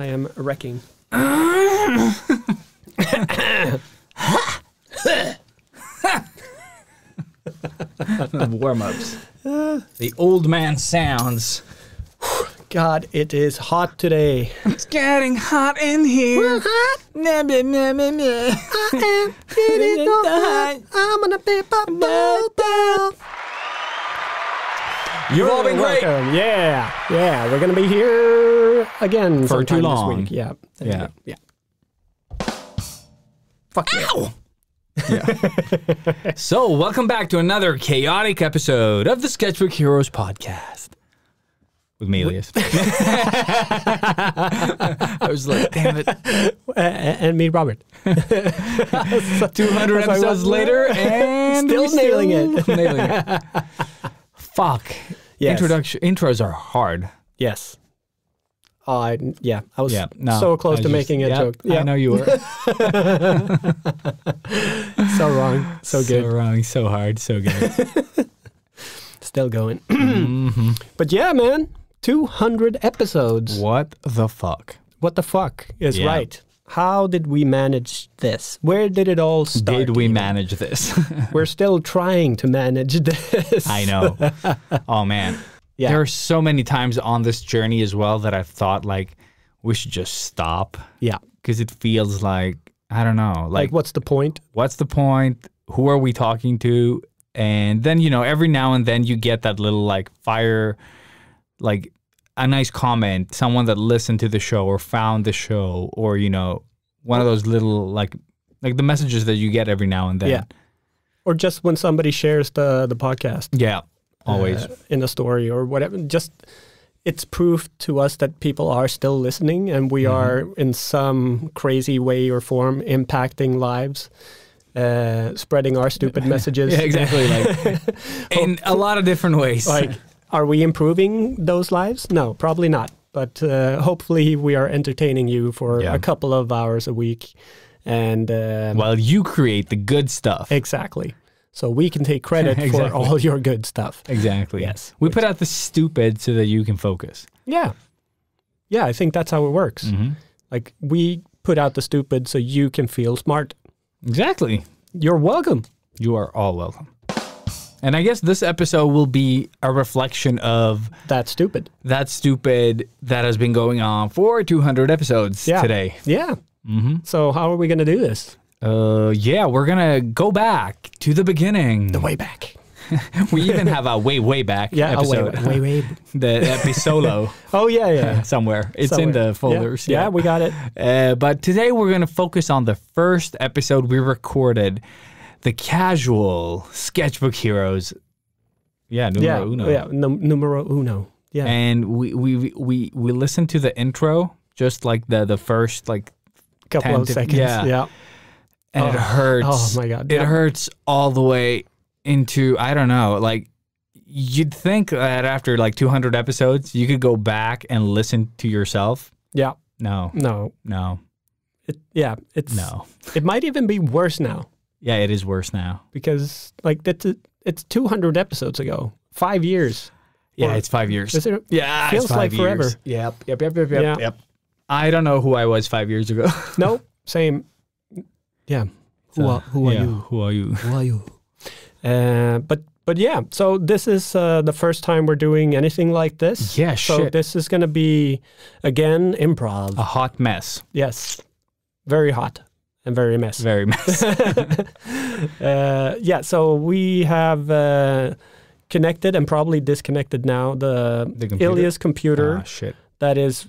I am wrecking. Warm-ups. The old man sounds. God, it is hot today. It's getting hot in here. Hot. Nah, nah, nah, nah, nah. I am getting so hot. I'm gonna be bubble. You've all been great. Welcome. Yeah. We're gonna be here again For too sometime long. this week. Yeah. Fuck Ow! Yeah. So, welcome back to another chaotic episode of the Sketchbook Heroes podcast. With me, Elias. I was like, damn it. And me, Robert. 200 episodes later, and still nailing it. Nailing it. Fuck. Yes. Intros are hard. Yes. I was no, so close to making a joke. Yeah, I know you were. So wrong. So good. So wrong. So hard. So good. Still going. But yeah, man. 200 episodes. What the fuck? What the fuck is right? How did we manage this? Where did it all start? Did we manage this? We're still trying to manage this. I know. Oh, man. Yeah. There are so many times on this journey as well that I've thought, like, we should just stop. Yeah. Because it feels like, I don't know. Like, what's the point? What's the point? Who are we talking to? And then, every now and then you get that little, like, fire, like, a nice comment, someone that listened to the show or found the show, or, one of those little, like the messages that you get every now and then. Yeah. Or just when somebody shares the podcast. Yeah. Always. In a story or whatever. Just, it's proof to us that people are still listening and we are in some crazy way or form impacting lives, spreading our stupid messages. Yeah, exactly. Like, in a lot of different ways. Like, are we improving those lives? No, probably not. But hopefully we are entertaining you for a couple of hours a week. And while you create the good stuff. Exactly. So we can take credit for all your good stuff. Exactly. Yes. We put out the stupid so that you can focus. Yeah. Yeah, I think that's how it works. Like, we put out the stupid so you can feel smart. Exactly. You're welcome. You are all welcome. And I guess this episode will be a reflection of that stupid that has been going on for 200 episodes today. Yeah. So how are we going to do this? We're going to go back to the beginning. The way back. We even have a way back episode. Way. The episolo. Oh, yeah. Somewhere. It's in the folders. Yeah, we got it. But today we're going to focus on the first episode we recorded, the casual Sketchbook Heroes. Yeah, numero uno. Yeah, numero uno. Yeah. And we listened to the intro, just like the first like couple of seconds. Yeah. And it hurts. Oh my God. It hurts all the way into, I don't know, like you'd think that after like 200 episodes, you could go back and listen to yourself. Yeah. No. It might even be worse now. Yeah, it is worse now. Because like it's 200 episodes ago. 5 years. Yeah, it's 5 years. Is it? Yeah, feels it's 5 like years. forever. Yep. I don't know who I was 5 years ago. No, same. Yeah. Who are you? But yeah, so this is the first time we're doing anything like this. Yeah, so this is going to be, again, improv. A hot mess. Yes. Very hot and very mess. Very mess. So we have connected and probably disconnected now the Ilias computer that is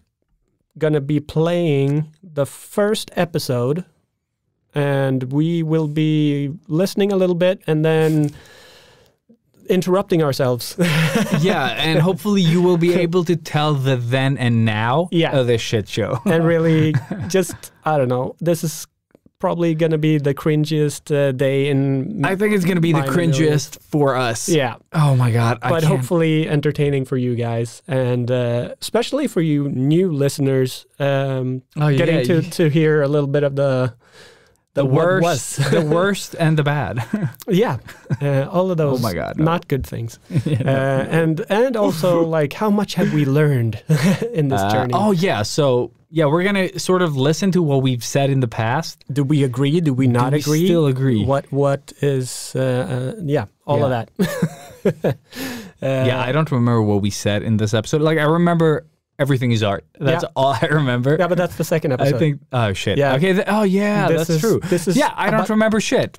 going to be playing the first episode. And we will be listening a little bit and then interrupting ourselves. Yeah, and hopefully you will be able to tell the then and now of this shit show. And really just, I don't know, this is probably going to be the cringiest day in I think it's going to be the cringiest for us. Yeah. Oh my God. But hopefully entertaining for you guys. And especially for you new listeners, getting to hear a little bit of the worst, the worst and the bad. Yeah, all of those. Oh my God, not good things. And also like how much have we learned in this journey? Oh yeah, so we're going to sort of listen to what we've said in the past. Do we agree? Do we not agree? Still agree. What is, all of that. I don't remember what we said in this episode. Like, I remember everything is art. That's all I remember. Yeah, but that's the second episode. I think, oh, shit. Yeah. Okay, that's true. I don't remember shit.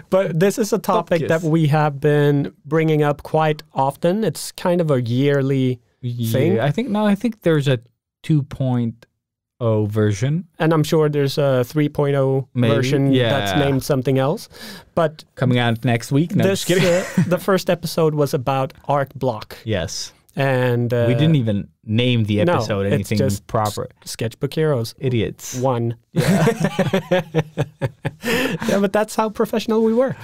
But this is a topic that we have been bringing up quite often. It's kind of a yearly thing. I think there's a 2.0 version. And I'm sure there's a 3.0 version that's named something else. But coming out next week. No, just kidding. The first episode was about art block. Yes. And we didn't even name the episode anything just proper. Sketchbook Heroes. Idiots. 1. Yeah. Yeah, but that's how professional we were.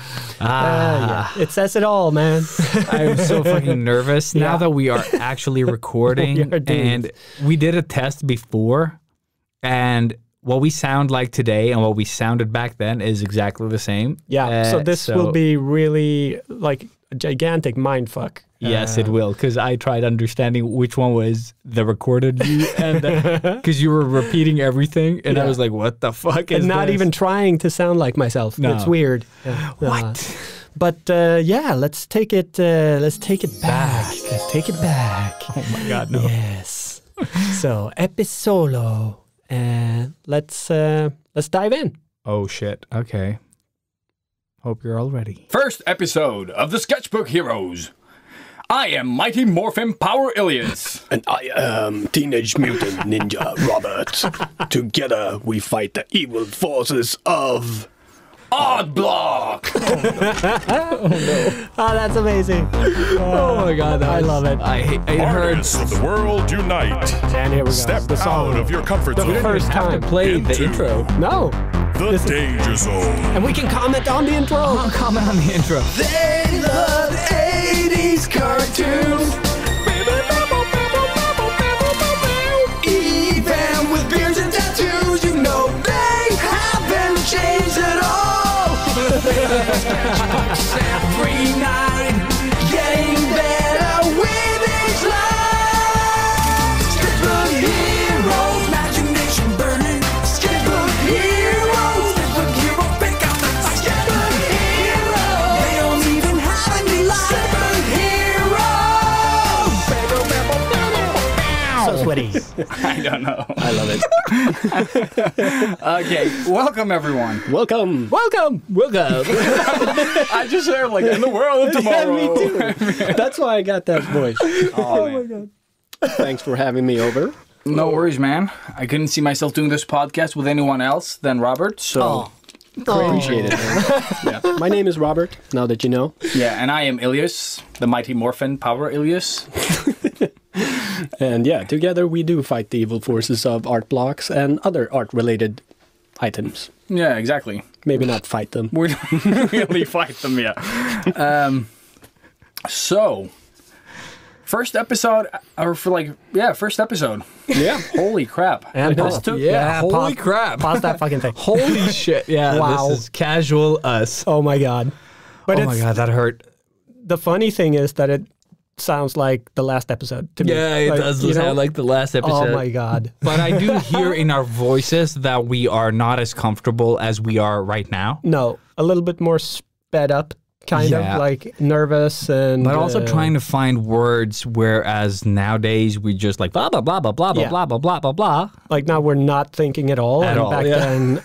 It says it all, man. I'm so fucking nervous now that we are actually recording. And we did a test before, and what we sound like today and what we sounded back then is exactly the same. Yeah, so this will be really like a gigantic mindfuck. Yes, it will, because I tried understanding which one was the recorded you, and because you were repeating everything, and I was like, "What the fuck is?" And not even trying to sound like myself. No. It's weird. What? But let's take it. Let's take it back. Let's take it back. Oh my God, no. Yes. So episolo. Let's dive in. Oh shit. Okay. Hope you're all ready. First episode of the Sketchbook Heroes. I am Mighty Morphin Power Ilias. And I am Teenage Mutant Ninja Robert. Together we fight the evil forces of Art Block. Oh no. Oh, that's amazing. Oh my God, I love it. It hurts. Artists of the world unite. And here we go. Step out of your comfort zone. The first time to play the intro. No. The danger zone. And we can comment on the intro. I'll comment on the intro. They love 80s cartoons. Even with beards and tattoos, you know they haven't changed at all. Every night, getting better with each line. Sketchbook heroes, imagination burning. Sketchbook heroes, sketchbook hero, pick out the fight. Sketchbook heroes, they don't even have any life. Sketchbook heroes. So sweaty. I don't know. I love it. Okay, welcome everyone. Welcome. I just heard like in the world of tomorrow. Yeah, me too. That's why I got that voice. Oh my God. Thanks for having me over. No worries, man. I couldn't see myself doing this podcast with anyone else than Robert, so Appreciate it, man. Yeah. My name is Robert, now that you know. yeah, and I am Ilias, the Mighty Morphin Power Ilias. And yeah, together we do fight the evil forces of art blocks and other art-related items. Yeah, exactly. Maybe not fight them. We don't really fight them, yeah. So, first episode, first episode. Yeah. Holy crap. And this took, Holy crap. Pause that fucking thing. Holy shit. Yeah, Wow. this is casual us. Oh my God. But Oh my God, that hurt. the funny thing is that it sounds like the last episode to me. Yeah, it does sound like the last episode. Oh my God. But I do hear in our voices that we are not as comfortable as we are right now. No, a little bit more sped up, kind of like nervous and. But also trying to find words, whereas nowadays we just like blah blah blah blah blah blah blah blah blah blah blah. Like now we're not thinking at all. And back then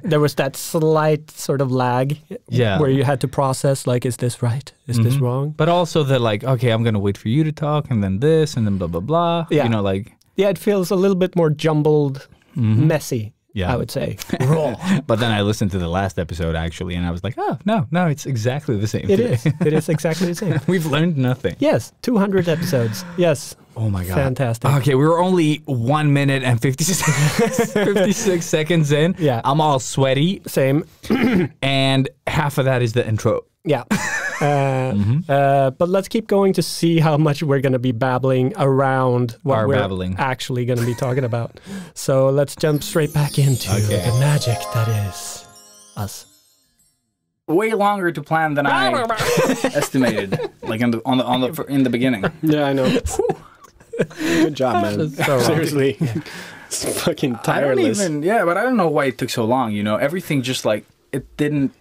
there was that slight sort of lag. Yeah. Where you had to process like, is this right? Is this wrong? But also that like, okay, I'm gonna wait for you to talk, and then this, and then blah blah blah. Yeah. You know, like. Yeah, it feels a little bit more jumbled, messy. Yeah. I would say. But then I listened to the last episode actually, and I was like, oh no, it's exactly the same. It is. It is exactly the same. We've learned nothing. Yes, 200 episodes. Yes. Oh my God. Fantastic. Okay, we were only 1 minute and 56 seconds in. Yeah. I'm all sweaty. Same. And half of that is the intro. Yeah. But let's keep going to see how much we're going to be babbling around what we're actually going to be talking about. So let's jump straight back into the magic that is us. Way longer to plan than I estimated. Like in the beginning. Yeah, I know. Good job, man. Seriously. It's fucking tireless. But I don't know why it took so long, you know. Everything just like it didn't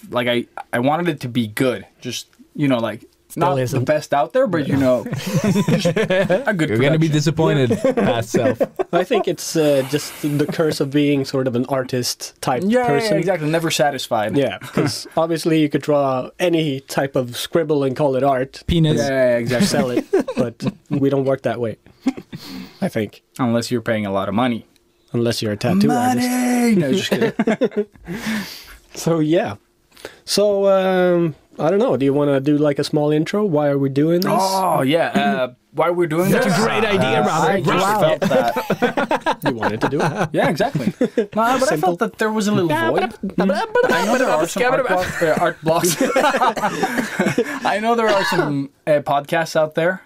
like I wanted it to be good. Just, you know, like not the best out there, but you know, a good. You're gonna be disappointed, past self. I think it's just the curse of being sort of an artist type person. Yeah, exactly. Never satisfied. Yeah, because obviously you could draw any type of scribble and call it art. Penis. Yeah, exactly. Sell it, but we don't work that way. I think. Unless you're paying a lot of money. Unless you're a tattoo artist. No, just kidding. So yeah. So I don't know. Do you want to do like a small intro? Why are we doing this? Oh yeah. Why we're doing this? That's a great idea, Robert. I just felt that. You wanted to do it. Yeah, exactly. No, but I felt that there was a little void. I know there are some art blogs. I know there are some podcasts out there,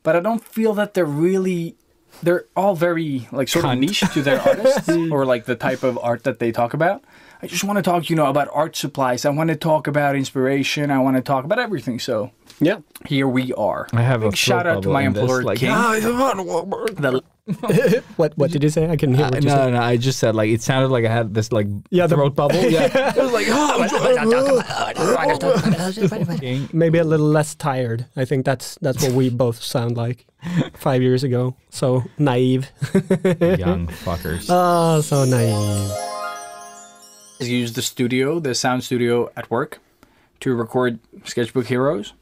but I don't feel that they're all very like sort of niche to their artists or like the type of art that they talk about. I just want to talk, you know, about art supplies. I want to talk about inspiration. I want to talk about everything. So yeah, here we are. I have a shout out to my employer, like, King. What did you say? I couldn't hear what you said. No, I just said like it sounded like I had this like throat bubble. Yeah, it was like Maybe a little less tired. I think that's what we both sound like 5 years ago. So naive. young fuckers. Oh, so naive. Use the sound studio at work to record Sketchbook Heroes.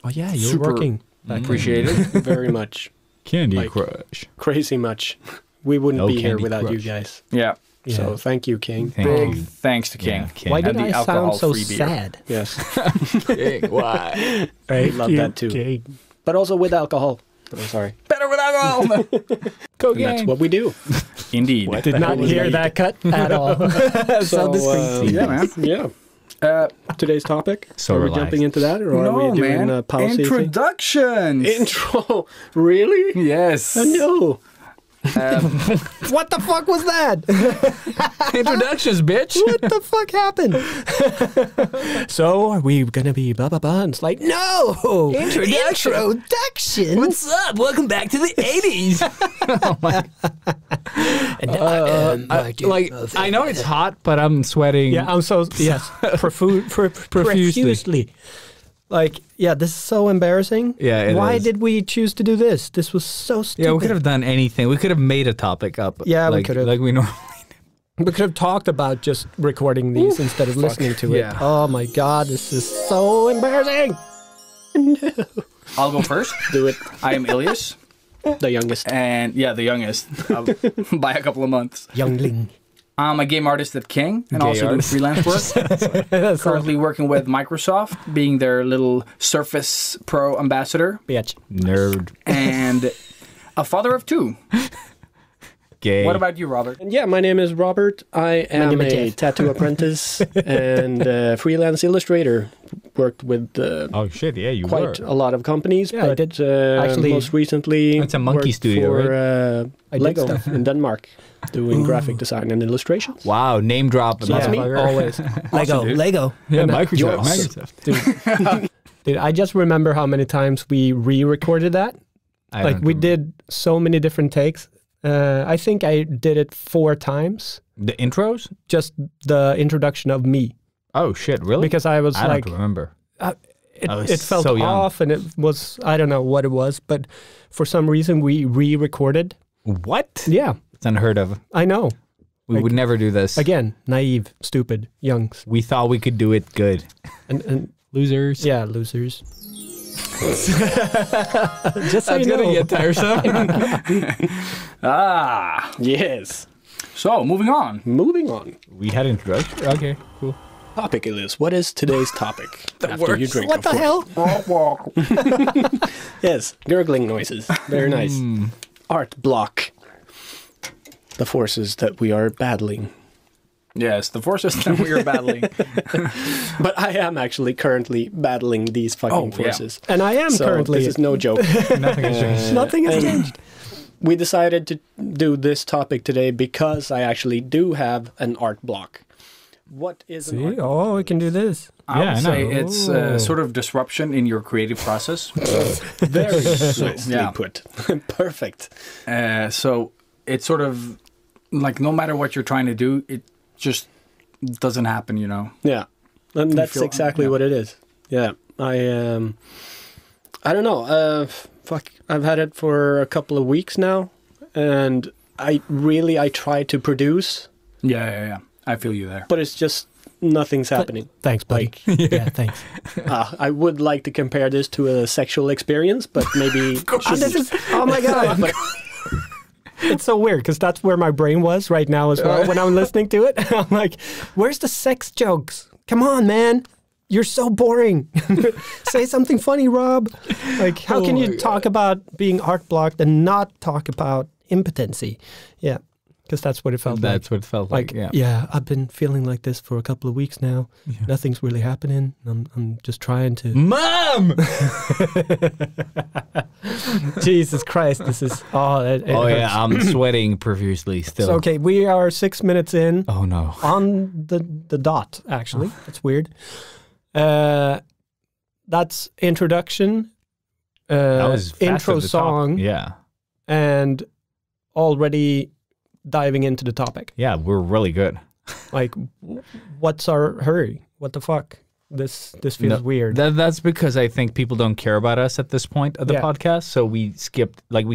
Oh yeah, you're Super working. Appreciated. Very much. Candy like, Crush. Crazy much. We wouldn't be here Candy without Crush. you guys. Yeah. So thank you, King. Big thanks to King. Yeah, King. Why did And the I sound so alcohol-free beer. sad? Yes. King, why? I love that too. King. But also with alcohol. Oh, sorry. Better with alcohol. And that's what we do. Indeed. Did not hear that cut at all. so discreet. Yeah, man. Yeah. Today's topic. So are we relaxed. jumping into that, or are No, we doing man. a policy thing? Introductions. Intro. Really? Yes. No. What the fuck was that? Introductions, bitch. What the fuck happened? So are we gonna be blah blah blah? And it's like no introduction. What's up? Welcome back to the 80s. And I know it's hot, but I'm sweating. yeah, I'm so yes, profusely. Like, yeah, this is so embarrassing. Yeah, it Why is. did we choose to do this? This was so stupid. Yeah, we could have done anything. We could have made a topic up. Yeah, we like, could have. Like we normally We could have talked about just recording these instead of listening to it. Yeah. Oh my god, this is so embarrassing. I'll go first. Do it. I am Ilias. The youngest. And yeah, the youngest by a couple of months. Youngling. I'm a game artist at King and Gay also artist. do freelance work. Currently working with Microsoft, being their little Surface Pro ambassador, Bitch. nerd. and a father of two. Gay. What about you, Robert? And yeah, my name is Robert. I am name is a Jeff. tattoo apprentice and freelance illustrator. Worked with Oh shit! Yeah, you quite were. a lot of companies, Yeah, I but did. Actually, most recently It's a monkey worked studio, for I did Lego stuff. in Denmark, doing graphic design and illustrations. Wow, name drop. Yeah, motherfucker. always. Lego, dude. Lego. Yeah, And, Microsoft. yours. Microsoft. Dude, I just remember how many times we re-recorded that. I Like don't we remember. did so many different takes. I think I did it 4 times. The intros. Just the introduction of me, Oh shit! Really? because I was I like, don't remember. I was it felt so young. off, and it was I don't know what it was, but for some reason we re-recorded. What? Yeah, It's unheard of. I know. We would never do this. Again, naive, stupid, youngs, We thought we could do it good. and Losers. yeah, losers. Just so That's you know. gonna get tiresome. Yes. So, moving on. Moving on. We had introduction. Okay, cool. Topic is what is today's topic? After you drink, What of the course. hell? Yes, gurgling noises. Very nice. Art block. The forces that we are battling. Yes, the forces that we are battling. But I am actually currently battling these fucking Oh, yeah. forces. And I am So currently. this is no joke. Nothing has changed. Nothing has changed. We decided to do this topic today because I actually do have an art block. what is an See? art? Oh, we can do this. I Yeah, would I say know. it's sort of disruption in your creative process. Very nicely Yeah. put. Perfect. So it's sort of like no matter what you're trying to do, it just doesn't happen, you know. Yeah, and that's feel- exactly yeah. what it is. Yeah, I don't know. Fuck, I've had it for a couple of weeks now, and I try to produce, Yeah. I feel you there. but it's just nothing's happening. Thanks, buddy. Yeah, thanks. I would like to compare this to a sexual experience, but maybe Oh my god! But It's so weird because that's where my brain was right now as well when I'm listening to it. I'm like, where's the sex jokes? Come on, man. You're so boring. Say something funny, Rob. Like, how can you talk about being art blocked and not talk about impotency? Yeah, because that's what it felt like. That's what it felt like. Yeah, I've been feeling like this for a couple of weeks now. Yeah. Nothing's really happening. I'm just trying to. Mom! Jesus Christ, this is. It hurts. Yeah, I'm sweating profusely still. So, okay, we are 6 minutes in. Oh no. On the dot, actually. That's weird. That's introduction. That was fast intro at the top. song. Yeah. And already diving into the topic. Yeah, we're really good. Like, what's our hurry? What the fuck? This feels weird. That's because I think people don't care about us at this point of the podcast. So we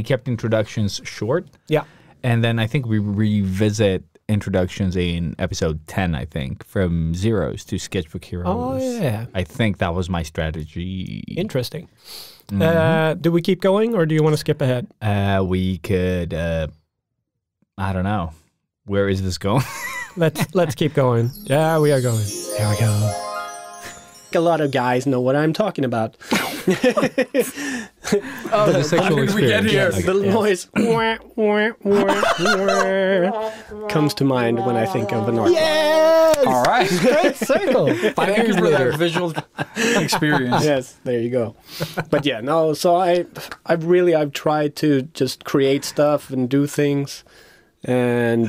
kept introductions short. Yeah. And then I think we revisit introductions in episode 10, I think, from zeros to sketchbook heroes. Oh, yeah. I think that was my strategy. Interesting. Do we keep going or do you want to skip ahead? We could, I don't know. Where is this going? Let's keep going. Yeah, we are going. Here we go. a lot of guys know what I'm talking about. The sexual did we get experience. here? Yes. The noise comes to mind when I think of an art. Yes! All right. Great circle. Thank you for that visual experience. Yes, there you go. But yeah, no. So I've tried to just create stuff and do things, and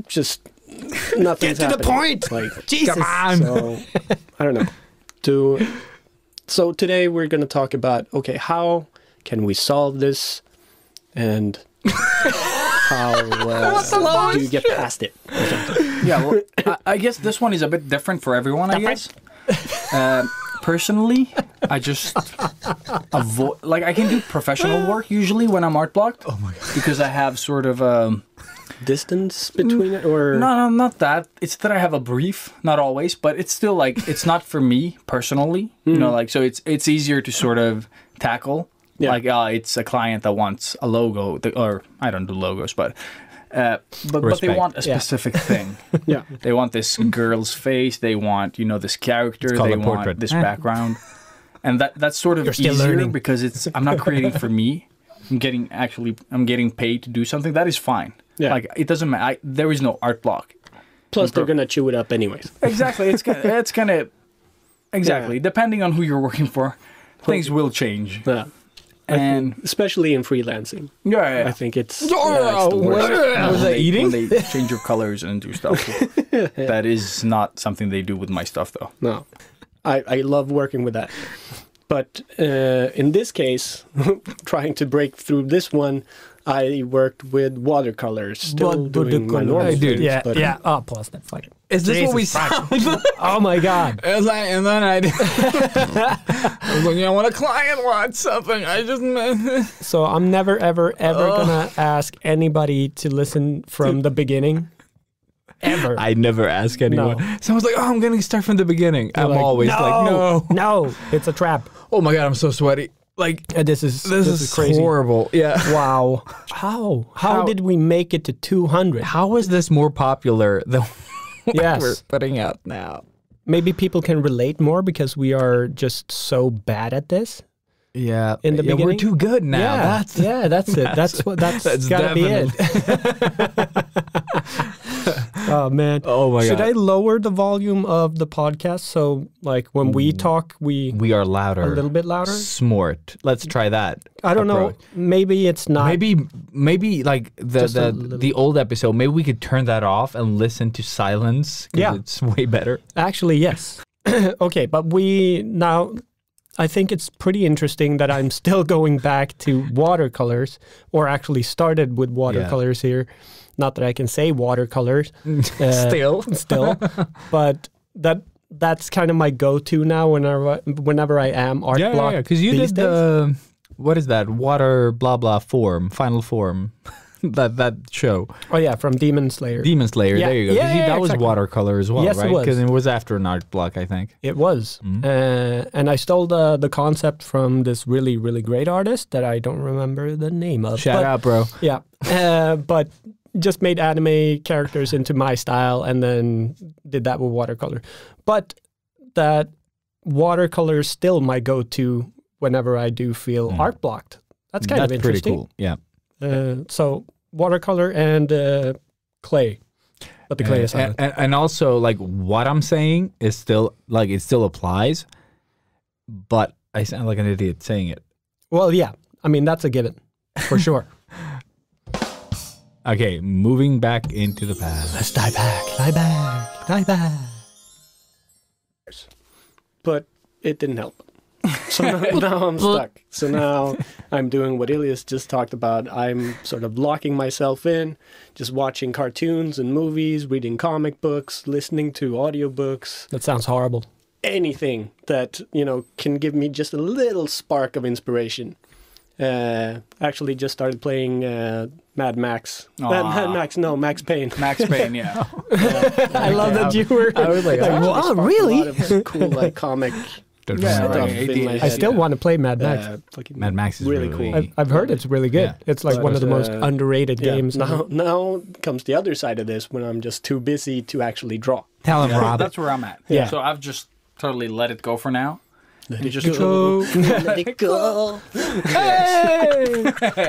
just nothing's Get to the happening. point. Like, Jesus. Come on. so I don't know. So today we're going to talk about, okay, how can we solve this, and how do you get past it? Yeah, well, I guess this one is a bit different for everyone, I guess. Personally, I just avoid, like, I can do professional work usually when I'm art blocked. Oh my God. Because I have sort of Distance between it, or no, not that. It's that I have a brief, not always, but it's still like, it's not for me personally, you know, like, so it's easier to sort of tackle. Yeah. Like, it's a client that wants a logo, or I don't do logos, but they Respect. want a specific thing. yeah, They want this girl's face. They want, this character. called They a want portrait. this background, and that's sort of still easier learning. because I'm not creating for me. I'm getting paid to do something. That is fine. Yeah. Like, it doesn't matter. There is no art block. plus they're going to chew it up anyways. Exactly. It's gonna exactly Yeah. depending on who you're working for, things will change. Yeah. And Especially in freelancing. yeah. I think it's the worst. Was I eating? When they change your colors and do stuff. That is not something they do with my stuff, though. No, I love working with that. But in this case, trying to break through this one, I worked with watercolors, still doing my normal Dude, things, Yeah, but yeah. Oh, plus that fucking. Is this what we Jesus sound Christ. like? Oh my God. And then I was like, when a client wants something, I just... So I'm never, ever gonna ask anybody to listen from the beginning. Ever. I never ask anyone. No. Someone's like, oh, I'm going to start from the beginning. I'm Like, always like, no. No, it's a trap. Oh my God, I'm so sweaty. Like, This is crazy. Horrible. Yeah. Wow. How did we make it to 200? How is this more popular than what Yes. we're putting out now? Maybe people can relate more because we are just so bad at this. Yeah. In the We're beginning? too good now. That's it. That's gotta be it. Oh man. Oh my Should God. I lower the volume of the podcast so like when we talk We are louder. a little bit louder? Smart. Let's try that. I don't know. approach. Maybe it's not. Maybe like Just a the old episode. Maybe we could turn that off and listen to silence. 'Cause Yeah. it's way better. Actually, yes. Okay, but I think it's pretty interesting that I'm still going back to watercolors, or actually started with watercolors here. Not that I can say watercolors. Still. But that's kind of my go-to now whenever I am art block. Yeah, because you these did days. the, what is that? Water blah blah form, final form. that show. Oh yeah, from Demon Slayer. Demon Slayer, Yeah. there you go. 'Cause Yeah, that was exactly. watercolor as well, Yes, it right? was. Because it was after an art block, I think. It was. And I stole the concept from this really, really great artist that I don't remember the name of. Shout out, bro. Yeah. But just made anime characters into my style and then did that with watercolor. But that watercolor is still my go-to whenever I do feel art blocked. That's kind of interesting. Pretty cool. Yeah. So watercolor and clay. But the clay is silent. And also, like, what I'm saying is still, like, it still applies, but I sound like an idiot saying it. Well, yeah. I mean, that's a given, for sure. Okay, moving back into the past. Let's dive back. But it didn't help. So now I'm stuck. So now I'm doing what Ilias just talked about. I'm sort of locking myself in, just watching cartoons and movies, reading comic books, listening to audiobooks, That sounds horrible. anything that, can give me just a little spark of inspiration. Actually just started playing Mad Max. Max Payne. Max Payne, yeah. I love that you were. I was like, oh, Sparked really? A lot of cool comic Yeah, stuff right. in my I I head. still want to play Mad Max. Fucking Mad Max is really really cool. I've heard it's really good. Yeah. It's like But, one of the most underrated Yeah, games. now comes the other side of this when I'm just too busy to actually draw. Tell him, Rob. That's where I'm at. Yeah. So I've just totally let it go for now. Let And it just go. Let it go.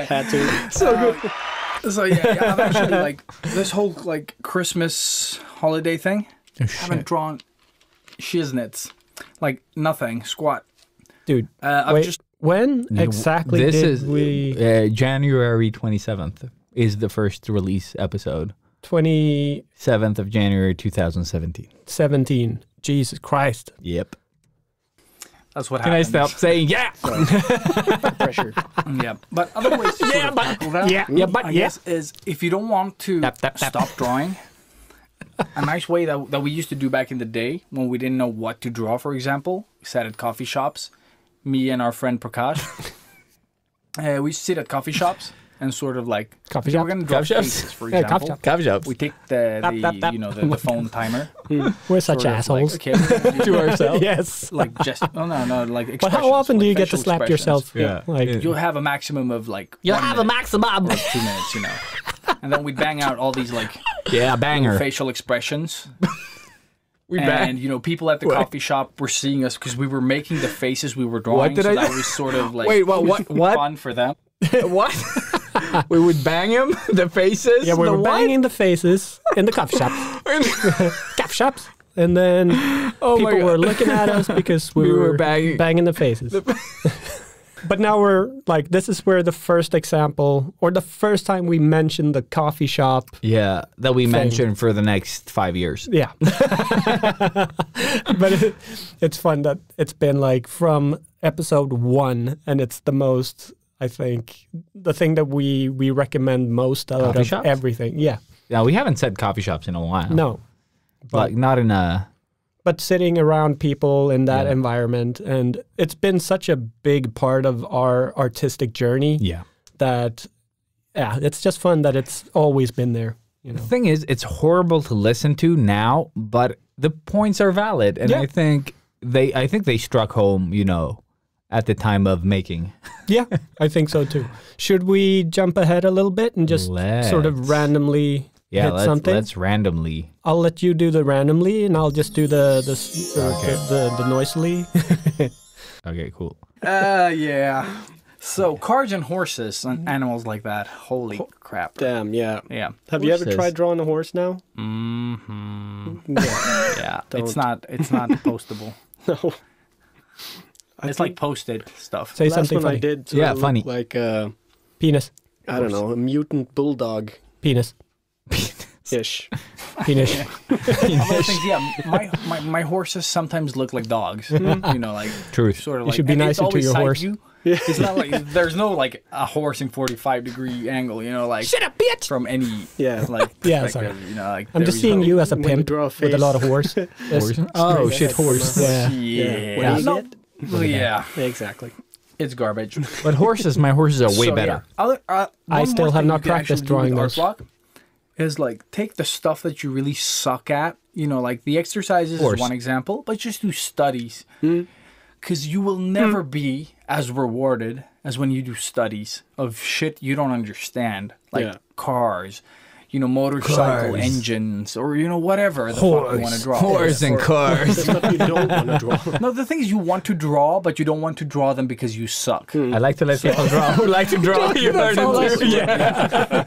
Had to. So yeah, I've actually like this whole like Christmas holiday thing. I haven't drawn shiznits, like nothing, squat. Dude, I've wait, just when exactly this did is we... January 27th is the first release episode. 2017. 7th of January 2017. Jesus Christ. Yep. that's what Can I happened. stop saying yeah? Pressure. Yeah, but other ways to sort of tackle that, I guess, is if you don't want to stop drawing. A nice way that we used to do back in the day when we didn't know what to draw, for example, we sat at coffee shops. Me and our friend Prakash, we used to sit at coffee shops and sort of like Coffee we're shop? gonna draw Coffee shops? faces, for Yeah, example. coffee shop. Coffee shops. We take the phone timer. We're such sort of assholes. Like, okay, we're gonna do, To ourselves. Yes. like just like. But how often do you get to slap yourself? Yeah. Like, You'll have a maximum of like. you'll 1 have a minute, maximum. like 2 minutes, and then we'd bang out all these like Yeah, banger. facial expressions. We And people at the coffee shop were seeing us because we were making the faces we were drawing. did so I that do? was sort of like Wait, what? fun for them. What? We would bang him, the faces. Yeah, we the were what? banging the faces in the coffee shops. Coffee shops. And then Oh my people God. were looking at us because we We were were banging- the faces. But now we're like, this is where the first example, or the first time we mentioned the coffee shop. Yeah, that we mentioned for the next 5 years. Yeah. But it's fun that it's been like from episode 1, and it's the most, I think, the thing that we recommend most out Coffee of shops? everything. Yeah. Yeah, we haven't said coffee shops in a while. No. Like, not in a... But sitting around people in that environment, and it's been such a big part of our artistic journey Yeah. that, it's just fun that it's always been there. The thing is, it's horrible to listen to now, but the points are valid, and Yeah. I think they struck home, at the time of making. Yeah, I think so too. Should we jump ahead a little bit and just sort of Let's. randomly hit something? let's randomly. I'll let you do the randomly, and I'll just do the noisily. Okay, cool. Yeah. So cars and horses and animals like that. Holy crap. Damn, yeah. Yeah. Have you ever tried drawing a horse now? Yeah. It's not postable. No. It's like posted stuff. Say Last something one funny. I did funny. like Penis. I don't know, a mutant bulldog Penis. ish. Penis. Other things, yeah. My horses sometimes look like dogs. You know, like Truth. sort of You like. should be and it's nicer to always your side horse. view. It's not like there's no like a horse in 45-degree angle. You know, like Shut up, bitch! from any Yeah. like Yeah, perspective, sorry. you know, like I'm just seeing you as a when you pimp draw a with a lot of face. horse. Horse? Oh, shit, horse. Yeah. Yeah. What do you No, get? well, yeah. Exactly. It's garbage. But my horses are way better. Yeah. I One still more have thing not you can practiced actually do with drawing art those. block is like take the stuff that you really suck at. You know, like the exercises Horse. is one example, but just do studies. Because you will never be as rewarded as when you do studies of shit you don't understand, like cars, you know, motorcycle engines, or you know, whatever the fuck you want to draw. Horse and cars. The stuff you don't want to draw. No, the thing is, you want to draw, but you don't want to draw them because you suck. I like to let people draw. Who like to draw? You heard it too. Yeah.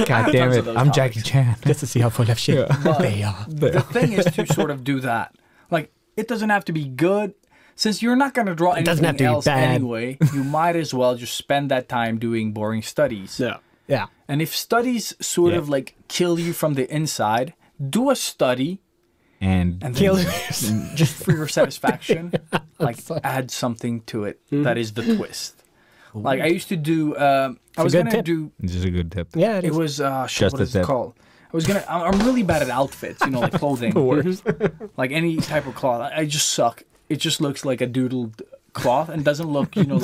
God damn it! I'm Jackie Chan. Just to see how full of shit But they are. the thing is to sort of do that. Like, it doesn't have to be good. Since you're not going to draw doesn't have anything to be else bad. anyway, you might as well just spend that time doing boring studies. Yeah. Yeah. And if studies sort of like kill you from the inside, do a study And and Kill then just for your satisfaction, like add something to it that is the twist. Like I used to do, I was good going to tip. do, this is a good tip. Yeah, it was, shit, Just what a is it tip. called? I'm really bad at outfits, you know, like clothing. Like any type of cloth. I just suck. It just looks like a doodled cloth and doesn't look, you know,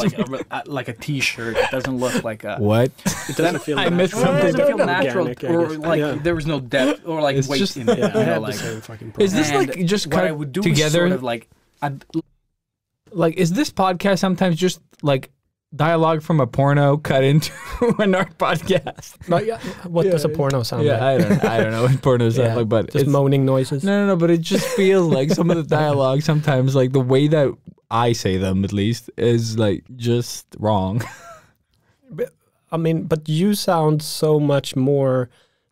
like a t-shirt. It doesn't look like a... What? It doesn't feel I missed It something. doesn't feel natural, Organic, I or guess. like Yeah. there was no depth or like It's weight just- in it. Yeah, You I know, had like, the same fucking Is problem. this and like just what I cut would do together? is sort of like I'd, Like, is this podcast sometimes just like dialogue from a porno cut into an art podcast? What does a porno sound like? I don't know what porno sounds Yeah, like, but just it's, moaning noises. no, but it just feels like some of the dialogue sometimes, like the way that I say them at least, is like just wrong. I mean, but you sound so much more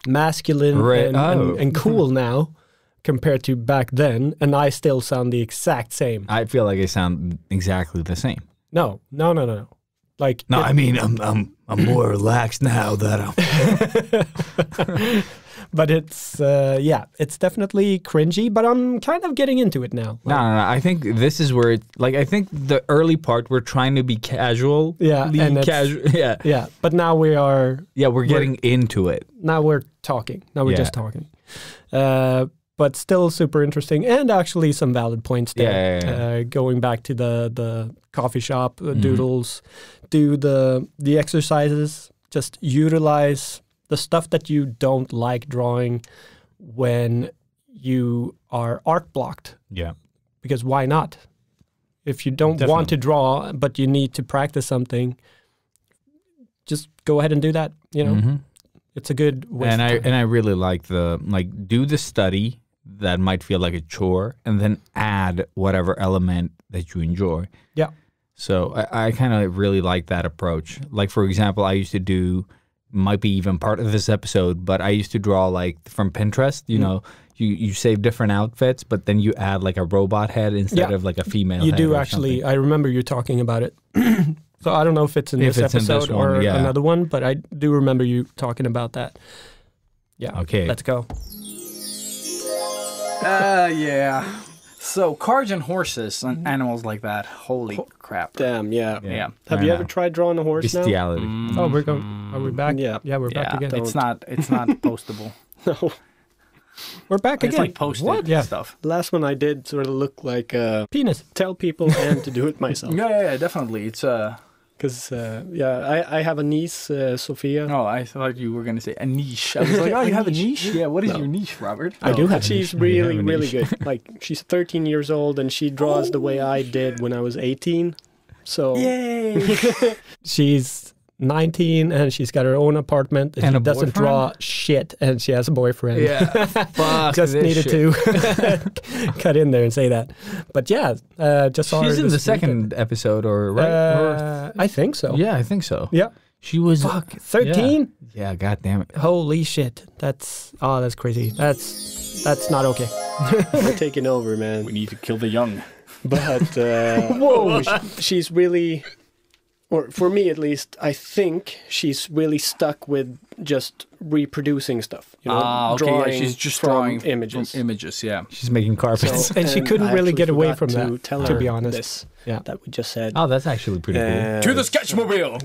masculine Right. and cool now compared to back then, and I still sound the exact same. I feel like I sound exactly the same. No. Like No, I mean I'm more relaxed now that I'm. but it's it's definitely cringy, but I'm kind of getting into it now. No. I think this is where I think the early part we're trying to be casual. Yeah, and it's- casual. Yeah, Yeah, but now we're getting into it. now we're talking. Now we're Yeah. just talking. But still super interesting, and actually some valid points there. Yeah. Going back to the coffee shop doodles, do the exercises. Just utilize the stuff that you don't like drawing when you are art blocked. Yeah. Because why not? If you don't want to draw, but you need to practice something, just go ahead and do that. You know, it's a good way. And I really like do the study that might feel like a chore, and then add whatever element that you enjoy. Yeah. So I kind of really like that approach. Like, for example, I used to do, might be even part of this episode, but I used to draw like from Pinterest, you know, you save different outfits, but then you add like a robot head instead of like a female You head do or actually. something. I remember you talking about it. So I don't know if it's in If this it's in episode this one, or yeah. another one, but I do remember you talking about that. Yeah. Okay. Let's go. yeah. So cars and horses and animals like that. Holy crap. Damn, yeah. Yeah. Have I you know. ever tried drawing a horse now? Bestiality. Oh, we're going. Are we back? Yeah. Yeah, we're back Yeah, again. it's not postable. No. We're back It's again. like posted What? Yeah. stuff. The last one I did sort of looked like Penis. tell people and to do it myself. Yeah, definitely. It's Because, I have a niece, Sophia. Oh, I thought you were gonna say a niche. I was like, oh, you have a niche? Yeah. What is your niche, Robert? I do have. But she's have a really, really niche. good. Like, she's 13 years old and she draws the way I did when I was 18. So, Yay! She's 19 and she's got her own apartment and And she a doesn't boyfriend? draw shit and she has a boyfriend. Yeah. Fuck Just this needed shit. to cut in there and say that. But yeah, just saw her She's in the this weekend. second episode, or right? I think so. Yeah, I think so. Yeah. She was 13? Yeah, god damn it. Holy shit. That's crazy. That's not okay. We're taking over, man. We need to kill the young. But whoa, she's really, or for me at least, I think she's really stuck with just reproducing stuff. You know, Okay, drawing yeah, she's just from drawing images. From images, yeah. She's making carpets. So- And she couldn't I really actually get away forgot from to that, tell to her be honest. This, Yeah. that we just said. Oh, that's actually pretty cool. To the Sketchmobile!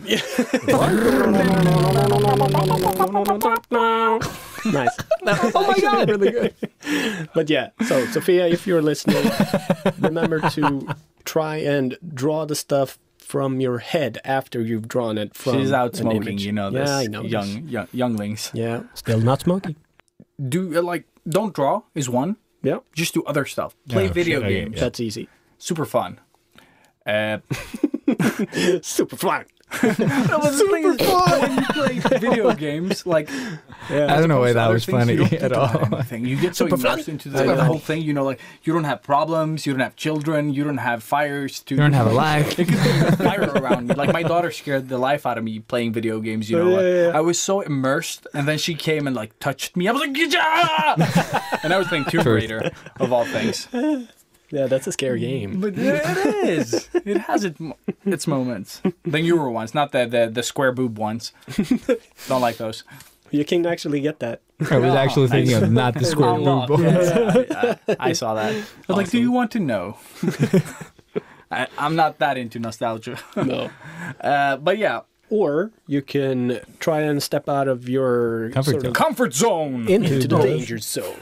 Nice. Oh my god, really good. But yeah, so Sophia, if you're listening, remember to try and draw the stuff from your head after you've drawn it from She's out an smoking, image. you know this. Yeah, I know. Younglings. Yeah, Still not smoking. Don't draw is one. yeah, Just do other stuff. Play video shit, okay, games. that's easy. Super fun. Super fun. Super fun when you play video games. Like, I don't know why that other was things, funny you don't at think all. about anything. You get so Super fun. immersed into the whole thing. You know, like you don't have problems. You don't have children. You don't have fires to. You don't have a life. It could be a fire around you. Like my daughter scared the life out of me playing video games. You know, like, I was so immersed, and then she came and like touched me. I was like, yeah! And I was playing Tomb Raider of all things. Yeah, that's a scary game. But it is. It has its moments. The newer ones, not the square boob ones. Don't like those. You can actually get that. I was actually thinking of not the square Unlocked. boob. Yeah, I saw that. I was like, do you want to know? I'm not that into nostalgia. No. But yeah. Or you can try and step out of your Comfort zone. into the danger zone.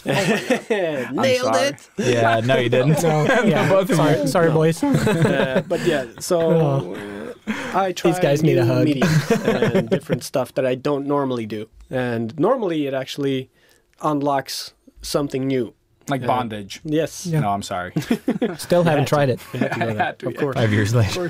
Nailed sorry. it. Yeah, no, you didn't. No, yeah. Sorry, boys. But yeah, so I try These guys need a hug. mediums and different stuff that I don't normally do. And normally it actually unlocks something new. Like bondage. Yes. No, I'm sorry. Still haven't tried it. I had to, Of course. 5 years later.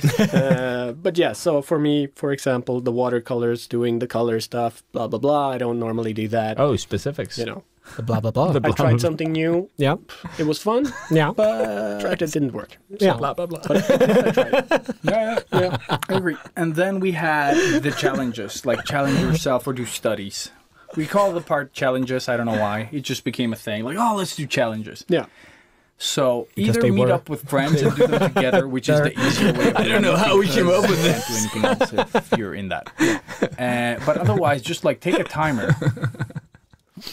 But yeah, so for me, for example, the watercolors, doing the color stuff, blah, blah, blah. I don't normally do that. Oh, specifics. You know, The blah, blah, blah. I tried something new. Yeah. It was fun, Yeah. but it didn't work. Yeah. Blah, blah, blah. Yeah, I agree. And then we had the challenges, like challenge yourself or do studies. We call the part challenges. I don't know why. It just became a thing. Like, oh, let's do challenges. Yeah. So Because either they meet were. up with friends and do them together, which is the easier way. I don't know how we came up with this. Can't do anything else if you're in that. But otherwise, just like take a timer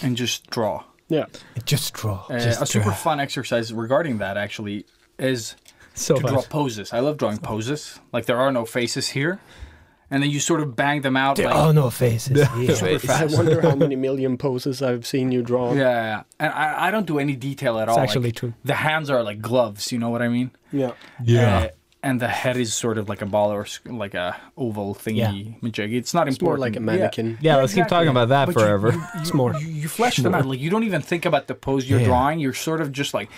and just draw. Yeah. Just draw. A super fun exercise regarding that actually is So to draw poses. I love drawing poses. Like there are no faces here. And then you sort of bang them out. There like, are no faces. Yeah. super I fast. wonder how many million poses I've seen you draw. Yeah. And I don't do any detail at all. It's actually Like, true. The hands are like gloves, you know what I mean? Yeah. And the head is sort of like a ball or like a oval thingy. Majig. It's not It's more important. like a mannequin. Yeah, let's keep talking about that But forever. It's more. You flesh them out. Like you don't even think about the pose you're drawing. You're sort of just like,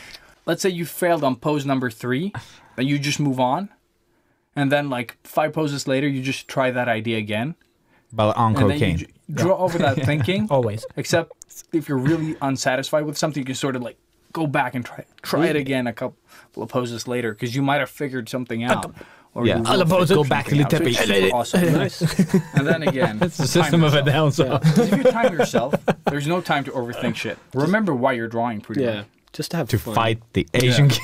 let's say you failed on pose number 3, and you just move on. And then like 5 poses later, you just try that idea again. But on And then cocaine. you draw over that thinking. Always. Except if you're really unsatisfied with something, you can sort of like go back and try it again a couple of poses later because you might have figured something out. Or Yeah. you will Alla poses. figure Go back something a little out. So bit. it's awesome. Nice. And then again, It's the system of a down saw. if you time yourself, there's no time to overthink shit. Remember why you're drawing pretty Yeah. much. Just to have To fun. fight the Asian king.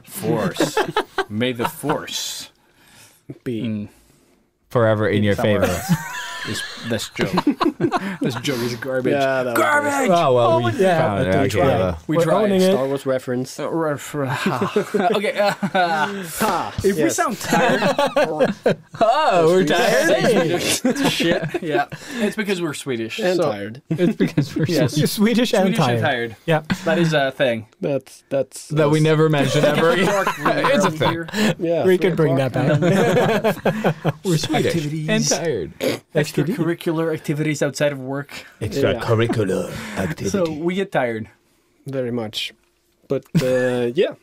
Force. May the force Be. in Forever in your somewhere favor. else. This joke. This joke is garbage. Yeah, that was Garbage! Oh, well, we yeah, found it. we Okay, tried. We We're tried. owning it. Star Wars reference. Okay. If we Yes. sound tired, Oh, we're tired. shit. Yeah, it's because we're Swedish And so- tired. It's because we're Yes. You're Swedish and Swedish and tired. tired. Yeah. That is a thing. That's that we never mention ever again. It's a thing. yeah. We could bring that back. We're Swedish Activities. and tired. Extracurricular activities outside of work. Extracurricular So we get tired. Very much. But yeah,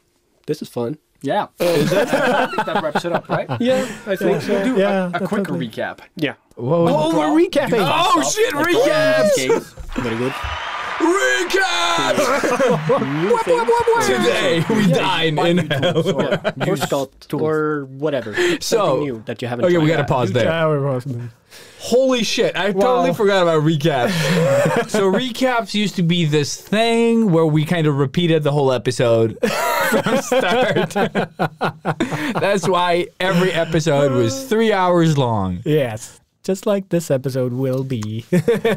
this is fun. Yeah. I think that wraps it up, right? Yeah, I think so. We'll do Yeah, a quicker definitely. recap. Yeah, Whoa, we're recapping. Oh shit, recaps! very good. Recaps! New things. Today we dine in hell. Or sculpt, or whatever. Something new that you haven't Okay, tried. we gotta pause there. Yeah, we're awesome. Holy shit, I totally forgot about recaps. So recaps used to be this thing where we kind of repeated the whole episode from start. That's why every episode was 3 hours long. Yes. Just like this episode will be.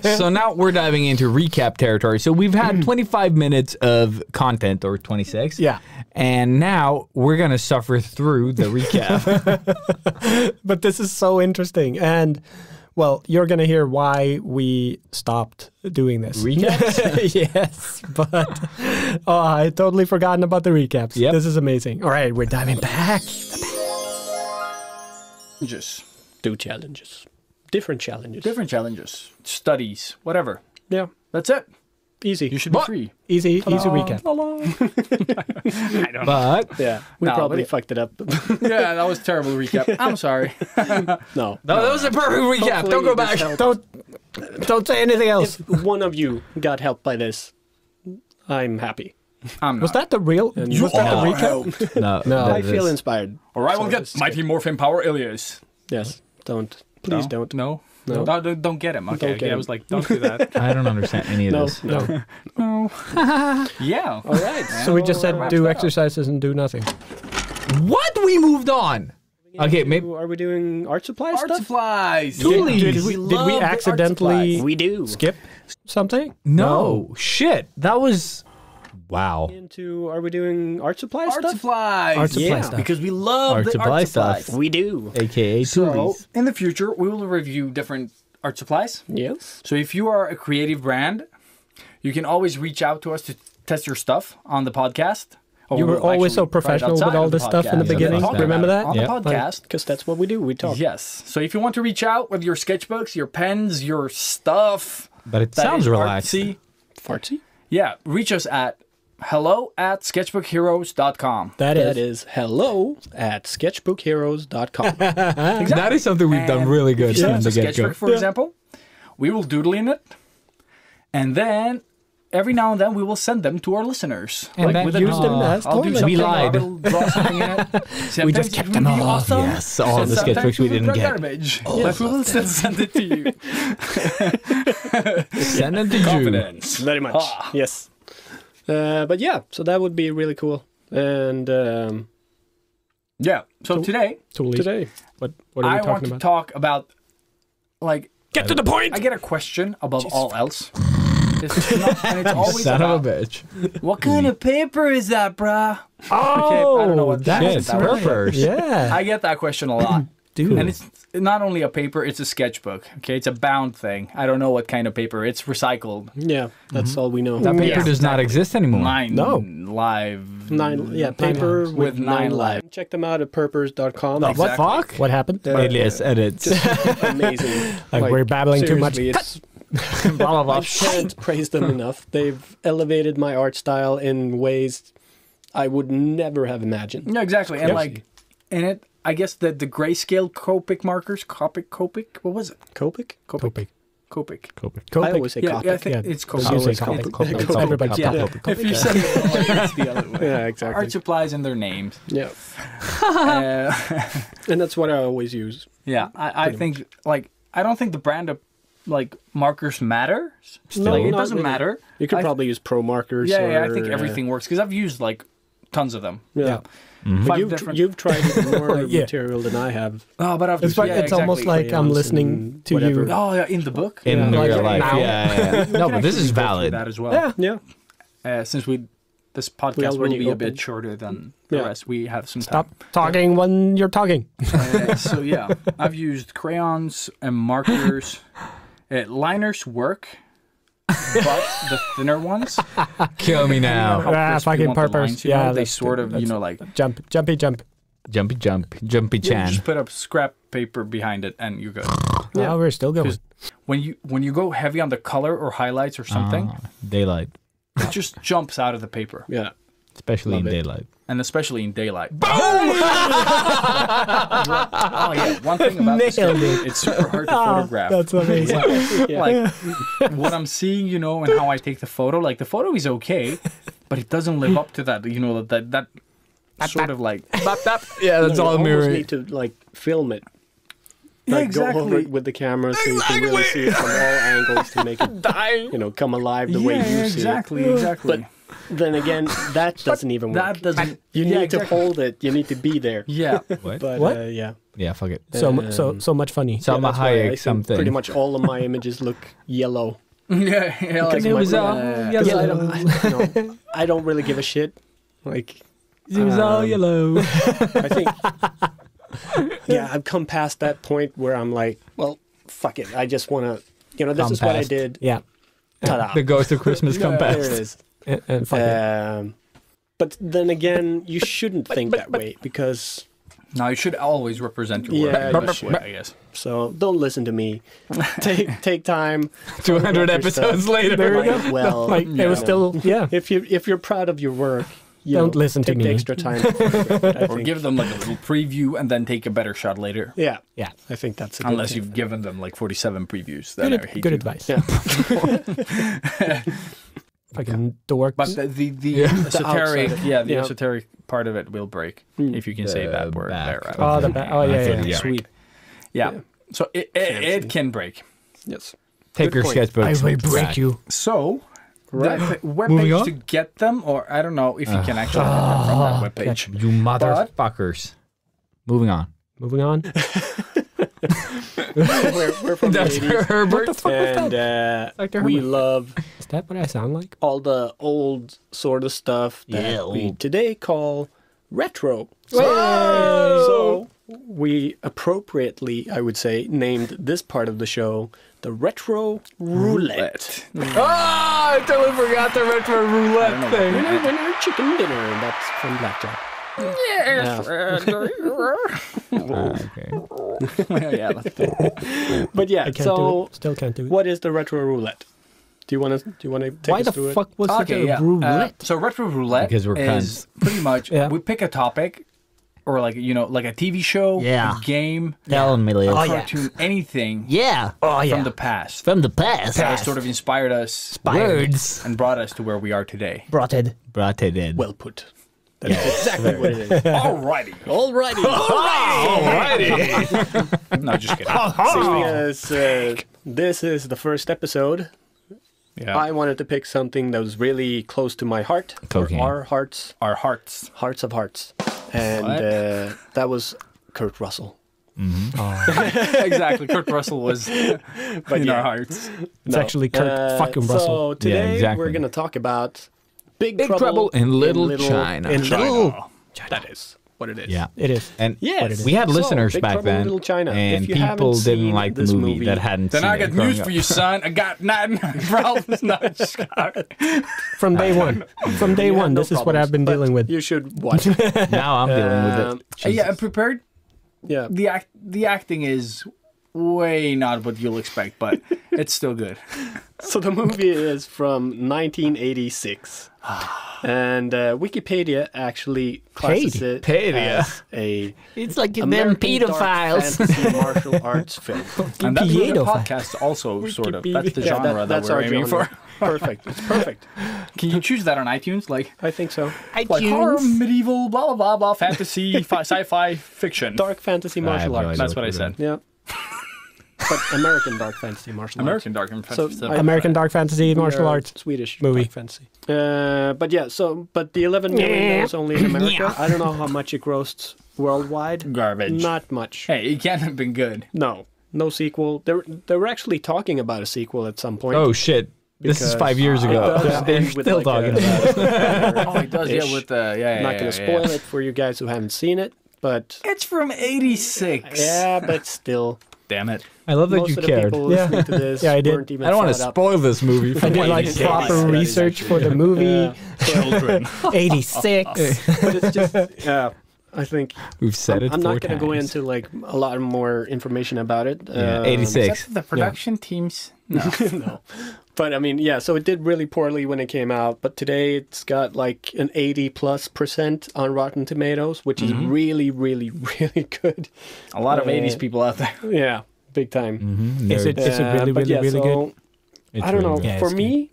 So now we're diving into recap territory. So we've had 25 minutes of content, or 26. Yeah. And now we're going to suffer through the recap. But this is so interesting. And, well, you're going to hear why we stopped doing this. Recaps? Yes. But I totally forgotten about the recaps. Yep. This is amazing. All right, we're diving back. Just Do challenges. Different challenges. different challenges, studies, whatever. Yeah, That's it. easy. You should be free. Easy recap. I don't know. But Yeah, we No, probably but fucked it up. Yeah, that was a terrible recap. I'm sorry. No. no, that was a perfect recap. Hopefully Don't go this back. helped. Don't say anything else. If one of you got helped by this, I'm happy. I'm not. Was that the real? Was that the recap? No, No. that I feel is- inspired. Or I will So get this- Mighty Morphin Power Ilias. Yes, don't. Please don't. No. No. Don't get him. Okay, Don't get I him. was like, don't do that. I don't understand any of No, this. no. No. Yeah. All right. So we just said Wraps do that up. exercises and do nothing. What? We moved on. Okay, maybe. Are we doing art supply Art stuff? supplies. Did we love the art accidentally supplies. We do. skip something? No. Shit. That was. Wow. Into are we doing art supply Art stuff? supplies. Art supply Yeah, stuff. because we love Art the supply art supplies. stuff. We do. AKA So, Toolies. in the future, we will review different art supplies. Yes. So, if you are a creative brand, you can always reach out to us to test your stuff on the podcast. Or You were we'll always so actually try it professional with outside all of the this stuff in the podcast. beginning. Talk Remember about that? it on Yep. the podcast. Because that's what we do. We talk. Yes. So if you want to reach out with your sketchbooks, your pens, your stuff, But it that sounds is relaxed. artsy, Fartsy. yeah, reach us at hello@sketchbookheroes.com. That That is. is hello@sketchbookheroes.com. That is something we've done And really if good you send from us the a get go. sketchbook, for example, we will doodle in it, and then every now and then we will send them to our listeners. And then with a use doodle. them as I'll do toilet something. We lied. I'll draw something in it. We just Sometimes kept it them will be all. awesome. Yes, all And the sometimes sketchbooks we will didn't be get. garbage. But we will still send it to you. Send them to June. Confidence. Very much. Ah. Yes. But yeah, so that would be really cool. And Yeah. So today, today, What are we I want talking to about? talk about, like, Get to the point. I get a question above all else. And it's always Son about, of a bitch. what kind of paper is that, brah? Oh, I don't know what that Shit, is. That was- purpers. Yeah, I get that question a lot. dude. And it's not only a paper, it's a sketchbook. Okay, it's a bound thing. I don't know what kind of paper. It's recycled. yeah, that's all we know. That paper Yeah, does not exist anymore. Nine No. live. Paper lives. with 9 lives. Check them out at purpers.com. What Exactly. fuck? What happened? Alias edits. Amazing. Like, we're babbling too much. seriously, blah, blah, blah. I can't praise them enough. They've elevated my art style in ways I would never have imagined. Yeah, exactly. And Yep. like, in it, I guess the grayscale Copic markers, Copic, what was it? Copic? Copic. Copic. I always say Yeah, Copic. yeah, I think Yeah. it's I Copic. always say Copic. Copic. Copic. Everybody Yeah. stop. Copic. If you say it wrong, it's the other way. Yeah, exactly. Art supplies and their names. Yeah. Uh, And that's what I always use. yeah, I think, like, I don't think the brand of, like, markers matters. No, Like, it not doesn't really. mater. You could I- probably use Pro markers. Yeah, I or, think everything works because I've used, like, tons of them. Yeah. Mm-hmm. But 5 you've, different. you've tried more Yeah. material than I have. Oh, but I've It's like, it's almost exactly. like I'm Crayons listening and to whatever. you. Oh, yeah, in the book. In Yeah. real Like life. now. Yeah. No, but this is valid. That as well. Yeah. Since this podcast will already be a opened. bit shorter than the Yeah. rest, we have some Stop time. talking when you're talking. So yeah, I've used crayons and markers. Liners work, but the thinner ones. Kill me You know now. how Ah, crisp you fucking want the purpose. lines, you know? Yeah, they that's- sort of, that's- like, Jumpy. Jumpy you Chan. just put up scrap paper behind it and you're good. Yeah, we're still going. 'Cause when you go heavy on the color or highlights or something, Daylight. it just jumps out of the paper. Yeah. Especially Love in it. daylight. and especially in daylight. Boom! Oh yeah, one thing about this game, it's super hard to photograph. That's amazing. Like what I'm seeing, you know, and how I take the photo. Like the photo is okay, but it doesn't live up to that. You know, that sort of like. Yeah, that's all you almost mirroring. need to like film it. Yeah, Like go over exactly. it with the camera so you can really see it from all angles to make it, you know, come alive the way you see exactly, it. exactly. But then again, that doesn't even work. That doesn't. You need to hold it. You need to be there. Yeah. What? But What? yeah. Yeah, fuck it. So much funny. Salma That's why I Hayek think something. pretty much all of my images look yellow. Yeah. Like it was all Because yellow. I don't really give a shit. Like, It was all yellow. I think, yeah, I've come past that point where I'm like, well, fuck it. I just want to, you know, this Come is what I past. did. Yeah. Ta-da. The ghost of Christmas come There it past. is. And fuck it. But then again, you shouldn't think that way because, No, you should always represent your work. Yeah, in the you best should. way, I guess. so don't listen to me. Take time. 200 Your episodes stuff. later. There you Like, go. well, Like it was still if you're proud of your work, you Don't know, listen to take the me. extra time. to photograph it, I Or think. give them like a little preview and then take a better shot later. Yeah, Yeah. I think that's a good Unless thing. you've given them like 47 previews. Then I hate Good you. advice. Yeah. Fucking dorks. But the Yeah. esoteric, outside. the Yeah. esoteric part of it will break if you can say that word back. there. oh, yeah. Yeah. Sweet. Yeah. So it can break. Yes. Take Good your point. sketchbooks. I will and break back. you. So, Right. the Moving webpage on? to get them, or I don't know if you can actually get them from that webpage. You motherfuckers. Moving on. Moving on. We're from the That's 80s, Herbert. and Dr. we Herbert. love Is that what I sound like? all the old sort of stuff that we today call retro. So we appropriately, I would say, named this part of the show the Retro Roulette. Oh, I totally forgot the retro roulette thing. Winner, winner, chicken dinner. That's from Blackjack. Okay. Yeah, that's it. But yeah, I can't do so it. Still can't do it. what is the Retro Roulette? Do you want to take Why us the through it? fuck was Okay, it a yeah. roulette? So retro roulette Because we're is pretty much Yeah. we pick a topic, or like like a TV show, Yeah. a game, Tell me, Leo. a cartoon, anything Yeah. Oh yeah. from the past From the past. that has sort of inspired us Words. and brought us to where we are today. Brought it. Brought it in. Well put. That's exactly what it is. Alrighty. Alrighty. No, just kidding. Seeing as this is the first episode, Yeah. I wanted to pick something that was really close to my heart, Cocaine. or our hearts, Our hearts. hearts of hearts, and that was Kurt Russell. Exactly. Kurt Russell was in yeah. our hearts. It's actually Kurt fucking Russell. So today exactly. we're going to talk about Big Big Trouble in Little China. In China. That is what it is. Yeah. It is. And Yes. we had So, listeners Big back Trouble in then, Little China. and If you people haven't didn't seen like the this movie that hadn't Then seen I it got growing news up. for you, son. I got nothing problems. No, just From day one. From day You one. had no This is what problems, I've been but dealing with. You should watch it. Now I'm dealing with Um, it. yeah, I'm prepared. Yeah. The acting is way not what you'll expect, but it's still good. So the movie is from 1986. And Wikipedia actually classes it Wikipedia. as a It's like them American dark pedophiles. fantasy martial arts film. And that's what the Pedophile. podcast also sort of. That's the Yeah, genre that that's we're our aiming genre. for. Perfect. It's perfect. Can you choose that on iTunes? Like I think so. like horror, medieval, blah blah blah blah, fantasy, sci-fi, fiction. Dark fantasy martial I have no arts. idea. That's what I said. Yeah. But American dark fantasy martial American dark and fantasy. So, American Dark Fantasy Martial Arts. Swedish movie. dark fantasy. But yeah, but the 11 million was only in America. I don't know how much it grossed worldwide. Garbage. Not much. Hey, it can't have been good. No sequel. They were actually talking about a sequel at some point. Oh shit! This is because 5 years it ago. does They're end with still like talking a- about it. Oh, it does. Yeah, Ish. with the I'm not going to spoil it for you guys who haven't seen it, but It's from '86. yeah, but still, Damn it. I love that most you of the cared. people Yeah. listening to this Yeah, I did. weren't even I don't want to thought up. spoil this movie. I For did like Yeah, proper that is research for the movie. Children. 86. But it's just, I think We've said it. I'm four not going to go times. into like a lot more information about it. Yeah, 86. The production teams. No. No. But I mean, yeah, so it did really poorly when it came out, but today it's got like an 80+% on Rotten Tomatoes, which is really, really, really good. A lot of 80s people out there. Yeah, big time. Mm-hmm. Is it really, but really, yeah, really so, good? I don't know. Good. Yeah, For it's me,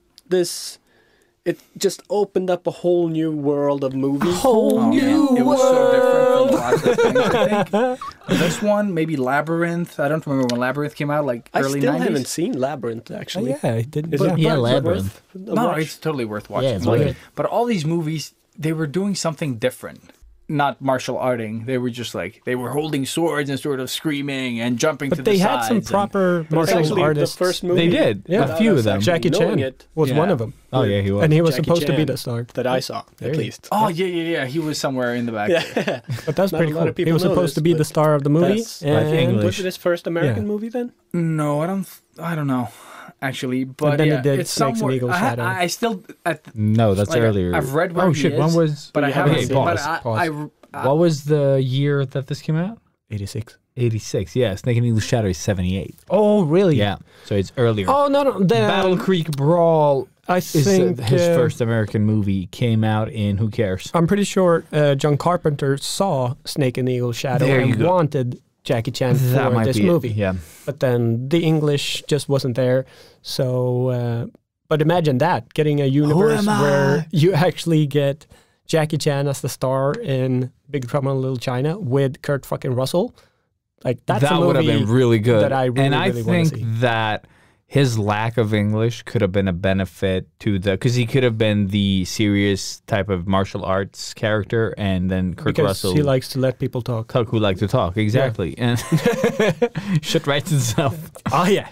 it just opened up a whole new world of movies. Oh, man. It was so different from a lot of the things. I think this one, maybe Labyrinth. I don't remember when Labyrinth came out, like I early still 90s. haven't seen Labyrinth, Oh, actually. yeah, it did. Is Yeah. it Yeah, worth Labyrinth. a No, watch? it's totally worth watching. Yeah, it's Like, weird. but all these movies, they were doing something different. Not martial arting. They were just like, they were holding swords and sort of screaming and jumping to But the they sides. had some and- proper But it's martial actually artists. the first movie. They did. Yeah. A few of them. Jackie knowing Chan it was one Yeah. of them. Oh, yeah, he was. And he was Jackie supposed to be Chan. the star. That I saw, There at you least. Oh, yeah. He was somewhere in the back. Yeah. But that's Not pretty a lot cool. of people He was know supposed this, to be the but star of the movie. that's- Like And English. Was it his first American Yeah. movie then? No, I don't know, actually. But then he yeah, did it's Snakes and somewhere. Eagle Shadow. I still, No, that's like, earlier. I've read where Oh, he shit. is, When was. but I you haven't haven't seen. seen But it. Pause. I What was the year that this came out? 86. 86. Yeah, Snake and Eagle Shadow is 78. Oh, really? Yeah, so it's earlier. Oh, no. Battle Creek Brawl I is think his uh, first American movie. Came out in who cares? I'm pretty sure John Carpenter saw Snake and Eagle Shadow There you and go. wanted Jackie Chan That for might this be movie. it. Yeah. But then the English just wasn't there. So, but imagine that, getting a universe am I? where you actually get Jackie Chan as the star in Big Trouble in Little China with Kurt fucking Russell. Like, that's a that movie would have been really good. that I really, and I really wanna think see. that his lack of English could have been a benefit to the because he could have been the serious type of martial arts character, and then Kurt because Russell he likes to let people talk. who like to talk exactly, and shit writes itself. Oh, yeah.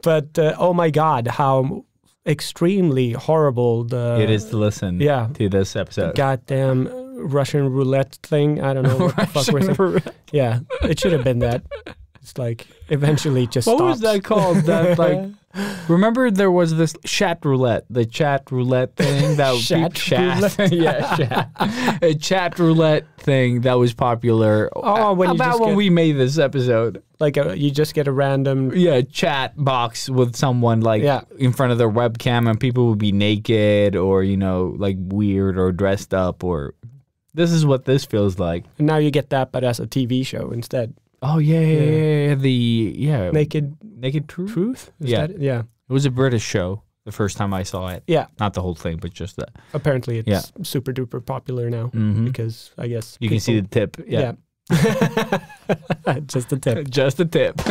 But, oh my God, how extremely horrible It is to listen yeah. to this episode. goddamn Russian roulette thing. I don't know what the fuck we're saying. Yeah, it should have been that. It's like eventually it just What stops. was that called? That like, remember there was this chat roulette, the chat roulette thing that Chat yeah, chat, a chat roulette thing that was popular. Oh, when you about just when get- we made this episode. Like you just get a random. Yeah, chat box with someone like Yeah. in front of their webcam, and people would be naked or like weird or dressed up or. This is what this feels like. And now you get that, but as a TV show instead. Oh yeah. Naked Truth. Truth. Is Yeah. that, yeah. It was a British show the first time I saw it. Yeah. Not the whole thing, but just that. Apparently, it's Yeah. super duper popular now Mhm. because I guess You can see the tip. Yeah. Just a tip. Just a tip.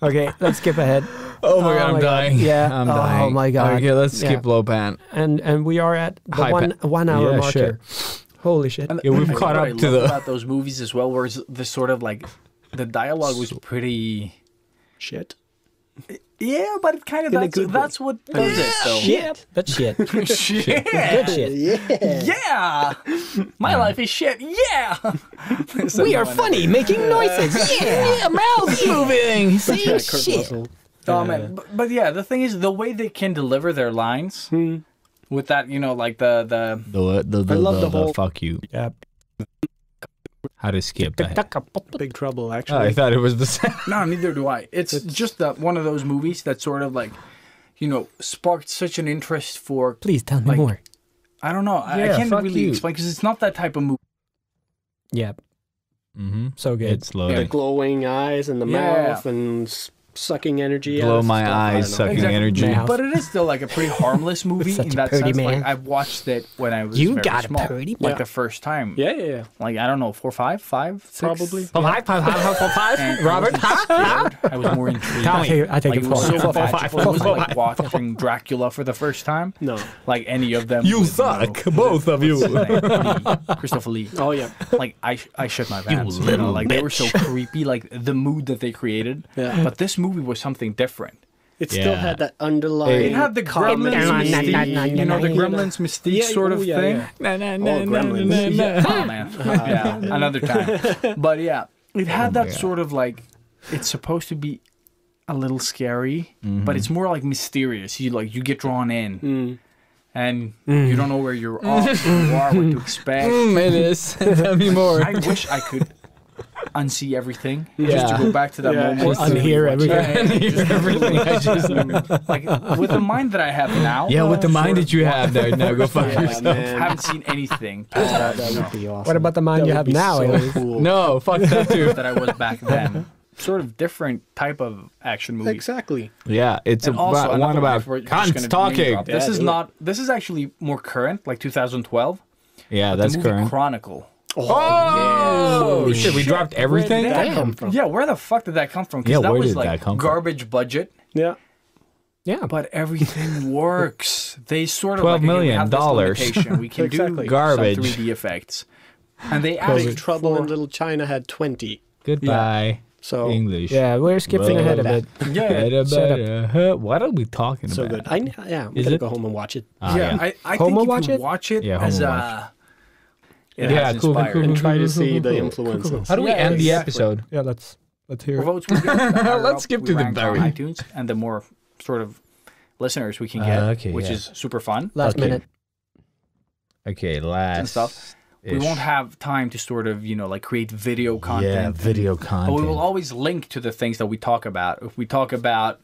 Okay, let's skip ahead. Oh my god, Oh I'm my God. dying. Yeah. I'm Oh dying. my God. Okay, let's Yeah. skip low pan. And we are at the High one hour Yeah, marker. Holy shit. And Yeah, we've I caught what up I to love the- about those movies as well, where it's this sort of like the dialogue was pretty. Shit. Yeah, but it kind of In a good way. that's what does it though. Shit. That's shit. Shit. Good shit. Yeah. My life is shit. Yeah. We are funny, making noises. Yeah, mouths moving. See, Kurt shit. Russell. Oh man, but yeah, the thing is the way they can deliver their lines with that, like the I love the whole- fuck you. Yeah. How to skip ahead. Big Trouble, Oh, I actually. thought it was the same. No, neither do I. It's just one of those movies that sort of like, sparked such an interest for. Please tell me Like- more. I don't know. I Yeah, can't fuck really you. explain because it's not that type of movie. Yeah, Mm-hmm. so good. It's The loaded. glowing eyes and the Yeah. mouth and sucking energy out Blow of my stuff. I eyes, don't know. sucking Exactly. energy. Mouth. But it is still like a pretty harmless movie Such in a that pretty sense. man. Like I watched it when I was You very got a small, pretty like man. the first time. Yeah. Like I don't know, 4, 5, 6? Probably. And Robert? I was more intrigued. I take Like, it it was for so magical. It wasn't like watching Dracula for the first time. No. Like any of them. You with, suck, both of you. Christopher Lee. Oh, yeah. Like I shit my pants. Like they were so creepy. Like the mood that they created. Yeah. But this movie was something different. It still Yeah. had that underlying. It had the Gremlins comedy. mystique, the Gremlins mystique Yeah, sort of oh, yeah, thing. yeah. Gremlins. Oh man, yeah, another time. But yeah, it had that sort of like, it's supposed to be a little scary, but it's more like mysterious. You get drawn in, and you don't know where you are, what to expect. It is. Tell me more. I wish I could unsee everything, just to go back to that moment. Or unhear everything. Everything I just Like with the mind that I have now. yeah, with the mind that you have there, now go fuck yourself. I haven't seen anything That would be awesome. What about the mind That you would have be now? so Elise? cool. No, fuck that too. that I was back then. Sort of different type of action movie. Exactly. Yeah, it's And also one another about if we're just gonna cunts name talking. drop, This Yeah, is do it. not. This is actually more current, like 2012. Yeah, that's the movie current. Chronicle. Oh shit, we dropped everything. Where did that come from? Yeah, where the fuck did that come from? 'Cause Yeah, that where was did like that come from? garbage budget, Yeah. Yeah. but everything works. They sort of $12 like, okay, we million have this limitation. We can Exactly. do Garbage. some 3D effects, and they Big added Trouble in Little China had 20. Goodbye, So English. Yeah, we're skipping ahead a bit. Yeah, What are we talking so about? good. I'm Is gonna it? go home and watch it. Ah, yeah. yeah. I Homo think watch if you it? watch it Yeah, as homo a watch. it Yeah, has cool, inspired. cool, And try to cool, see cool, the cool. influences. How do we Yeah, end the exactly. episode? Yeah, let's hear The it. votes we get, the higher Let's up skip we to the rank on berry. iTunes, and the more sort of listeners we can get, Okay, which yeah. is super fun Last Okay. minute. Okay, and last stuff. We won't have time to sort of like create video yeah, content. video But content. we will always link to the things that we talk about. If we talk about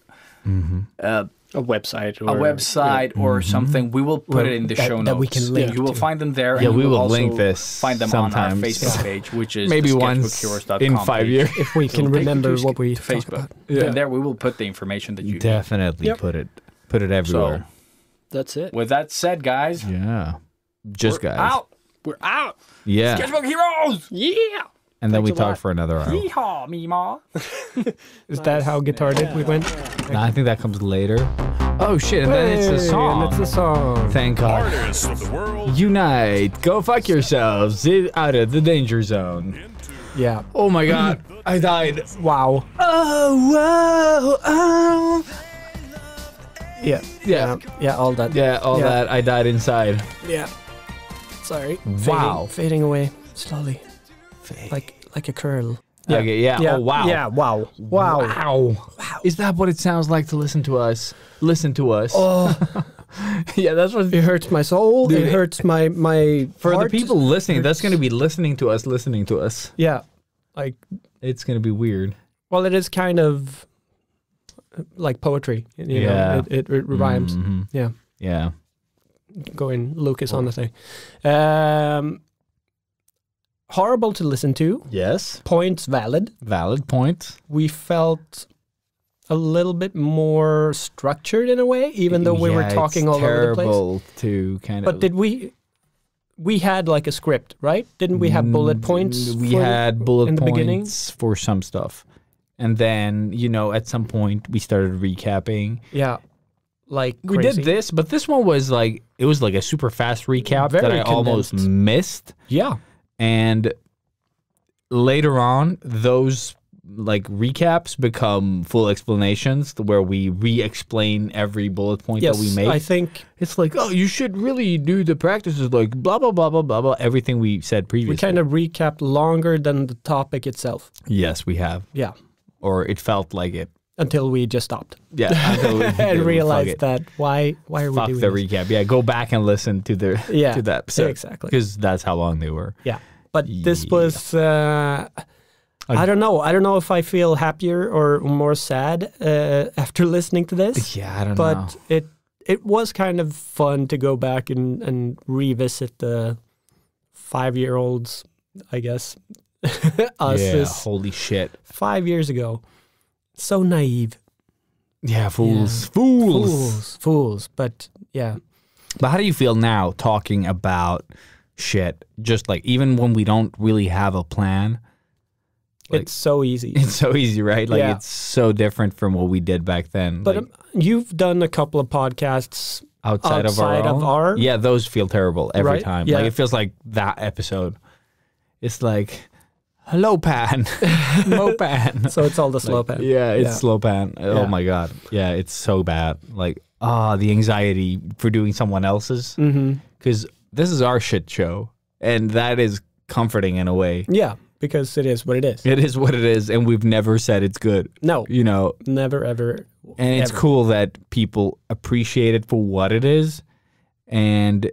A website. a Or, website or something, we will put it in the show notes. that we can link You will to. find them there. Yeah, and we will also link this Find them on our sometimes. Facebook page, which is Maybe the once sketchbookheroes.com in 5 page. years. If we It'll can take you remember to what we to talk Facebook. about. Yeah. And there we will put the information that you Definitely Yep. put it everywhere. That's it. With that said, guys, Yeah, just we're guys. out. We're out. Yeah, Sketchbook Heroes! Yeah. and then we Thanks a talk lot. for another hour. Yeehaw, Meemaw. Is that how guitarded we went? No, I think that comes later. Oh shit, and then it's a Hey, song. And it's a song. Thank God. Artists of the world. Unite, go fuck yourselves, get out of the danger zone. Yeah. Oh my God, I died. Wow. Oh, whoa, oh. Yeah. Yeah. Yeah, all that. Yeah, all Yeah. that, I died inside. Yeah. Sorry. Wow. Fading away slowly. Like a curl. Yeah. Okay, yeah. Yeah. Oh, wow. Yeah, wow. Wow. Wow. Is that what it sounds like to listen to us? Listen to us. Oh, Yeah, that's what. it hurts my soul. Dude, it hurts my For heart. the people listening, that's going to be listening to us. Yeah. Like, It's going to be weird. well, it is kind of like poetry. You Yeah. know, it rhymes. Mhm. Yeah. Yeah. Going Lucas on the thing. Horrible to listen to. Yes. Points valid. Valid point. We felt a little bit more structured in a way, even though we were Yeah, talking it's all over the place. terrible to kind But of. did we had like a script, right? Didn't we have bullet points? We for- had bullet in the points beginning? for some stuff. And then, at some point we started recapping. Yeah. Like We crazy. did this, but this one was like, it was like a super fast recap that Very I almost condensed. missed. Yeah. And later on, those like recaps become full explanations where we re-explain every bullet point Yes, that we make. I think It's like, oh, you should really do the practices like blah, blah, blah, blah, blah, blah. Everything we said previously. we kind of recapped longer than the topic itself. Yes, we have. Yeah. Or it felt like it. Until we just stopped Yeah. Until we and realized fuck that why are we Fuck doing the this? recap. Yeah, go back and listen to the Yeah, to that episode. exactly. Because that's how long they were. Yeah. But this Yeah. was I don't know. I don't know if I feel happier or more sad after listening to this. Yeah, I don't know. But it was kind of fun to go back and revisit the 5-year-olds, I guess. Us Yeah, is holy shit. 5 years ago. So naive. Yeah, fools. Yeah. Fools. Fools. But yeah. But how do you feel now talking about shit? Just like, even when we don't really have a plan, like, It's so easy. it's so easy, right? Like, Yeah. it's so different from what we did back then. But like, you've done a couple of podcasts. outside of outside of our own. our- Yeah, those feel terrible every Right? time. Yeah. Like, it feels like that episode. It's like, hello, Pan. Mo Pan. So it's all the slow pan. Yeah, it's Yeah. slow pan. Oh Yeah. my God. Yeah, it's so bad. Like, the anxiety for doing someone else's. Mm-hmm. Because this is our shit show. And that is comforting in a way. Yeah, because it is what it is. It is what it is. And we've never said it's good. No, You know, never, ever. and it's ever. cool that people appreciate it for what it is. And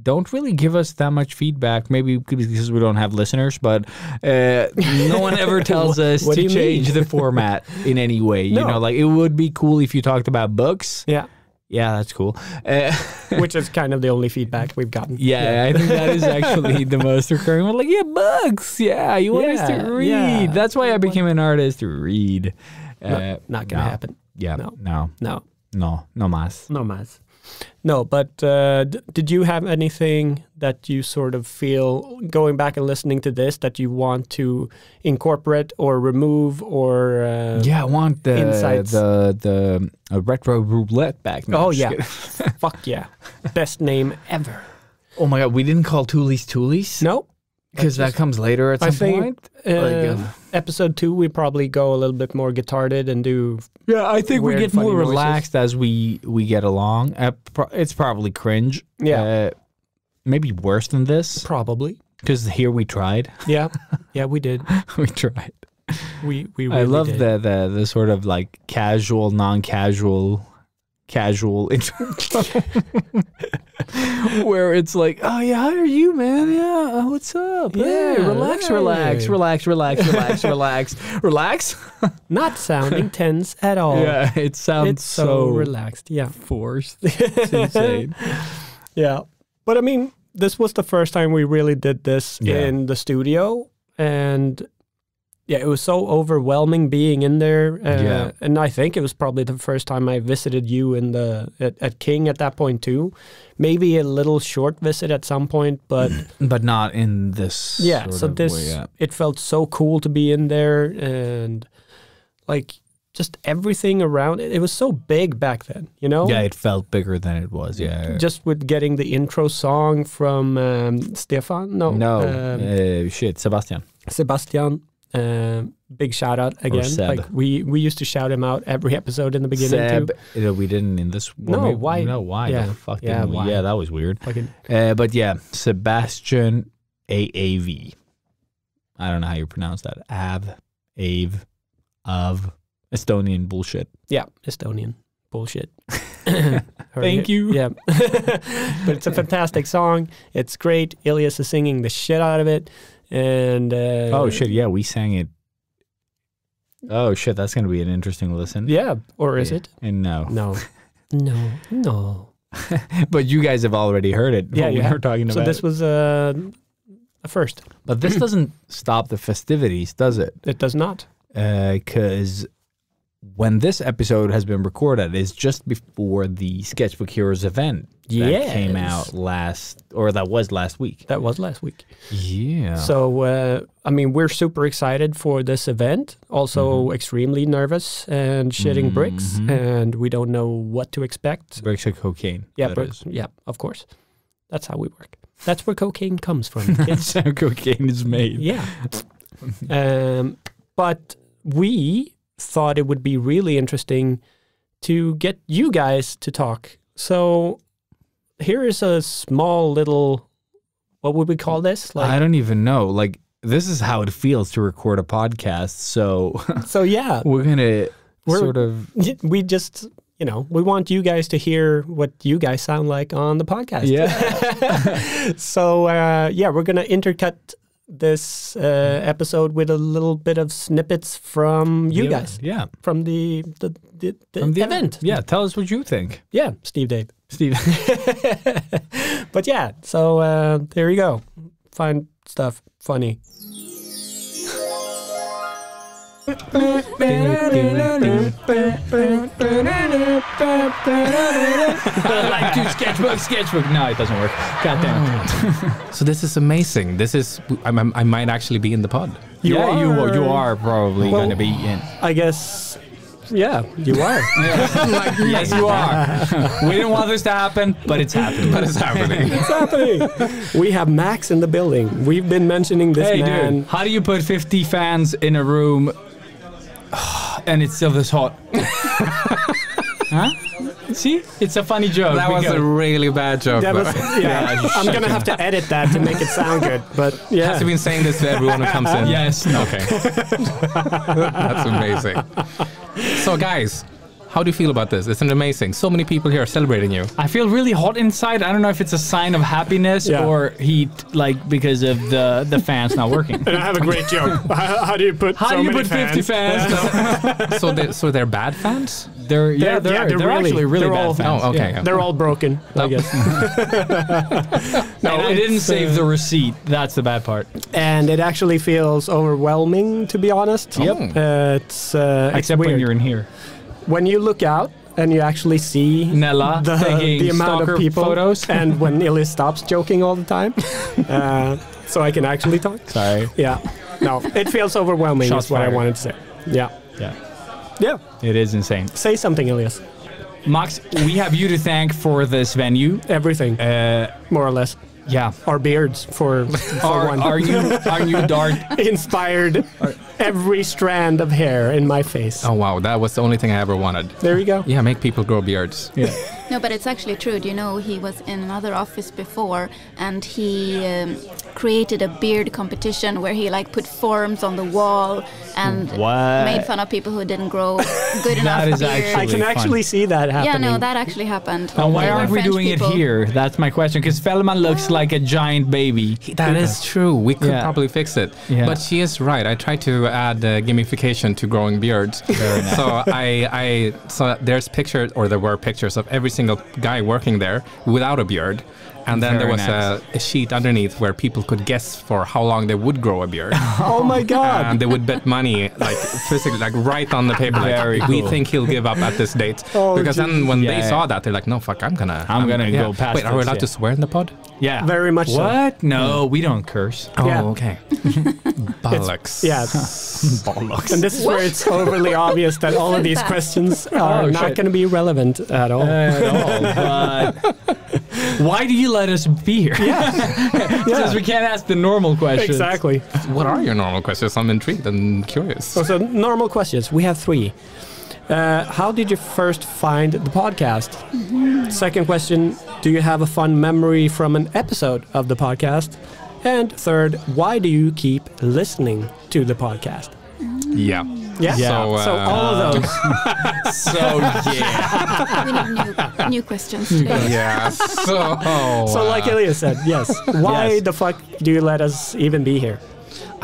don't really give us that much feedback. Maybe because we don't have listeners, but no one ever tells us What do to you change mean? the format in any way. You No. know, like it would be cool if you talked about books. Yeah. Yeah, that's cool. Which is kind of the only feedback we've gotten. Yeah, I think that is actually the most recurring one. Like, yeah, books. Yeah, you want us to Yeah, read. yeah. That's why I became an artist, to read. Not gonna happen. Yeah, No. no No. mas. No mas. No, but did you have anything that you sort of feel going back and listening to this that you want to incorporate or remove or Yeah, I want the insights. the retro roulette back. No, Oh just yeah. kidding. Fuck yeah. Best name ever. Oh my god, we didn't call Toolies No. because that comes later at I some think point. Like, episode 2 we probably go a little bit more guitarded and do yeah, I think we weird, get funny more noises. relaxed as we get along. It's probably cringe. Yeah. Maybe worse than this probably. because here we tried. Yeah. Yeah, we did. We tried. We really I love did. the sort of like casual, non-casual, casual intro. Where it's like, oh yeah, how are you, man? Yeah, what's up? Hey, Yeah, relax, hey. relax, relax, relax, relax, relax, relax. Not sounding tense at all. Yeah, it sounds It's so relaxed. Yeah. forced. It's insane. Yeah. But I mean, this was the first time we really did this Yeah. in the studio. And yeah, it was so overwhelming being in there. Yeah. And I think it was probably the first time I visited you in at King at that point too. Maybe a little short visit at some point, but But not in this. yeah, sort so of this, way, yeah. it felt so cool to be in there and like just everything around it. It was so big back then, you know? Yeah, it felt bigger than it was. Yeah. Just with getting the intro song from Stefan. Shit, Sebastian. Sebastian. Big shout out again. Seb. Like we used to shout him out every episode in the beginning Seb, too. we didn't in this one. No, maybe- why? No, why? Yeah. The fuck Yeah, didn't we? why? Yeah, that was weird. Fucking But yeah, Sebastian AAV. I don't know how you pronounce that. Av, Estonian bullshit. yeah, Estonian bullshit. Thank you. Yeah, but it's a fantastic song. It's great. Ilias is singing the shit out of it, and Oh shit, yeah, we sang it. Oh shit, that's gonna be an interesting listen. yeah, or is Yeah. it? And no. No. But you guys have already heard it. Yeah, what you we have. were talking So about. this was a first. But this doesn't stop the festivities, does it? It does not. Because when this episode has been recorded, it's just before the Sketchbook Heroes event that came out that was last week. That was last week. Yeah. So, I mean, we're super excited for this event. Also, extremely nervous and shitting bricks, and we don't know what to expect. Bricks of cocaine. Yeah, that bricks. is. Yeah, of course. That's how we work. That's where cocaine comes from. kids. That's how cocaine is made. Yeah. But we thought it would be really interesting to get you guys to talk. So here is a small little, what would we call this? I don't even know. Like, this is how it feels to record a podcast. So So yeah, we're going to sort of... we just, you know, we want you guys to hear what you guys sound like on the podcast. Yeah. So yeah, we're going to intercut this episode with a little bit of snippets from you guys. Yeah. From the From the event. Yeah, tell us what you think. Yeah, Steve Dave. Steve. But yeah, so there you go. Find stuff funny. Like to sketchbook. No, it doesn't work. God damn it. So this is amazing. This is I might actually be in the pod. You are probably Well, going to be in. I guess, yeah, you are. Yes, you are. We didn't want this to happen, but it's happening. But it's happening. It's happening. We have Max in the building. We've been mentioning this Hey, man. dude, how do you put 50 fans in a room and it's still this hot? Huh? See? It's a funny joke. That was a really bad joke. That was, but- yeah, I'm going to have to edit that to make it sound good. But yeah. Has he been saying this to everyone who comes in? Yes. No. Okay. That's amazing. So guys, How do you feel about this? Isn't it amazing? So many people here are celebrating you. I feel really hot inside. I don't know if it's a sign of happiness or heat, like because of the fans not working. And I have a great joke. How do you put How so do you many put 50 fans? So they're bad fans? They're actually really they're bad all, fans. Oh, okay. Yeah. They're all broken, I guess. No, I didn't save the receipt. That's the bad part. And it actually feels overwhelming, to be honest. Yep. It's Except weird. when you're in here. When you look out and you actually see Nella taking the amount stalker of people, photos. and when Illy stops joking all the time, so I can actually talk. Sorry. Yeah. No, it feels overwhelming. Shots is what fired. I wanted to say. Yeah. Yeah. Yeah. It is insane. Say something, Elias. Max, we have you to thank for this venue. Everything, more or less. Yeah. Our beards for one. Are you dark? Inspired every strand of hair in my face. Oh, wow. That was the only thing I ever wanted. There you go. Yeah, make people grow beards. Yeah. No, but it's actually true. Do you know he was in another office before, and he created a beard competition where he like put forms on the wall and made fun of people who didn't grow good enough is beard. actually I can fun. actually see that Yeah, happening. no, that actually happened. And why They were aren't we French doing people. it here? That's my question. Because Fellman looks like a giant baby. That is true. We could Yeah. probably fix it. Yeah. But she is right. I tried to add gamification to growing beards. Very nice. So there were pictures of every single guy working there without a beard. And then there Very was nice. a sheet underneath where people could guess for how long they would grow a beard. Oh my God. And they would bet money, like physically, like right on the paper. Like, Very we cool. think he'll give up at this date. Oh, because then when they Yeah. saw that, they're like, no, fuck, I'm gonna go past Wait, are we this, allowed to yeah. swear in the pod? Yeah. Very much so. What? No, we don't curse. Yeah. Oh, okay. Bollocks. Yeah. Bollocks. And this is where it's overly obvious that all of these That. questions are not shit. going to be relevant at all. At all. But why do you let us be here? Since we can't ask the normal questions. Exactly. What are your normal questions? I'm intrigued and curious. So normal questions. We have 3. How did you first find the podcast? Second question, do you have a fun memory from an episode of the podcast? And third, why do you keep listening to the podcast? Yeah. Yeah. So all of those. So, yeah. We need new questions today. Yeah. So like Ilya said, yes. Why Yes. the fuck do you let us even be here?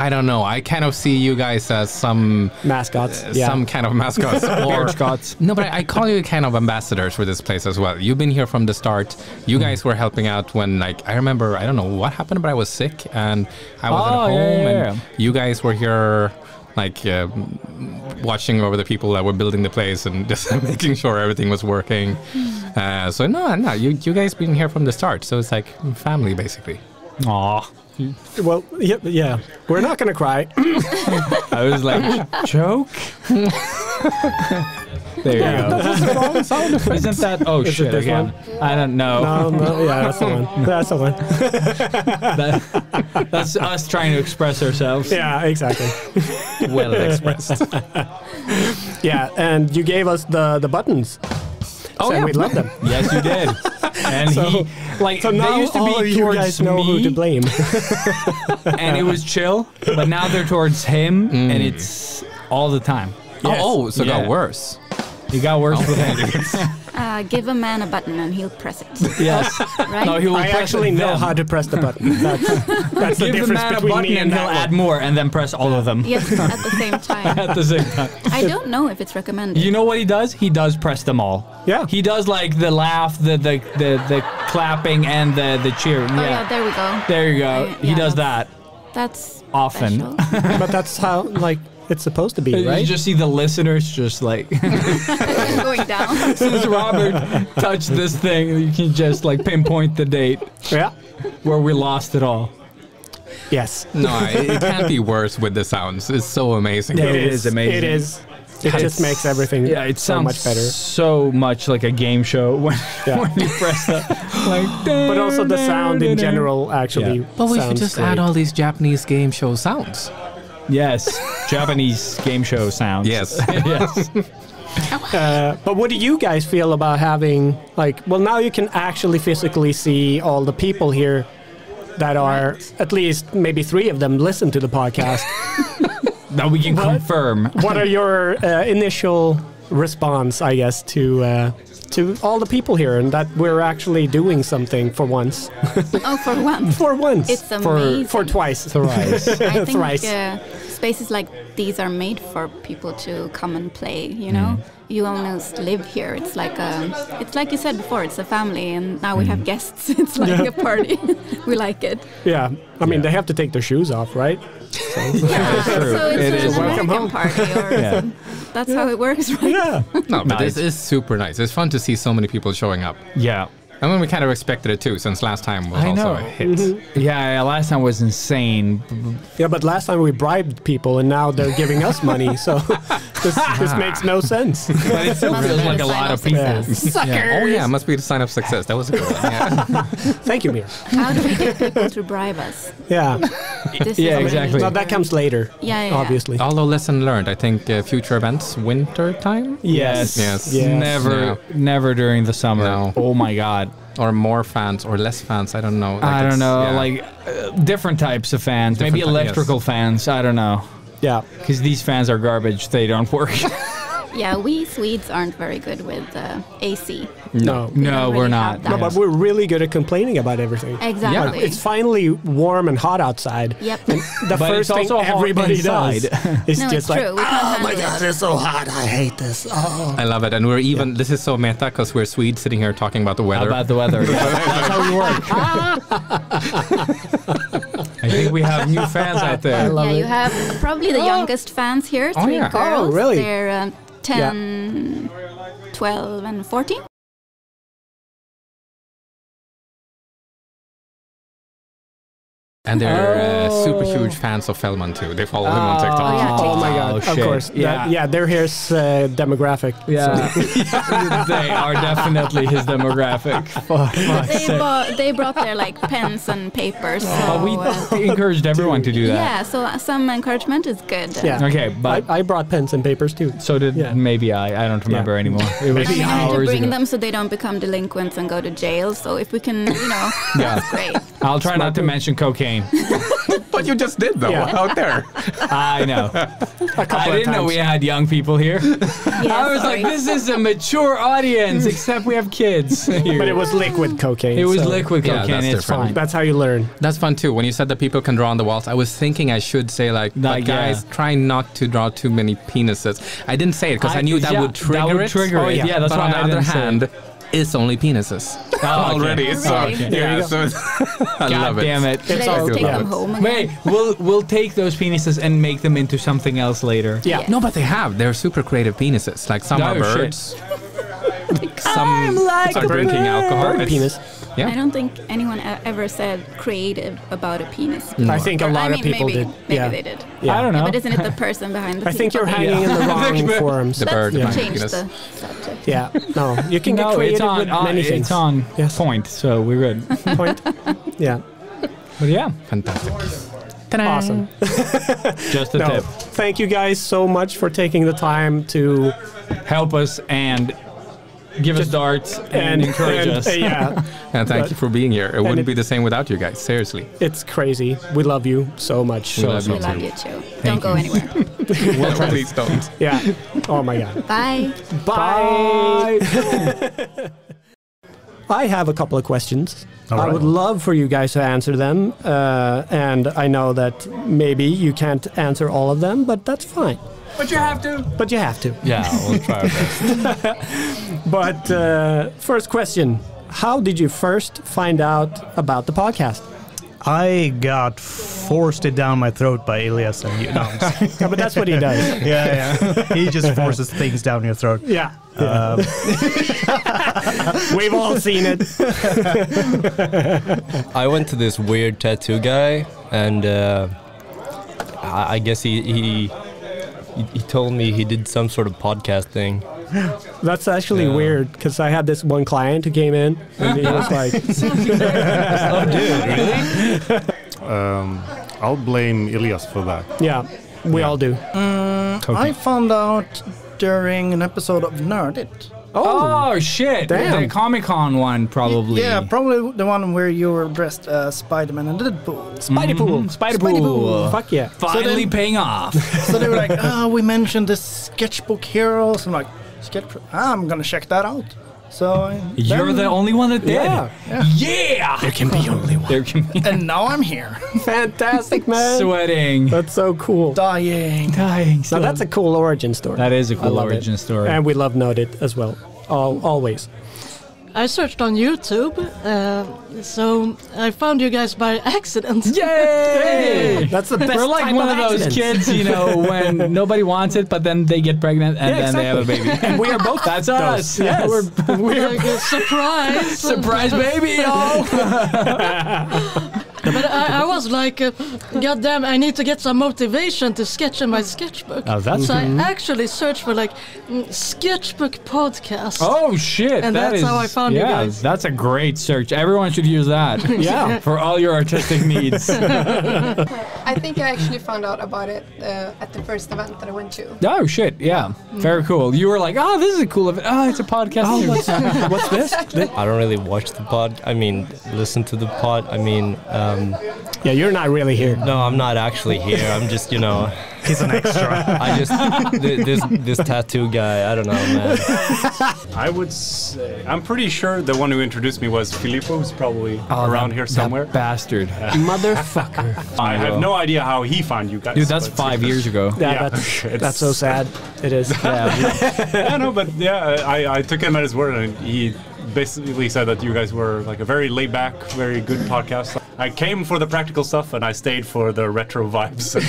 I don't know. I kind of see you guys as some Mascots. Yeah. some kind of mascots or Scots. No, but I call you kind of ambassadors for this place as well. You've been here from the start. You guys were helping out when, like, I remember, I don't know what happened, but I was sick and I was at home, and you guys were here, like, watching over the people that were building the place and just making sure everything was working. So no, you guys been here from the start. So it's like family, basically. Aw. Well, yeah. We're not gonna cry. I was like, joke? There you go. Isn't that? Oh Is it shit! this Again, one? I don't know. No, yeah, that's the one. That's the one. That's us trying to express ourselves. Yeah, exactly. Well expressed. Yeah, and you gave us the buttons. Oh, and yeah. we love them. Yes, you did. And So- So now they used to all be of you towards guys know me, who to blame. and it was chill. But now they're towards him, and it's all the time. Yes. Oh, so it Yeah. got worse. It got worse with him. Give a man a button and he'll press it. Yes. Right? No, he will I press actually it know them. how to press the button. That's the Give the difference man a between button me and and he'll that add one. more and then press all of them Yes, at the same time. at the same time. I don't know if it's recommended. You know what he does? He does press them all. Yeah. He does like the laugh, the clapping, and the cheer. Oh yeah, there we go. There you go. He Yeah, does that That's often. special. But that's how like it's supposed to be, You right? just see the listeners just like, Going down. as soon as Robert touched this thing, you can just like pinpoint the date Yeah. where we lost it all. Yes. No, it can't be worse with the sounds. It's so amazing. It is amazing. It is. It just makes everything Yeah, it so sounds much better. so much like a game show when, Yeah. when you press that. Like, But also the sound in general actually. Yeah. But we should sounds just great. add all these Japanese game show sounds. Yes, Japanese game show sounds. Yes. Yes. But what do you guys feel about having like? Well, now you can actually physically see all the people here that are at least maybe 3 of them listen to the podcast. Now we can confirm. What are your initial response, I guess, to all the people here, and that we're actually doing something for once. Oh, for once. For once. It's amazing. For twice. Thrice. I think Thrice. spaces like these are made for people to come and play. You know, you almost live here. It's like you said before. It's a family, and now we have guests. It's like a party. We like it. Yeah, I mean they have to take their shoes off, right? Yeah, true. so it's It an is. Welcome American home. party, or that's how it works, right? Yeah. No, but Nice. this is super nice. It's fun to see so many people showing up. Yeah. I mean, we kind of expected it too, since last time was I also know. a hit. Yeah, last time was insane. Yeah, but last time we bribed people, and now they're giving us money, so this makes no sense. But it still Must feels be like the a sign lot of of people. success. Yeah. Oh yeah, must be the sign of success. That was a good one. Yeah. Thank you, Mir. How do we get people to bribe us? Yeah, This is Yeah, really exactly. well, that comes later, Yeah. obviously. Although lesson learned, I think future events, winter time, Yes. Yes. Never during the summer. No. Oh my God. or more fans or less fans. I don't know. Like I don't it's- know. yeah. Like different types of fans. Maybe Different electrical fans. I don't know. Yeah. Because these fans are garbage. They don't work. Yeah, we Swedes aren't very good with AC. No. We No, don't we're really not. have that. No, but we're really good at complaining about everything. Exactly. It's finally warm and hot outside. Yep. And the But first it's thing also hot everybody inside. does is No, just it's like, true. We can't Oh my handle god, it. it's so hot. I hate this. Oh. I love it. And we're even, this is so meta because we're Swedes sitting here talking about the weather. About the weather. That's how we work. I think we have new fans out there. Yeah, you have probably the youngest fans here. Oh, Three yeah. girls. Oh, really? They're 10, 12, and 14. And they're super huge fans of Fellman too. They follow him on TikTok. Oh, yeah. oh my God, Oh, of shit. course. Yeah. Yeah, they're his demographic. Yeah. They are definitely his demographic. They brought their like pens and papers. So, But we encouraged everyone to do that. yeah, so some encouragement is good. Yeah. Okay, but I brought pens and papers too. so did Yeah. maybe I don't remember anymore. It was And we have to hours bring ago. them so they don't become delinquents and go to jail. So if we can, Yeah. that's great. I'll try not to mention cocaine. But you just did though, Yeah. out there. I know. A couple I of didn't know times. we had young people here. Yeah, I was sorry. like, this is a mature audience, except we have kids here. But it was liquid cocaine. It was so liquid Yeah, cocaine. that's It's different. fine. That's how you learn. That's fun too. When you said that people can draw on the walls, I was thinking I should say like, Like, but guys, yeah. try not to draw too many penises. I didn't say it because I knew that yeah, would trigger it. Trigger Oh, it. yeah. Yeah, that's But why on the I other didn't say it. hand, it's only penises already. Oh, So really? yeah, so I God love it. damn it. Should I all just good. take Yeah. them home again? Wait, we'll take those penises and make them into something else later. Yeah. Yeah. No, but they have. They're super creative penises. Like some No, are shit. birds. Some are drinking alcohol. Bird It's- penis. Yeah. I don't think anyone ever said creative about a penis. I think a Or, lot I of mean, people maybe, did. Maybe Yeah. they did. Yeah. I don't know. But isn't it the person behind the I think you're penis? hanging in the wrong forums. The bird Let's behind change penis. the subject. Yeah. No, you can get No, creative it's on, with many things. it's on Yes. point, so we're good. Point. Yeah. But yeah, Fantastic. Awesome. just a No, tip. thank you guys so much for taking the time to Help us and give us darts and encourage us. Yeah, And thank you for being here. It wouldn't it- be the same without you guys. Seriously. it's crazy. We love you so much. We love We you love too. you too. Don't go anywhere. Please don't. Yeah. Oh my God. Bye. Bye. I have a couple of questions. I would love for you guys to answer them. And I know that maybe you can't answer all of them, but that's fine. But you have to. But you have to. Yeah, we'll try our best. But first question. How did you first find out about the podcast? I got forced it down my throat by Elias and you. No, I'm just kidding. Yeah, but that's what he does. yeah. He just forces things down your throat. Yeah. We've all seen it. I went to this weird tattoo guy, and I guess he told me he did some sort of podcast thing. That's actually weird because I had this one client who came in and he was like, Oh, dude, really? I'll blame Elias for that. yeah, we all do. I found out during an episode of Nerd It. Oh, shit. Damn. The Comic-Con one, probably. Yeah, probably the one where you were dressed as Spider-Man and Deadpool. Spidey-Pool. Spider-Pool. Fuck yeah. Finally paying off. So they were like, oh, we mentioned the sketchbook heroes. I'm like, I'm gonna check that out. So you're the only one that did. Yeah. There can be only one. There can be. And now I'm here. Fantastic, man. Sweating. That's so cool. Dying. Now that's a cool origin story. That is a cool origin story. And we love Nerded as well. Always. I searched on YouTube, so I found you guys by accident. Yay! That's the best. We're like one of those kids, you know, when nobody wants it, but then they get pregnant and then they have a baby. And we are both. That's us. Yes. We're like a surprise. Surprise baby, y'all. But I was like, God damn, I need to get some motivation to sketch in my sketchbook. Oh, that's so I actually searched for like sketchbook podcast. Oh shit! And that's how I found you guys. That's a great search. Everyone should use that. For all your artistic needs. I think I actually found out about it at the first event that I went to. Oh shit! Yeah, very cool. You were like, oh, this is a cool event. Oh, it's a podcast. Oh, what's this? I don't really watch the pod. I mean, listen to the pod. I mean, yeah, you're not really here. No, I'm not actually here. I'm just, you know. He's an extra. I just this tattoo guy. I don't know, man. I would say I'm pretty sure the one who introduced me was Filippo, who's probably around here somewhere. That bastard, motherfucker. I have no idea how he found you guys. Dude, that's 5 years ago. Yeah, that's so sad. It is. I know, but I took him at his word, and he basically said that you guys were like a very laid back, very good podcast. I came for the practical stuff and I stayed for the retro vibes and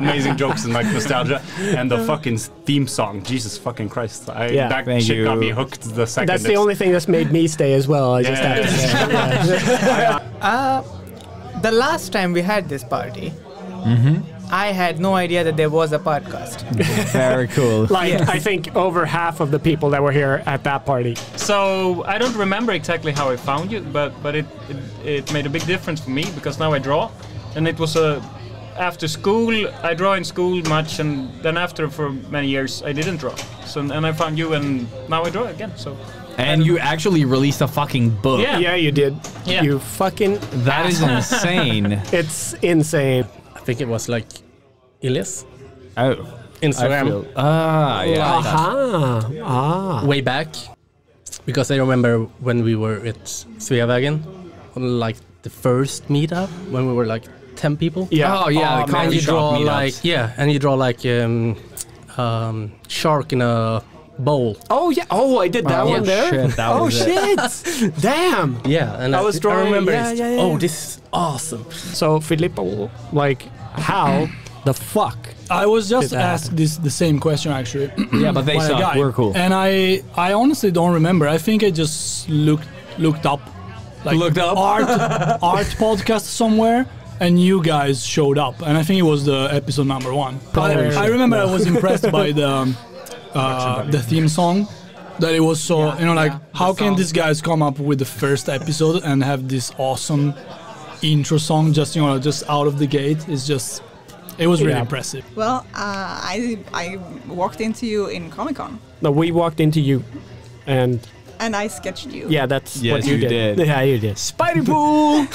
amazing jokes and like nostalgia and the fucking theme song. Jesus fucking Christ. That shit got me hooked the second. That's the only thing that's made me stay as well. I just have to say. The last time we had this party, I had no idea that there was a podcast. Very cool. I think over half of the people that were here at that party. So I don't remember exactly how I found you, but it made a big difference for me because now I draw, and it was after school I draw in school much, and then after for many years I didn't draw. So and I found you, and now I draw again. So. And you actually released a fucking book. Yeah, you did. Yeah. You fucking. That is insane. It's insane. I think it was like Elias. Oh. Instagram. Way back. Because I remember when we were at Sveavägen, on like the first meetup, when we were like 10 people. Yeah. Oh yeah, the and you draw meetups. like and you draw like shark in a bowl. Oh yeah. Oh, I did that one there. Shit, that was shit. Damn. Yeah, and I was drawing. I remember. Yeah. Oh, this is awesome. So Filippo, like, how the fuck? I was just asked the same question actually. Yeah, but they suck. We're cool. And I honestly don't remember. I think I just looked up, like art podcast somewhere, and you guys showed up, and I think it was the episode number 1. I remember I was impressed by the theme song. That it was so, like, how can these guys come up with the first episode and have this awesome intro song just out of the gate? It was really impressive. Well, I walked into you in Comic-Con. No, we walked into you, and I sketched you. Yeah, that's what you did. Yeah, you did. Spider Pool!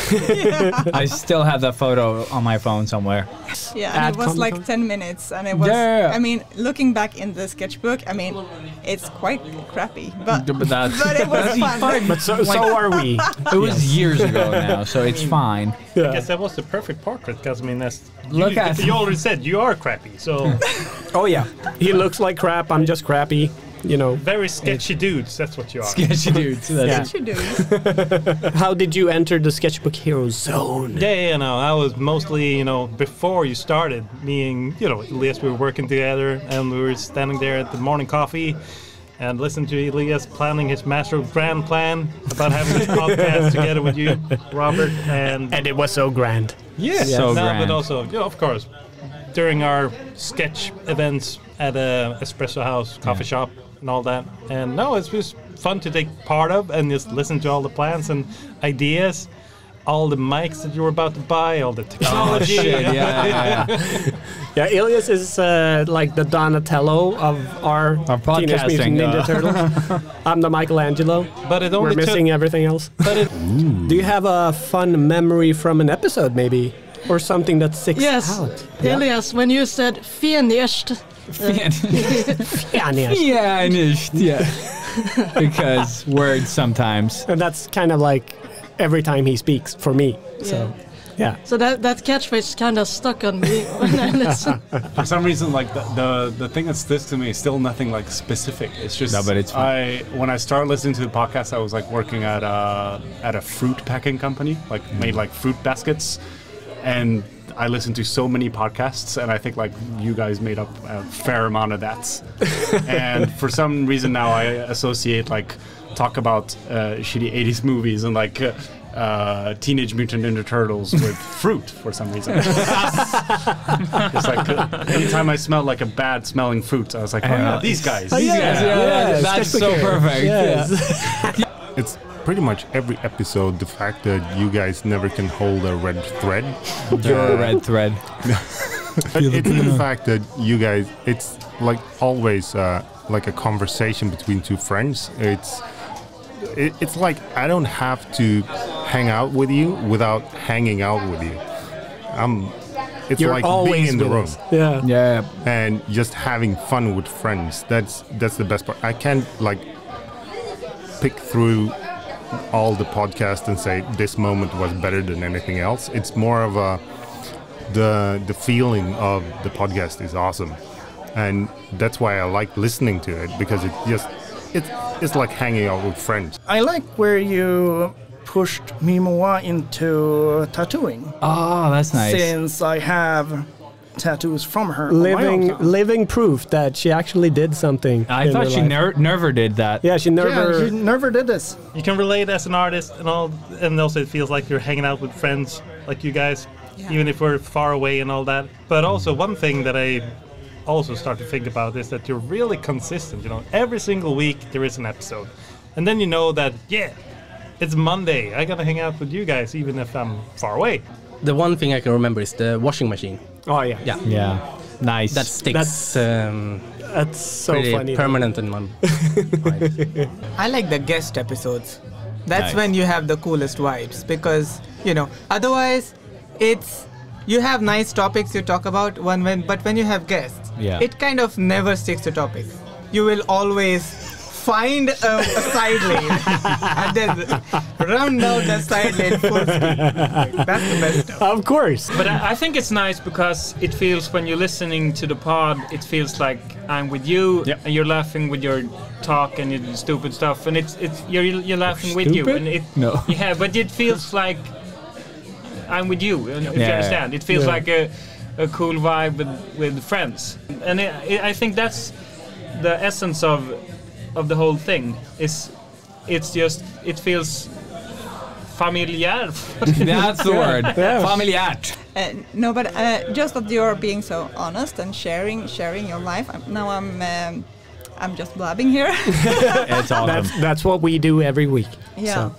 I still have that photo on my phone somewhere. Yeah, and it was like 10 minutes, and it was, I mean, looking back in the sketchbook, I mean, it's quite crappy, but it was fun. But so are we. It was years ago now, so it's fine. I guess that was the perfect portrait, because I mean, you already said you are crappy, so. Oh yeah, he looks like crap. I'm just crappy. Very sketchy dudes. That's what you are. Sketchy dudes. Sketchy dudes. How did you enter the Sketchbook Hero Zone? Yeah, no, I was mostly, before you started, me and, Elias, we were working together, and we were standing there at the morning coffee and listening to Elias planning his master grand plan about having this podcast together with you, Robert, and it was so grand. Yeah, so grand. But also, of course, during our sketch events at a espresso house, coffee shop, and all that. And no, it's just fun to take part of and just listen to all the plans and ideas, all the mics that you were about to buy, all the technology. Oh, shit. Yeah. Yeah, Elias is like the Donatello of our Teenage Mutant Ninja Turtles. I'm the Michelangelo. But it only We're missing everything else. Do you have a fun memory from an episode, maybe? Or something that sticks out? Elias, when you said finished, Fianished, yeah. Because words sometimes. And that's kind of like every time he speaks for me. So, yeah. So that catchphrase kind of stuck on me when I listen. For some reason, like the thing that sticks to me is still nothing like specific. It's just no, but it's fun. When I started listening to the podcast, I was like working at a fruit packing company, like made like fruit baskets, and I listened to so many podcasts, and I think like you guys made up a fair amount of that. And for some reason now I associate like talk about shitty 80s movies and like Teenage Mutant Ninja Turtles with fruit for some reason. It's like anytime I smell like a bad smelling fruit, I was like, oh yeah, these guys. That's so perfect. It's pretty much every episode the fact that you guys never can hold a red thread. You're a red thread. It's the fact that you guys, it's like always like a conversation between two friends. It's like I don't have to hang out with you without hanging out with you. It's You're like always being in the with room. us. Yeah. And just having fun with friends. That's the best part. I can't like pick through all the podcasts and say this moment was better than anything else. It's more of the feeling of the podcast is awesome, and that's why I like listening to it, because it's like hanging out with friends. I like where you pushed Mimoa into tattooing. Oh, that's nice. Since I have tattoos from her. Living proof that she actually did something. I thought she never did that. Yeah, she never did this. You can relate as an artist and all, and also it feels like you're hanging out with friends like you guys, even if we're far away and all that. But also one thing that I also start to think about is that you're really consistent. You know, every single week there is an episode, and then you know that it's Monday. I gotta hang out with you guys even if I'm far away. The one thing I can remember is the washing machine. Oh yeah. Yeah. Nice. That sticks. That's so pretty funny. Permanent in my mind. I like the guest episodes. That's when you have the coolest vibes, because otherwise you have nice topics you talk about but when you have guests, it kind of never sticks to topics. You will always find a side lane and then run down that side lane full speed. That's the best stuff. Of course. But I think it's nice because it feels, when you're listening to the pod, it feels like I'm with you and you're laughing with your talk and your stupid stuff, and you're laughing with you, and but it feels like I'm with you, if you understand. It feels like a cool vibe with friends, and I think that's the essence of the whole thing. It feels familiar. That's the word. Familiar. No, but just that you're being so honest and sharing your life. I'm just blabbing here. It's awesome. That's what we do every week. Yeah, so.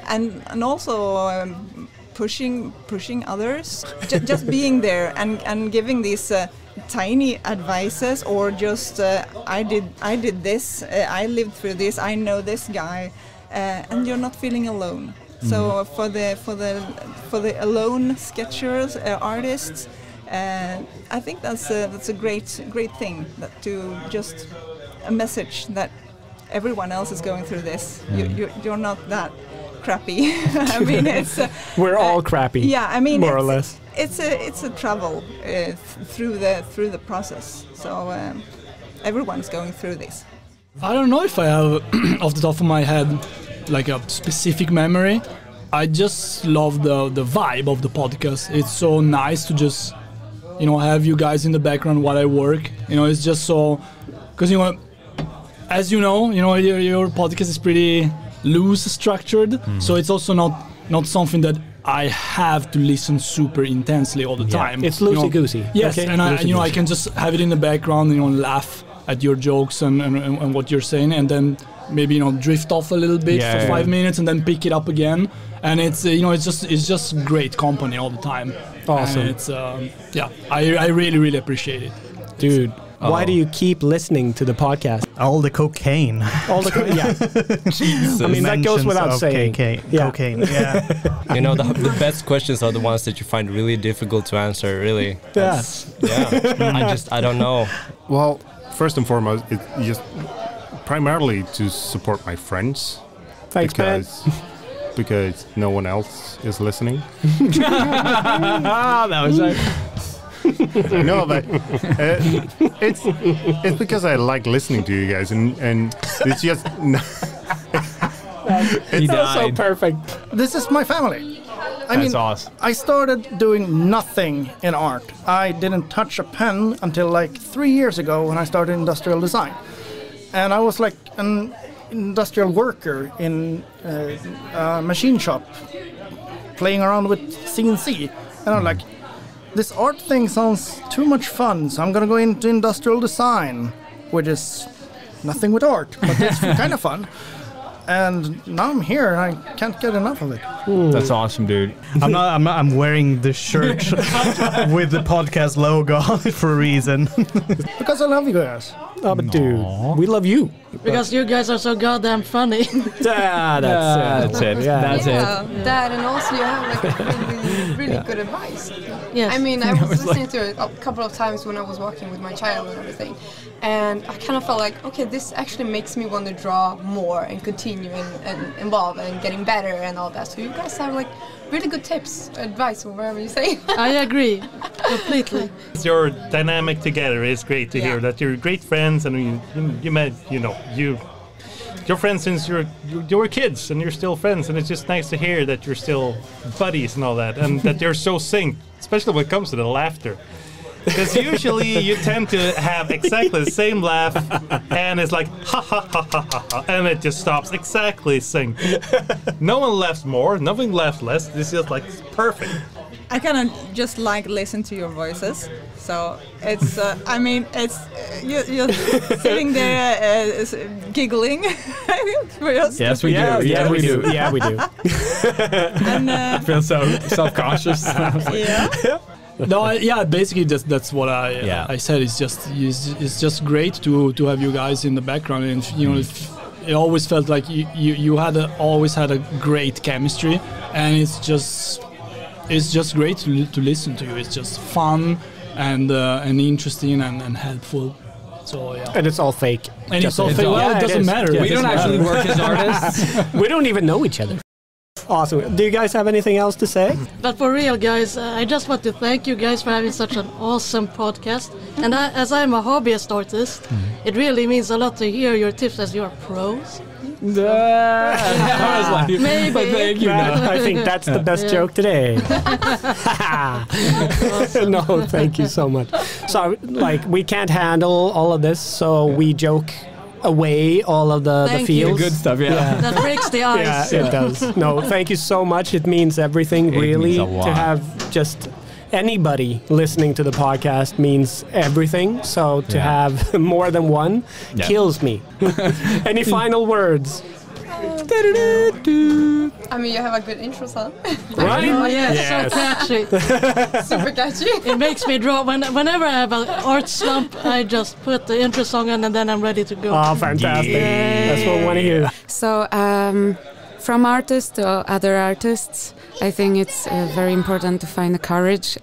And also pushing others, just being there and giving these tiny advices, or just I did this, I lived through this, I know this guy, and you're not feeling alone. So for the alone sketchers, artists, I think that's a great thing, that to just a message that everyone else is going through this. You're not that crappy. I mean, it's we're all crappy. Yeah, I mean, more or less. It's a travel through the process. So everyone's going through this. I don't know if I have off the top of my head like a specific memory. I just love the vibe of the podcast. It's so nice to just have you guys in the background while I work. It's just so, because as your podcast is pretty loose structured, so it's also not something that I have to listen super intensely all the time. It's loosey-goosey. Yes, okay. And I can just have it in the background, laugh at your jokes and what you're saying, and then maybe drift off a little bit for 5 minutes and then pick it up again. And it's it's just great company all the time. Awesome. And it's I really appreciate it, dude. Why do you keep listening to the podcast? All the cocaine. All the I mean, that goes without saying. Cocaine. Yeah. You know, the best questions are the ones that you find really difficult to answer. Really. Yeah. I don't know. Well, first and foremost, it's just primarily to support my friends. Thanks, because no one else is listening. That was it. No, but it's because I like listening to you guys, and it's just it's so perfect. This is my family. I mean, awesome. I started doing nothing in art. I didn't touch a pen until like 3 years ago when I started industrial design. And I was like an industrial worker in a machine shop playing around with CNC. And I'm like, this art thing sounds too much fun, so I'm going to go into industrial design, which is nothing with art, but it's kind of fun. And now I'm here, and I can't get enough of it. That's awesome, dude. I'm wearing the shirt with the podcast logo on it for a reason. Because I love you guys. Oh, but dude, we love you. Because you guys are so goddamn funny. That's it. That's it. That, and also you have like really good advice. Yes. I mean, I was listening to it a couple of times when I was walking with my child and everything, and I kind of felt like, okay, this actually makes me want to draw more and continue and involve and getting better and all that. So you guys have like really good tips, advice, or whatever you say. I agree completely. Your dynamic together is great to hear that you're great friends, and you met, you're friends since you were kids, and you're still friends, and it's just nice to hear that you're still buddies and all that, and that you're so synced, especially when it comes to the laughter. Because usually you tend to have exactly the same laugh, and it's like ha ha ha ha ha ha, and it just stops exactly synced. No one laughs more, nothing laughs less. It's just like perfect. I kind of just like listen to your voices, so it's. I mean, it's you're sitting there giggling. Yes, we do. Yeah, we do. Yeah, we do. And, I feel so self-conscious. Yeah. No, basically that's what I said. It's just great to have you guys in the background, and it always felt like you always had a great chemistry, and it's just great to listen to you. It's just fun and interesting and helpful. So yeah, and it's all fake. And it's all fake. Well, it doesn't matter. We don't actually work as artists. We don't even know each other. Awesome. Do you guys have anything else to say? But for real, guys, I just want to thank you guys for having such an awesome podcast. And as I'm a hobbyist artist, it really means a lot to hear your tips as you're pros. Maybe. Thank you. I think that's the best joke today. No, thank you so much. So, we can't handle all of this, so we joke away all of the feels. The good stuff, That breaks the ice. Yeah, it does. No, thank you so much. It means everything, really. To have just anybody listening to the podcast means everything. So to have more than one kills me. Any final words? I mean, you have a good intro song. Right? Oh, yeah, so catchy. Super catchy. It makes me draw. Whenever I have an art slump, I just put the intro song on and then I'm ready to go. Oh, fantastic. That's what we want to hear. So, from artists to other artists, I think it's very important to find the courage.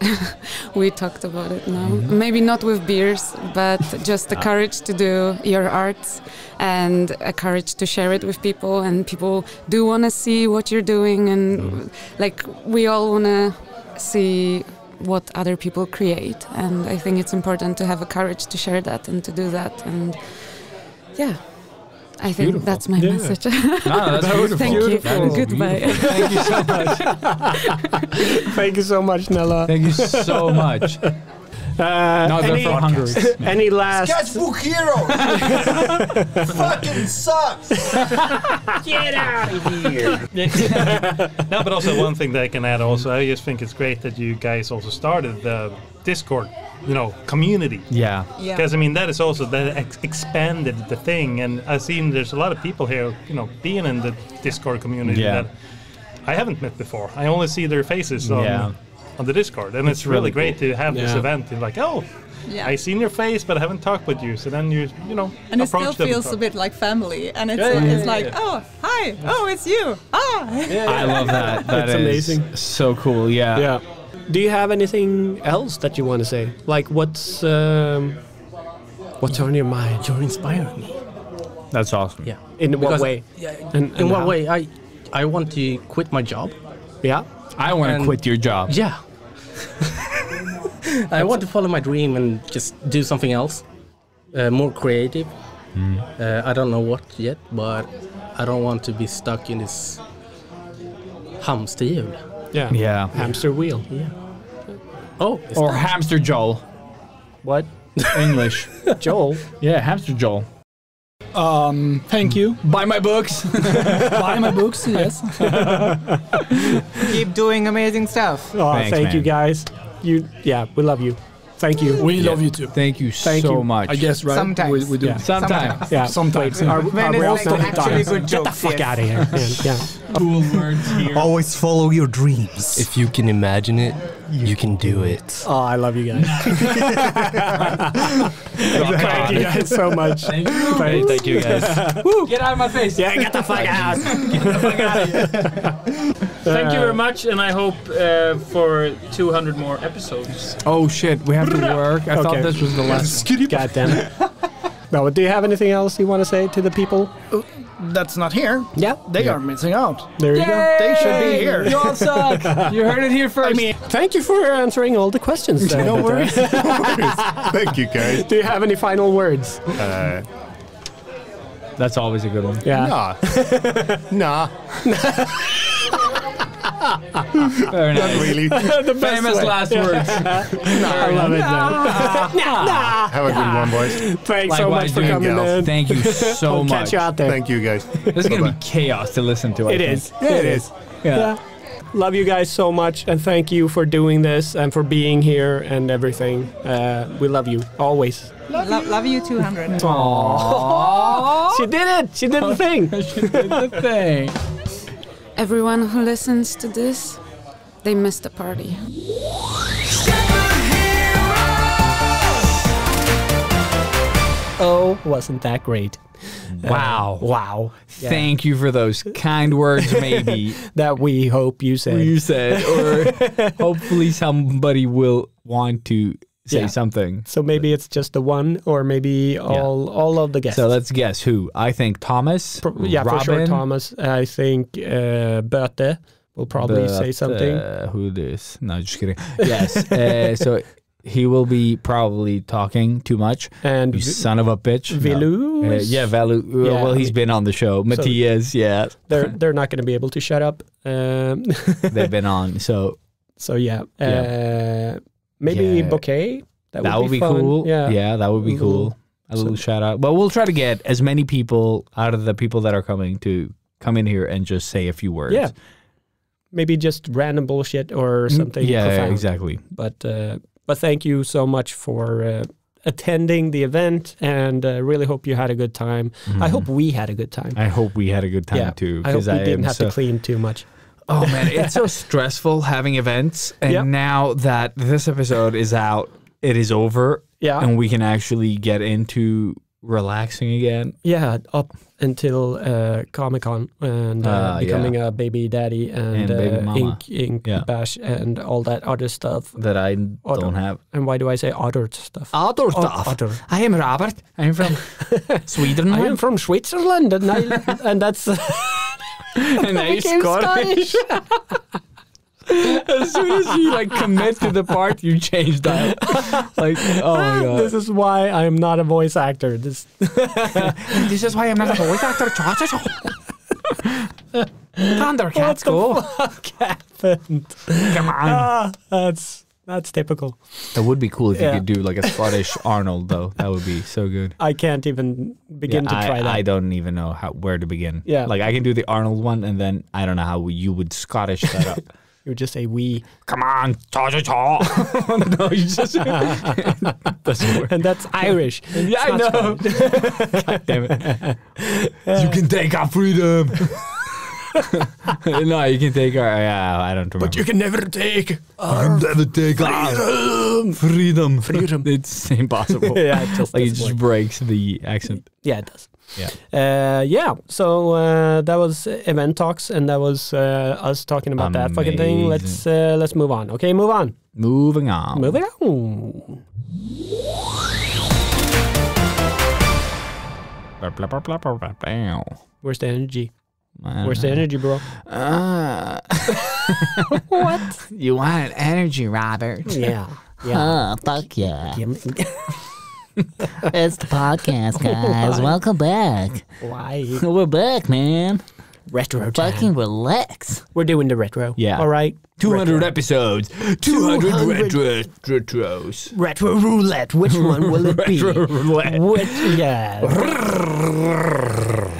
We talked about it now. Maybe not with beers, but just the courage to do your art and a courage to share it with people. And people do want to see what you're doing. And we all want to see what other people create. And I think it's important to have a courage to share that and to do that. And yeah. I think that's my message. That's beautiful. Thank you. Goodbye. Thank you so much. Thank you so much, Nella. Thank you so much. Any last... Sketchbook Hero! Fucking sucks! Get out of here! No, but also one thing that I can add also, I just think it's great that you guys also started the Discord, community. Yeah. Because, that is also, that expanded the thing, and I've seen there's a lot of people here, being in the Discord community that I haven't met before. I only see their faces on the Discord, and it's really great to have this event. And like, I seen your face, but I haven't talked with you. So then you know, and it still feels a bit like family. And it's like, oh, hi, oh, it's you. I love that. That is amazing. So cool. Yeah. Do you have anything else that you want to say? Like, what's on your mind? You're inspiring me. That's awesome. Yeah. In what way? In what way? I want to quit my job. Yeah. I want to quit your job. Yeah. I want to follow my dream and just do something else, more creative. I don't know what yet, but I don't want to be stuck in this hamsterhjul. Yeah. Hamster wheel. Yeah. Oh. Or hamster Joel. What? English. Joel? Yeah, hamster Joel. Thank you. Buy my books. Buy my books, yes. Keep doing amazing stuff. Thank you guys. We love you. Thank you. We love you too. Thank you so much. I guess, right? Sometimes. We do. Yeah. Sometimes. Yeah. Sometimes. When it's actually good Get the jokes. fuck out of here. Yeah. Cool words here. Always follow your dreams. If you can imagine it, you can do it. Oh, I love you guys. Thank you guys so much. Thank you. Thank you guys. Get out of my face. Yeah, get the fuck out. Get the fuck out of here. Thank you very much, and I hope for 200 more episodes. Oh shit, we have to work. I thought this was the last one. God damn it. No, do you have anything else you want to say to the people? That's not here. Yeah. They are missing out. There you go. They should be here. You all suck. You heard it here first. I mean, thank you for answering all the questions. No worries. Thank you, guys. Do you have any final words? That's always a good one. Yeah. Nah. Very nice. Not really. The best Famous way. last words. I love it, man. Have a good one, boys. Thanks so much for coming, man. Thank you so much. Catch you out there. Thank you, guys. This is going to be chaos to listen to. It is. It is. Yeah. Love you guys so much, and thank you for doing this and for being here and everything. We love you always. Love you 200. Aww. She did it. She did the thing. She did the thing. Everyone who listens to this, they missed the party. Oh, wasn't that great? Wow. Wow. Yeah. Thank you for those kind words, maybe. That we hope you said. Or hopefully somebody will want to say something. So maybe it's just the one, or maybe all of the guests. So let's guess who. I think Thomas. Robin, for sure Thomas. I think Böte will probably say something. Who this? No, just kidding. Yes. So he will be probably talking too much. And you son of a bitch. Vilu? No. Valu. Yeah, well, he's been on the show. Matthias, yeah. They're not going to be able to shut up. They've been on. So yeah. Maybe Bouquet. That would be fun. Cool. Yeah, that would be cool. A little shout out. But we'll try to get as many people out of the people that are coming to come in here and just say a few words. Yeah. Maybe just random bullshit or something. Yeah, exactly. But thank you so much for attending the event, and really hope you had a good time. I hope we had a good time. I hope we had a good time too. I hope we didn't have to clean too much. Oh man, it's so stressful having events, and now that this episode is out, it is over, and we can actually get into relaxing again. Yeah, up until Comic-Con and becoming a baby daddy and baby mama. ink bash and all that other stuff that I don't have. And why do I say other stuff? Other stuff. I am Robert. I am from Sweden. I am from Switzerland, and that's. And I Scottish. As soon as you commit to the part, you change that. Oh my god! This is why I am not a voice actor. This is why I'm not a voice actor. Thundercats go. What the fuck happened? Come on. That's typical. That would be cool if you could do a Scottish Arnold, though. That would be so good. I can't even begin to try that. I don't even know where to begin. Yeah. I can do the Arnold one, and then I don't know how you would Scottish that up. You would just say we. Come on, cha-cha-cha. No, you just... doesn't work. And that's Irish. Yeah, I know. God damn it. You can take our freedom. No, you can take our. I don't remember. But you can never take freedom. Freedom. It's impossible. Yeah, it just like it doesn't just work. breaks the accent. Yeah, it does. Yeah. Yeah. So that was event talks, and that was us talking about that fucking thing. Let's move on. Okay, move on. Moving on. Moving on. Where's the energy? Where's the energy, bro? What? You want energy, Robert? Yeah. Oh, fuck yeah. It's the podcast, guys. Welcome back. Why? We're back, man. Retro time. Fucking relax. We're doing the retro. Yeah. All right. 200 retro. episodes. 200 retros. Retro roulette. Which one will it be? Retro roulette. Yeah.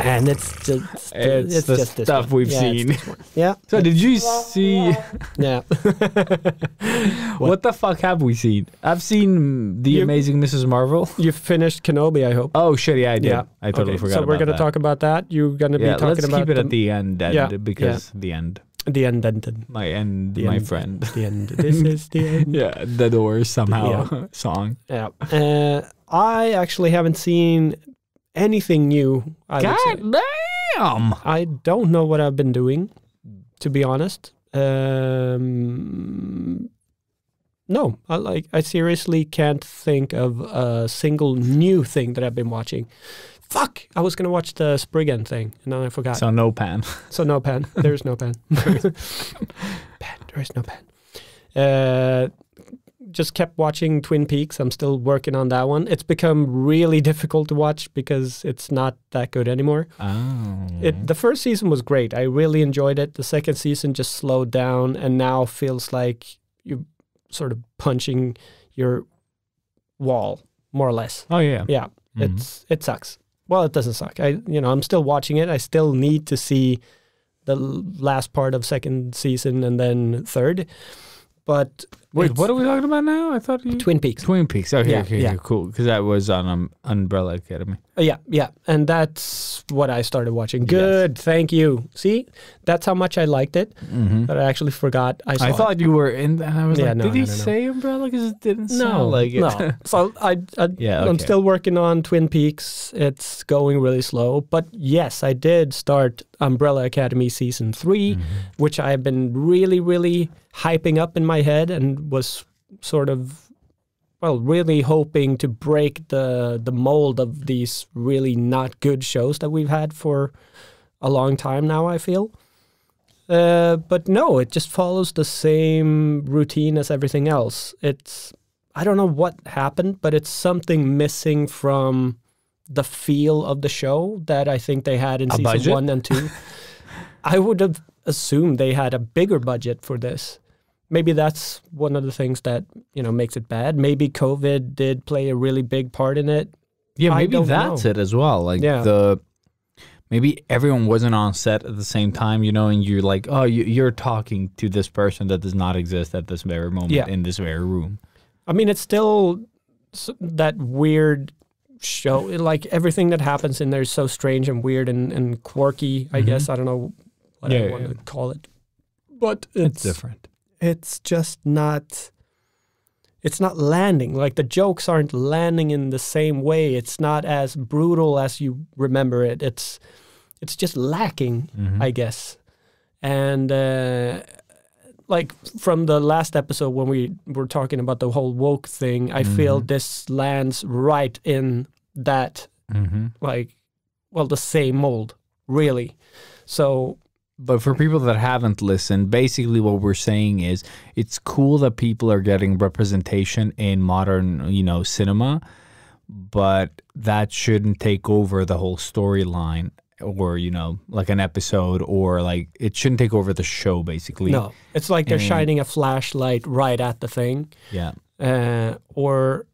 And it's just It's the just this stuff one. we've Yeah, it's seen. this one. Yeah. So did you see? Yeah. What the fuck have we seen? I've seen The Amazing Mrs. Marvel. You finished Kenobi, I hope. Oh shit, yeah, I did. Yeah. I totally forgot. So we're going to talk about that. You're gonna be talking let's about. keep it at the end, because the end. The end. My end, The my end. friend. The end. This is the end. Yeah, the Doors somehow song. Yeah. I actually haven't seen anything new. God damn! I don't know what I've been doing, to be honest. No, I seriously can't think of a single new thing that I've been watching. Fuck! I was gonna watch the Spriggan thing, and then I forgot. So no pan. So no pan. There's no pan. Pan. There is no pan. Just kept watching Twin Peaks. I'm still working on that one. It's become really difficult to watch because it's not that good anymore. Oh. The first season was great. I really enjoyed it. The second season just slowed down and now feels like you're sort of punching your wall, more or less. Oh yeah. Yeah. It sucks. Well, it doesn't suck. I'm still watching it. I still need to see the last part of second season and then third. But wait, what are we talking about now? I thought Twin Peaks. Twin Peaks. Okay, Yeah, okay, yeah. cool. Because that was on Umbrella Academy. Yeah, and that's what I started watching. Good, thank you. See, that's how much I liked it. That I actually forgot I saw. I thought you were in, and I was like, no, did he no. say Umbrella? Because it didn't No, sound like it. no. So I'm okay. still working on Twin Peaks. It's going really slow, but yes, I did start Umbrella Academy season 3, which I've been really, really hyping up in my head, and was sort of, really hoping to break the mold of these really not good shows that we've had for a long time now, I feel. But no, it just follows the same routine as everything else. I don't know what happened, but it's something missing from the feel of the show that I think they had in season budget? 1 and 2. I would have assumed they had a bigger budget for this. Maybe that's one of the things that, makes it bad. Maybe COVID did play a really big part in it. Yeah, I maybe don't that's know. it as well. Like maybe everyone wasn't on set at the same time, and you're like, oh, you're talking to this person that does not exist at this very moment in this very room. I mean, it's still that weird show. Like everything that happens in there is so strange and weird and quirky, I guess. I don't know what I want to call it. But It's different. It's just not... It's not landing. Like the jokes aren't landing in the same way. It's not as brutal as you remember it. It's just lacking, I guess. And like from the last episode when we were talking about the whole woke thing, I feel this lands right in that, the same mold, really. So... But for people that haven't listened, basically what we're saying is it's cool that people are getting representation in modern, cinema, but that shouldn't take over the whole storyline or, like an episode, or like it shouldn't take over the show, basically. No, it's like they're shining a flashlight right at the thing. Yeah. Or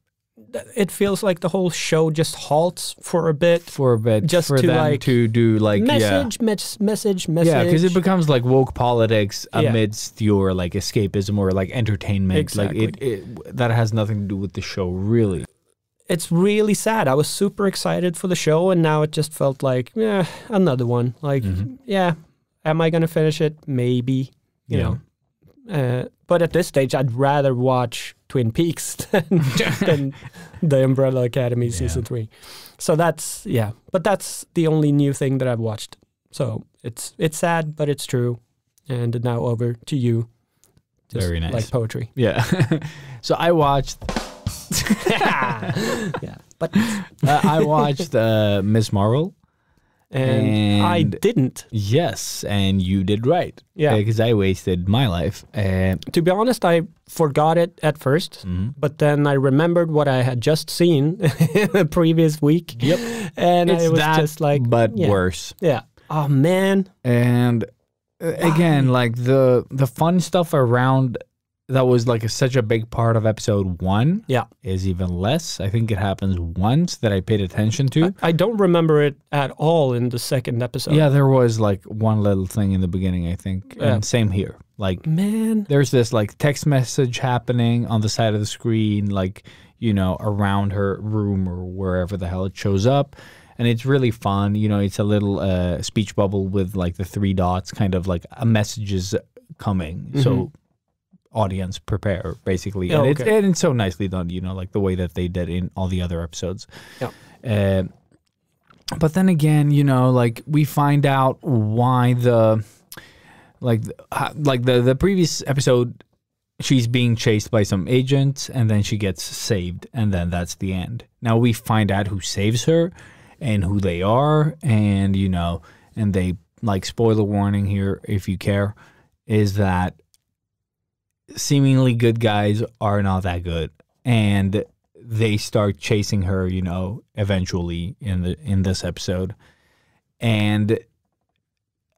it feels like the whole show just halts for a bit. Just for to them like to do like message. Yeah, because it becomes like woke politics amidst your like escapism or like entertainment. Exactly. Like it that has nothing to do with the show, really. It's really sad. I was super excited for the show, and now it just felt like, another one. Like, Am I gonna finish it? Maybe. You know. But at this stage, I'd rather watch Twin Peaks than the Umbrella Academy season 3. So that's but that's the only new thing that I've watched. So it's sad, but it's true. And now over to you. Just Very nice. Like poetry. Yeah. So I watched. But I watched Miss Marvel. And I didn't. Yes, and you did right. Yeah. Because I wasted my life. To be honest, I forgot it at first, but then I remembered what I had just seen the previous week. Yep. And It's I was that, just like... but worse. Yeah. Oh, man. And again, like the fun stuff around that was like such a big part of episode 1 is even less. I think it happens once that I paid attention to. I don't remember it at all in the second episode. Yeah, there was like one little thing in the beginning, I think. Yeah. And same here. Like, man, there's this like text message happening on the side of the screen, like, you know, around her room or wherever the hell it shows up. And it's really fun. You know, it's a little speech bubble with like the 3 dots, kind of like a message is coming. So audience prepare, basically. Oh, and, okay. it's so nicely done, you know, like the way that they did in all the other episodes. Yeah. But then again, you know, like we find out why the previous episode, she's being chased by some agents and then she gets saved and then that's the end. Now we find out who saves her and who they are, and you know, and they, like, spoiler warning here if you care, is that seemingly good guys are not that good, and they start chasing her, you know, eventually in this episode. And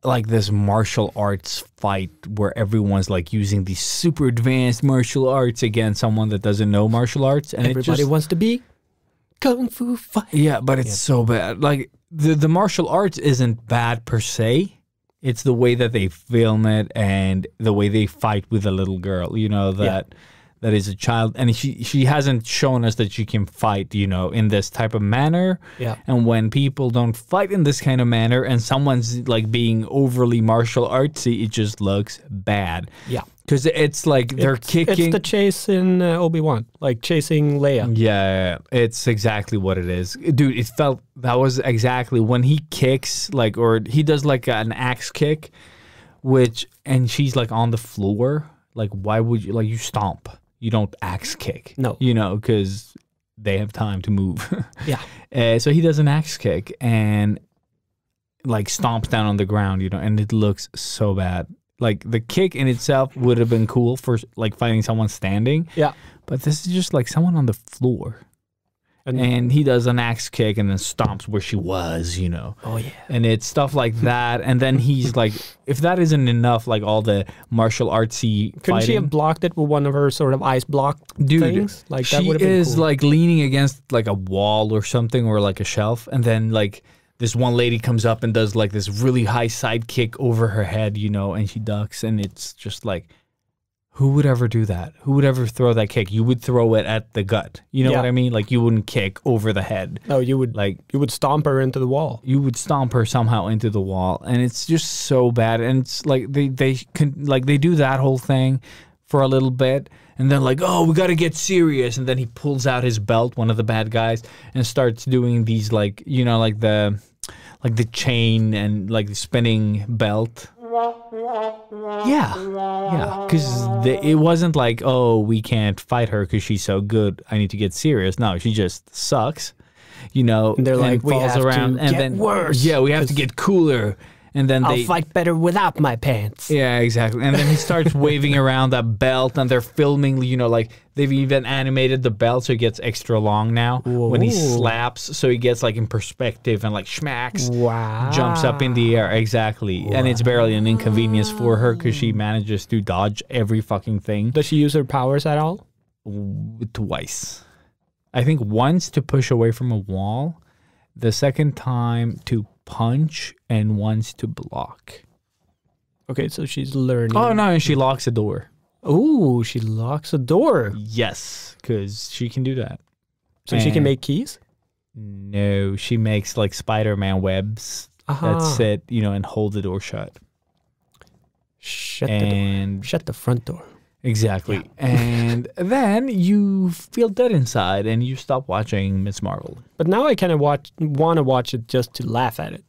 like this martial arts fight where everyone's like using these super advanced martial arts against someone that doesn't know martial arts, and everybody wants to be kung fu fight. Yeah, but it's so bad. Like the martial arts isn't bad per se. It's the way that they film it and the way they fight with a little girl, you know, that is a child. And she hasn't shown us that she can fight, you know, in this type of manner. Yeah. And when people don't fight in this kind of manner and someone's like being overly martial artsy, it just looks bad. Yeah. Because it's like they're kicking. It's the chase in Obi-Wan, like chasing Leia. Yeah, it's exactly what it is. Dude, it felt, that was exactly when he kicks, like, or he does like an axe kick, and she's like on the floor. Like, why would you, like, you stomp. You don't axe kick. No. You know, because they have time to move. Yeah. So he does an axe kick and like stomps down on the ground, you know, and it looks so bad. Like the kick in itself would have been cool for like fighting someone standing. Yeah. But this is just like someone on the floor. And he does an axe kick and then stomps where she was, you know. Oh, yeah. And it's stuff like that. And then he's like, if that isn't enough, like all the martial artsy Couldn't she have blocked it with one of her sort of ice block things? Like that she would have been is cool. like leaning against like a wall or something, or like a shelf. And then like this one lady comes up and does like this really high side kick over her head, you know, and she ducks. And it's just like, who would ever do that? Who would ever throw that kick? You would throw it at the gut. You know what I mean? Like you wouldn't kick over the head. No, you would stomp her into the wall. You would stomp her somehow into the wall, and it's just so bad. And it's like they do that whole thing for a little bit, and then like, oh, we got to get serious, and then he pulls out his belt, one of the bad guys, and starts doing these like, you know, like the chain and like the spinning belt. Yeah, because it wasn't like, oh, we can't fight her because she's so good, I need to get serious. No, she just sucks, you know. And they're like, we falls have around, to and get then worse. Yeah, we have to get cooler. And then I'll fight better without my pants. Yeah, exactly. And then he starts waving around that belt, and they're filming, you know, like they've even animated the belt so it gets extra long now when he slaps, so he gets like in perspective and like schmacks, jumps up in the air. Exactly. And it's barely an inconvenience for her because she manages to dodge every fucking thing. Does she use her powers at all? Twice. I think once to push away from a wall, the second time to punch, and once to block. Okay, so she's learning. Oh, no, and she locks a door. Ooh, she locks a door. Yes, because she can do that. So she can make keys? No, she makes like Spider-Man webs that sit, you know, and hold the door shut. Shut the door. Shut the front door. Exactly. And then you feel dead inside and you stop watching Miss Marvel. But now I kind of want to watch it just to laugh at it.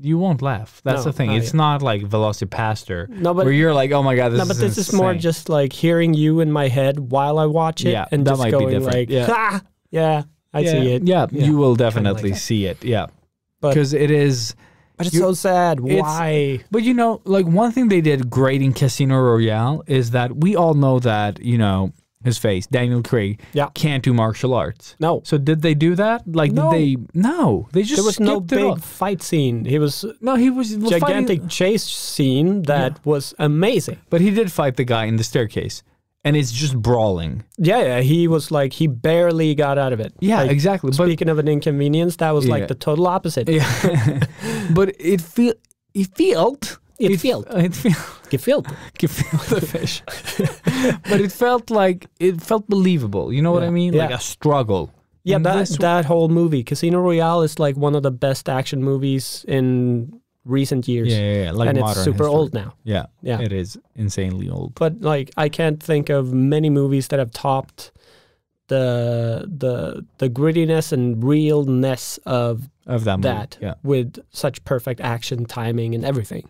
You won't laugh. That's the thing. It's not like Velocipaster, but where you're like, oh my God, this is but this is more just like hearing you in my head while I watch it. Yeah, and that just might going be different. like, I see it. Yeah, you will definitely see it. Yeah. Because it is... But it's so sad. Why? But you know, like one thing they did great in Casino Royale is that we all know that, you know, his face, Daniel Craig, can't do martial arts. No. So did they do that? Like, No. did they? No. They just There was no skipped it big off. fight scene. He was he was gigantic chase scene that was amazing. But he did fight the guy in the staircase, and it's just brawling. Yeah, he was like, he barely got out of it. Yeah, Like, exactly. But Speaking of an inconvenience, that was like the total opposite. Yeah. But it felt the fish. But it felt believable. You know what I mean? Like a struggle. Yeah, And that whole movie, Casino Royale, is like one of the best action movies in recent years. Yeah. Like and modern it's super history. old now. Yeah, Yeah. it is insanely old. But like, I can't think of many movies that have topped the grittiness and realness of that movie. Yeah. with such perfect action, timing, and everything.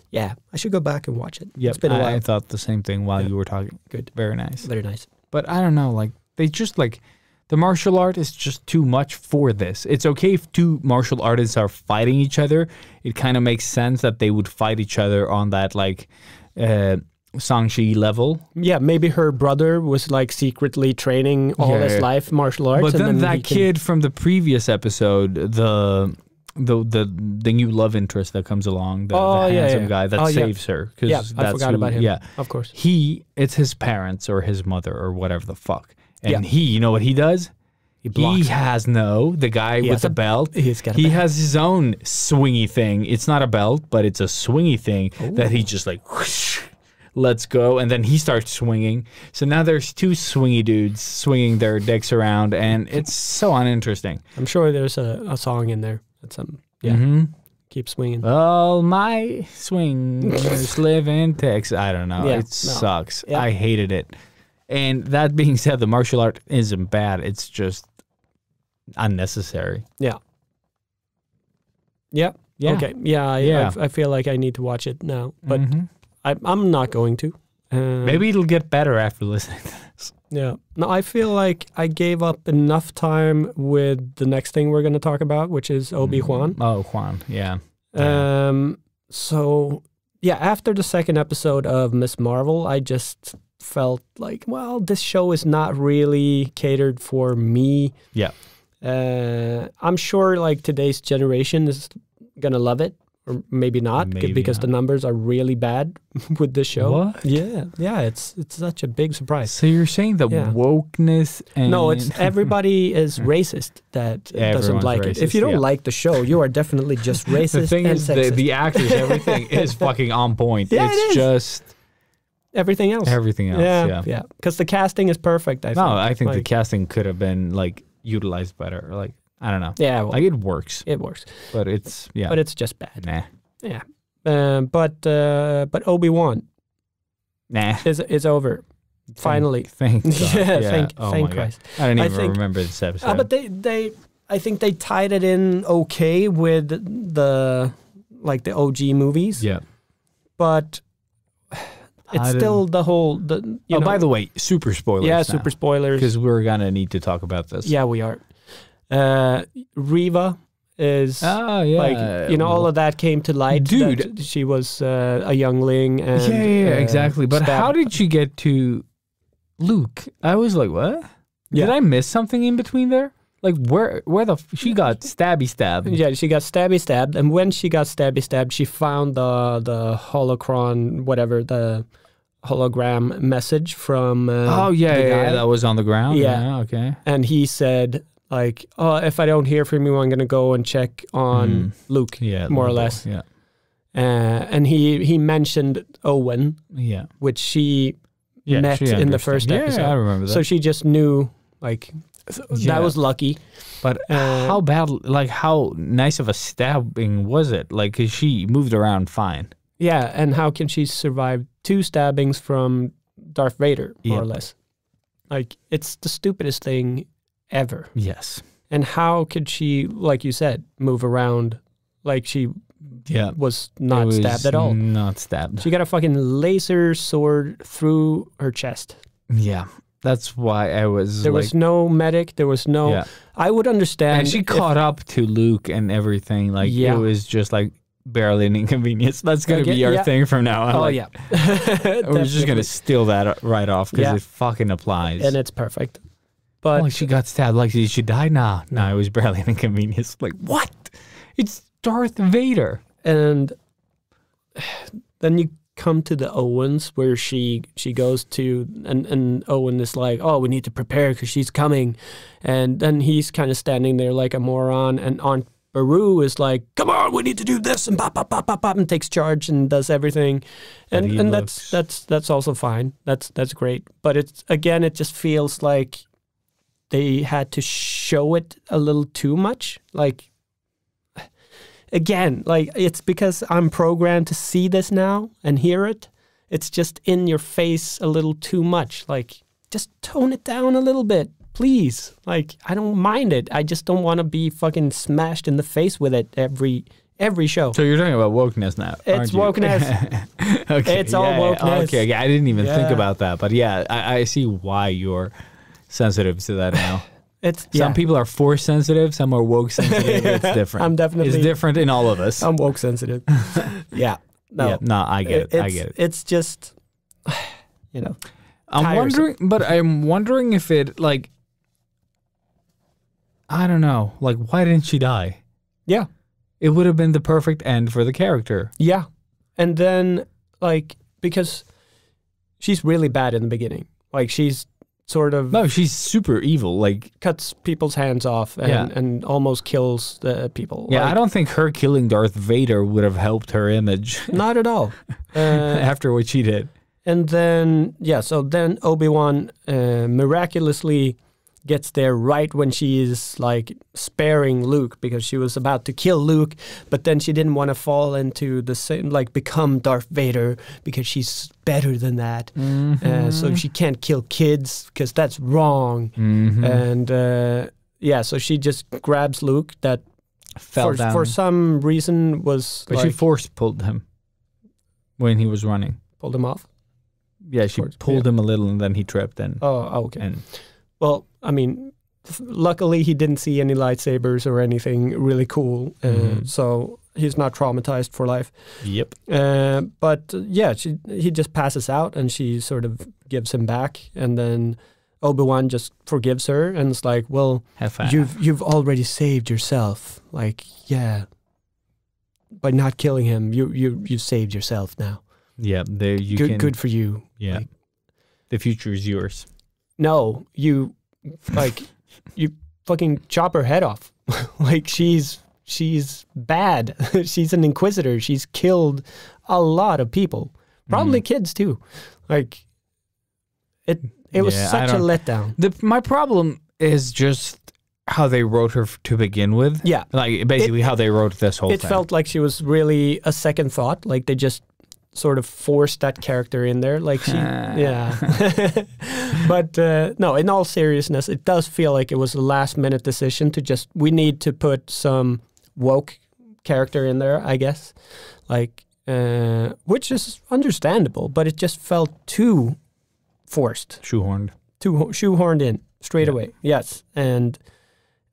Yeah, I should go back and watch it. Yep, It's been a while. I thought the same thing while you were talking. Good. Very nice. Very nice. But I don't know, like, they just, like, the martial art is just too much for this. It's okay if two martial artists are fighting each other. It kind of makes sense that they would fight each other on that, like, Shang-Chi level. Yeah, maybe her brother was like secretly training all his life martial arts. But and then he that kid from the previous episode, the new love interest that comes along, the handsome guy that saves her. Yeah, I forgot about him. Yeah, of course. It's his parents or his mother or whatever the fuck. And you know what he does? He has the guy with the belt. He has his own swingy thing. It's not a belt, but it's a swingy thing that he just like, whoosh, let's go. And then he starts swinging. So now there's two swingy dudes swinging their dicks around, and it's so uninteresting. I'm sure there's a song in there. That's keep swinging. Oh, my swingers live in Texas. I don't know. It sucks. Yeah. I hated it. And that being said, the martial art isn't bad. It's just unnecessary. Yeah. Yeah. Yeah. Okay. Yeah. I feel like I need to watch it now, but I'm not going to. Maybe it'll get better after listening to this. Yeah. No, I feel like I gave up enough time with the next thing we're going to talk about, which is Obi-Wan. Oh, Juan. Yeah. So yeah, after the second episode of Miss Marvel, I just felt like, well, this show is not really catered for me. Yeah. I'm sure like today's generation is gonna love it, or maybe not, because the numbers are really bad with this show. What? Yeah, it's such a big surprise. So you're saying that wokeness and... No, it's everybody is racist that doesn't like it. If you don't like the show, you are definitely just racist. The thing and is, sexist. the actors, everything is fucking on point. Yeah, it's it is. just... Everything else. Yeah. Because the casting is perfect, I think. No, I think the Like, casting could have been, like, utilized better. Like, I don't know. Yeah. Well, like, it works. It works. But it's, But it's just bad. Nah. Yeah. But Obi-Wan. Nah. Is over. Finally. Thank God. Yeah, Oh thank my Christ. God. I didn't even remember this episode. But I think they tied it in okay with the OG movies. Yeah. But it's still the whole... by the way, super spoilers. Yeah, now, super spoilers. Because we're going to need to talk about this. Yeah, we are. Riva is... all of that came to light. Dude. That she was a youngling. And, exactly. But how did she get to Luke? I was like, what? Did I miss something in between there? Like, where she got stabby stabbed? Yeah, she got stabby stabbed, and when she got stabby stabbed, she found the holocron, whatever, the hologram message from the guy. that was on the ground. Yeah. Okay. And he said, like, oh, if I don't hear from you, I'm gonna go and check on Luke. Yeah, more or less. Yeah. And he mentioned Owen. Yeah. Which she met in the first episode. Yeah, I remember that. So she just knew, like. That was lucky. But how bad, like, how nice of a stabbing was it? Like, 'cause she moved around fine. Yeah, and how can she survive 2 stabbings from Darth Vader, more or less? Like, it's the stupidest thing ever. Yes. And how could she, like you said, move around like she was not stabbed at all? Not stabbed. She got a fucking laser sword through her chest. Yeah. That's why I was There was no medic. There was no... Yeah. I would understand... And she caught up to Luke and everything. Like, it was just like barely an inconvenience. That's going to be our thing from now on. Oh, like, yeah. We're just going to steal that right off because Yeah. it fucking applies. And it's perfect. But like, she got stabbed. Like, did she die? Nah, it was barely an inconvenience. Like, what? It's Darth Vader. And then you come to the Owens where she goes to, and Owen is like, oh, we need to prepare because she's coming. And then he's kind of standing there like a moron. And Aunt Beru is like, come on, we need to do this, and pop, and takes charge and does everything. And that's also fine. That's great. But it's, again, it just feels like they had to show it a little too much. Like, again, like, it's because I'm programmed to see this now and hear it. It's just in your face a little too much. Like, just tone it down a little bit, please. Like, I don't mind it. I just don't want to be fucking smashed in the face with it every show. So you're talking about wokeness now, It's wokeness. Okay, It's all wokeness. Okay, I didn't even think about that. But yeah, I see why you're sensitive to that now. Some people are force sensitive, some are woke sensitive. It's different. I'm definitely... It's different in all of us. I'm woke sensitive. Yeah. No. Yeah, no, I get it. I get it. It's just, you know, I'm wondering if it, like, I don't know, like, why didn't she die? Yeah. It would have been the perfect end for the character. Yeah. And then, like, because she's really bad in the beginning. Like, she's sort of... No, she's super evil. Like, cuts people's hands off and almost kills the people. Yeah, like, I don't think her killing Darth Vader would have helped her image. Not at all. After what she did. And then, so then Obi-Wan miraculously gets there right when she is, like, sparing Luke because she was about to kill Luke, but then she didn't want to fall into the same, like, become Darth Vader because she's better than that. So she can't kill kids because that's wrong. And, so she just grabs Luke that fell down. For some reason was... But she force pulled him when he was running. Pulled him off? Yeah, she pulled him a little and then he tripped. Okay. Well, I mean, luckily he didn't see any lightsabers or anything really cool, so he's not traumatized for life. Yep. But he just passes out and she sort of gives him back, and then Obi-Wan just forgives her and it's like, well, you've already saved yourself. Like, yeah, by not killing him, you saved yourself now. Yeah, good for you. Yeah, like, the future is yours. No, you fucking chop her head off. Like, she's bad. She's an inquisitor. She's killed a lot of people, probably kids too. Like, it was such a letdown. My problem is just how they wrote her to begin with. Yeah, like basically how they wrote this whole thing. It felt like she was really a second thought. Like, they just sort of forced that character in there. Like, she, But no, in all seriousness, it does feel like it was a last minute decision to just, we need to put some woke character in there, I guess. Like, which is understandable, but it just felt too forced. Shoehorned. Shoehorned in straight away. Yes. And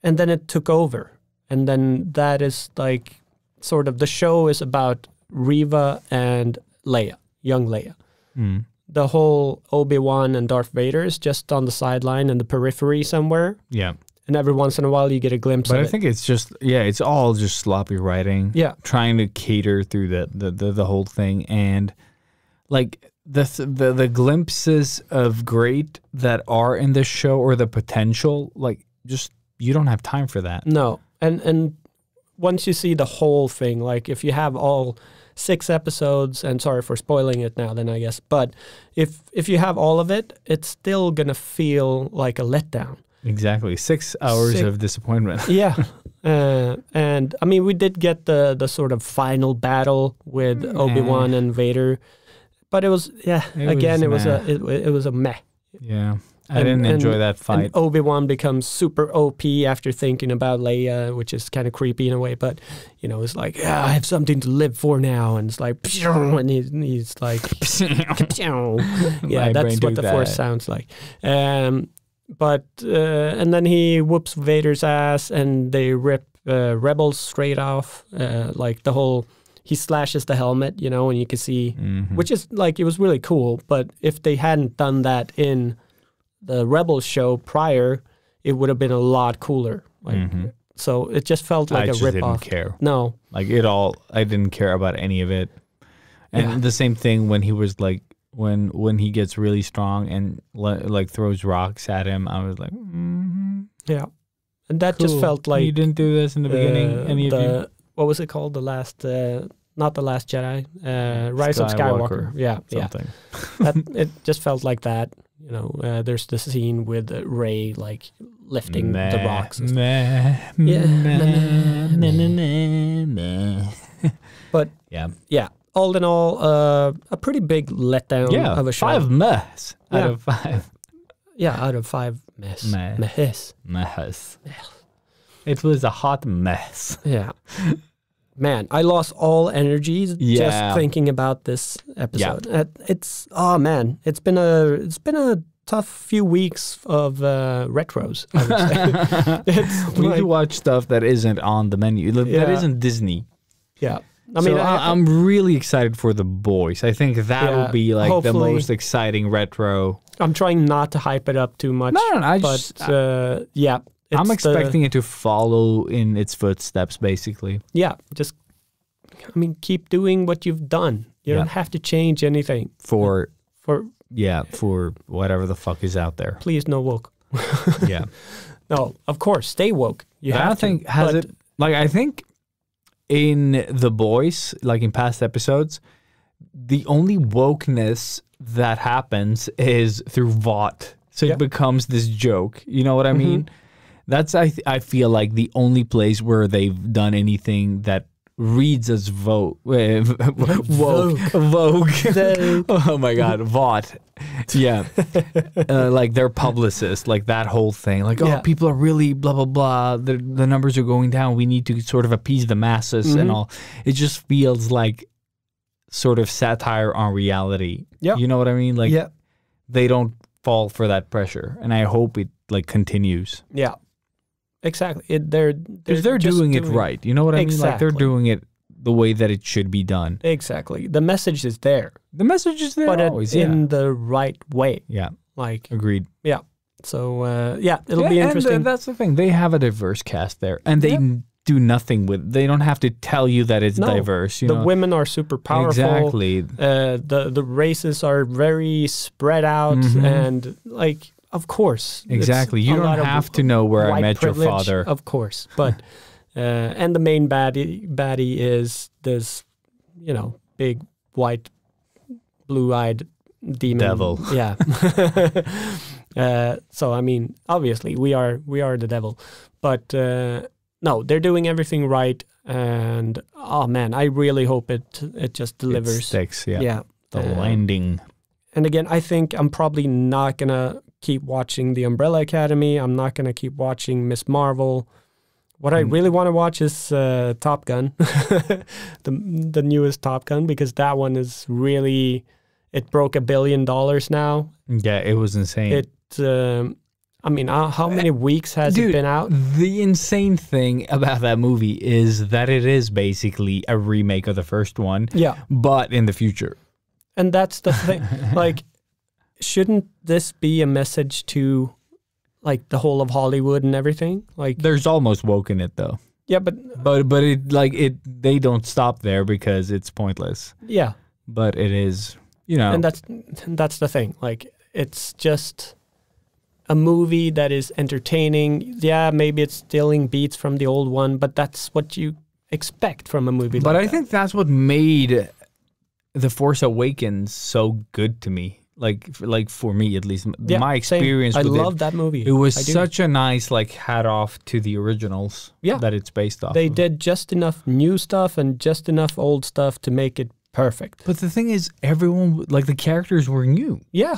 then it took over. And then that is like, sort of, the show is about Reva and Leia, young Leia. The whole Obi-Wan and Darth Vader is just on the sideline in the periphery somewhere. Yeah. And every once in a while you get a glimpse of it. But I think it's just, it's all just sloppy writing. Yeah. Trying to cater through the whole thing. And like the glimpses of great that are in this show, or the potential, like, just, you don't have time for that. No. And once you see the whole thing, like, if you have all 6 episodes, and sorry for spoiling it now then, I guess, but if you have all of it, it's still gonna feel like a letdown. Exactly. 6 hours of disappointment. Yeah. And I mean, we did get the sort of final battle with Obi-Wan and Vader, but it was it was a meh. Yeah. I didn't enjoy that fight. And Obi-Wan becomes super OP after thinking about Leia, which is kind of creepy in a way, but, you know, it's like, I have something to live for now. And it's like, and he's like, yeah, that's what the Force sounds like. But and then he whoops Vader's ass and they rip Rebels straight off. Like the whole, he slashes the helmet, you know, and you can see, which is like, it was really cool. But if they hadn't done that in the Rebels show prior, it would have been a lot cooler. Like, so it just felt like a rip off. I didn't care. No, like I didn't care about any of it. And the same thing when he was like, when he gets really strong and like throws rocks at him, I was like, yeah, and that just felt like you didn't do this in the beginning. Any of you? What was it called? The last, not the Last Jedi, Rise of Skywalker. Yeah, something. It just felt like that. You know, there's the scene with Rey like lifting the rocks. But yeah. All in all, a pretty big letdown of a show. 5 mehs out of 5. Yeah, out of 5 mehs. It was a hot mess. Yeah. Man, I lost all energy just thinking about this episode. It's it's been a tough few weeks of retros, I would say. We need to watch stuff that isn't on the menu. That isn't Disney. Yeah. I mean, I'm really excited for The Boys. I think that will be like the most exciting retro. I'm trying not to hype it up too much. No, I'm expecting it to follow in its footsteps, basically. Yeah, just, I mean, keep doing what you've done. You don't have to change anything. For whatever the fuck is out there. Please, no woke. Yeah. No, of course, stay woke. I think in The Boys, like in past episodes, the only wokeness that happens is through Vought. So it becomes this joke. You know what I mean? That's, I feel like, the only place where they've done anything that reads as Vogue. Oh my God, Vought. Yeah. Like their publicist, like that whole thing. Like, people are really blah, blah, blah. The numbers are going down. We need to sort of appease the masses and all. It just feels like sort of satire on reality. Yeah. You know what I mean? Like, they don't fall for that pressure. And I hope it like continues. Yeah. Exactly. They're doing it right. You know what I mean? Like they're doing it the way that it should be done. Exactly. The message is there. The message is there but always, in the right way. Yeah. Like agreed. Yeah. So it'll be interesting. And that's the thing. They have a diverse cast there, and they do nothing with. They don't have to tell you that it's diverse. You know? The women are super powerful. Exactly. The races are very spread out, and like. Of course. Exactly. You don't have to know where I met your father. Of course. But, and the main baddie is this, you know, big, white, blue-eyed demon. Devil. Yeah. So, I mean, obviously, we are the devil. But, no, they're doing everything right. And, oh, man, I really hope it just delivers. It sticks, yeah. Yeah. The landing. And again, I think I'm probably not going to keep watching The Umbrella Academy. I'm not going to keep watching Miss Marvel. What I really want to watch is Top Gun, the newest Top Gun, because that one is really, it broke $1 billion now. Yeah, it was insane. I mean, how many weeks has it been out? The insane thing about that movie is that it is basically a remake of the first one. Yeah. But in the future. And that's the thing. Like, shouldn't this be a message to, like, the whole of Hollywood and everything? Like, there's almost woke in it, though. Yeah, but they don't stop there because it's pointless. Yeah, but it is, you know, and that's the thing. Like, it's just a movie that is entertaining. Yeah, maybe it's stealing beats from the old one, but that's what you expect from a movie. But I think that's what made The Force Awakens so good to me. Like for me at least, Yeah, my experience same. with I love that movie. It was I do. such a nice like hat off to the originals. Yeah. That it's based off. They of. did just enough new stuff and just enough old stuff to make it perfect. But the thing is, everyone like the characters were new. Yeah.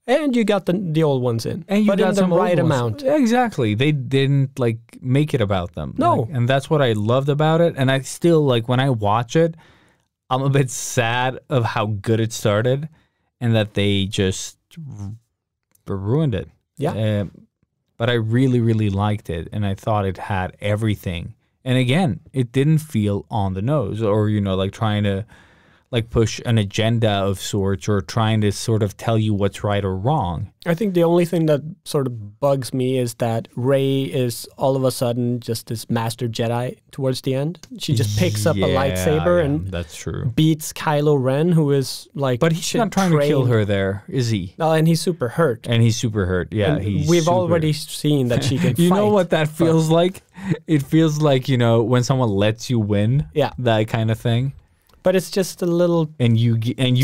And you got the old ones in. And you but got in the some old right ones. amount. Exactly. They didn't like make it about them. No. Like, and that's what I loved about it. And I still like when I watch it, I'm a bit sad of how good it started and that they just ruined it. Yeah. But I really, really liked it. And I thought it had everything. And again, it didn't feel on the nose or, like trying to like push an agenda of sorts or trying to sort of tell you what's right or wrong. I think the only thing that sort of bugs me is that Rey is all of a sudden just this master Jedi towards the end. She just picks up a lightsaber and that's true. beats Kylo Ren, who is like... But he's not trying to kill her there, is he? No, and he's super hurt. Yeah, and we've already seen that she can You fight. know what that feels like? It feels like, when someone lets you win. Yeah. That kind of thing. But it's just a little... And you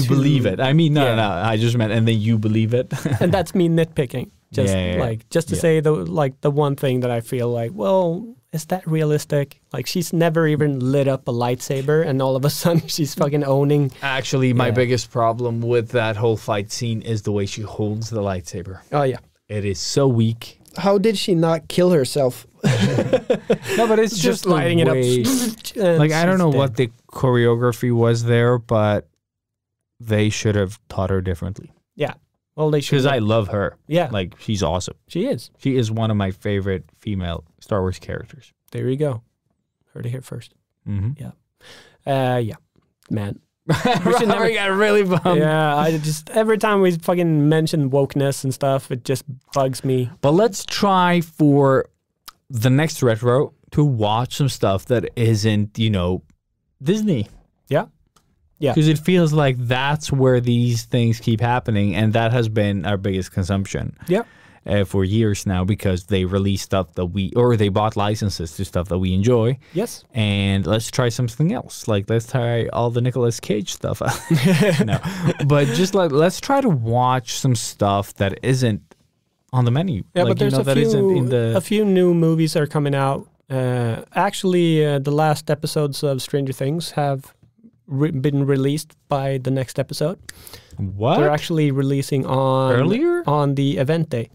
believe it. I mean, no, I just meant, and then you believe it. And that's me nitpicking. Just to say the one thing that I feel like, well, is that realistic? Like she's never even lit up a lightsaber and all of a sudden she's fucking owning. Actually, my biggest problem with that whole fight scene is the way she holds the lightsaber. Oh, yeah. It is so weak. How did she not kill herself? No, but it's just lighting it up. Like, I don't know what the choreography was there, but they should have taught her differently. Yeah. Well, they should. Because I love her. Yeah. Like, she's awesome. She is. She is one of my favorite female Star Wars characters. There you go. Heard it here first. Mm-hmm. Yeah. Yeah. Man. We got really bummed. Yeah, I just every time we fucking mention wokeness and stuff, it just bugs me. But let's try for the next retro to watch some stuff that isn't, Disney. Yeah. Yeah. Because it feels like that's where these things keep happening, and that has been our biggest consumption. Yeah. For years now, because they release stuff that they bought licenses to stuff that we enjoy. Yes. And let's try something else. Like, let's try all the Nicolas Cage stuff. No. But just like, let's try to watch some stuff that isn't on the menu. Yeah, like, but there's a few new movies that are coming out. Actually, the last episodes of Stranger Things have been released by the next episode. What? They're actually releasing earlier on the event day.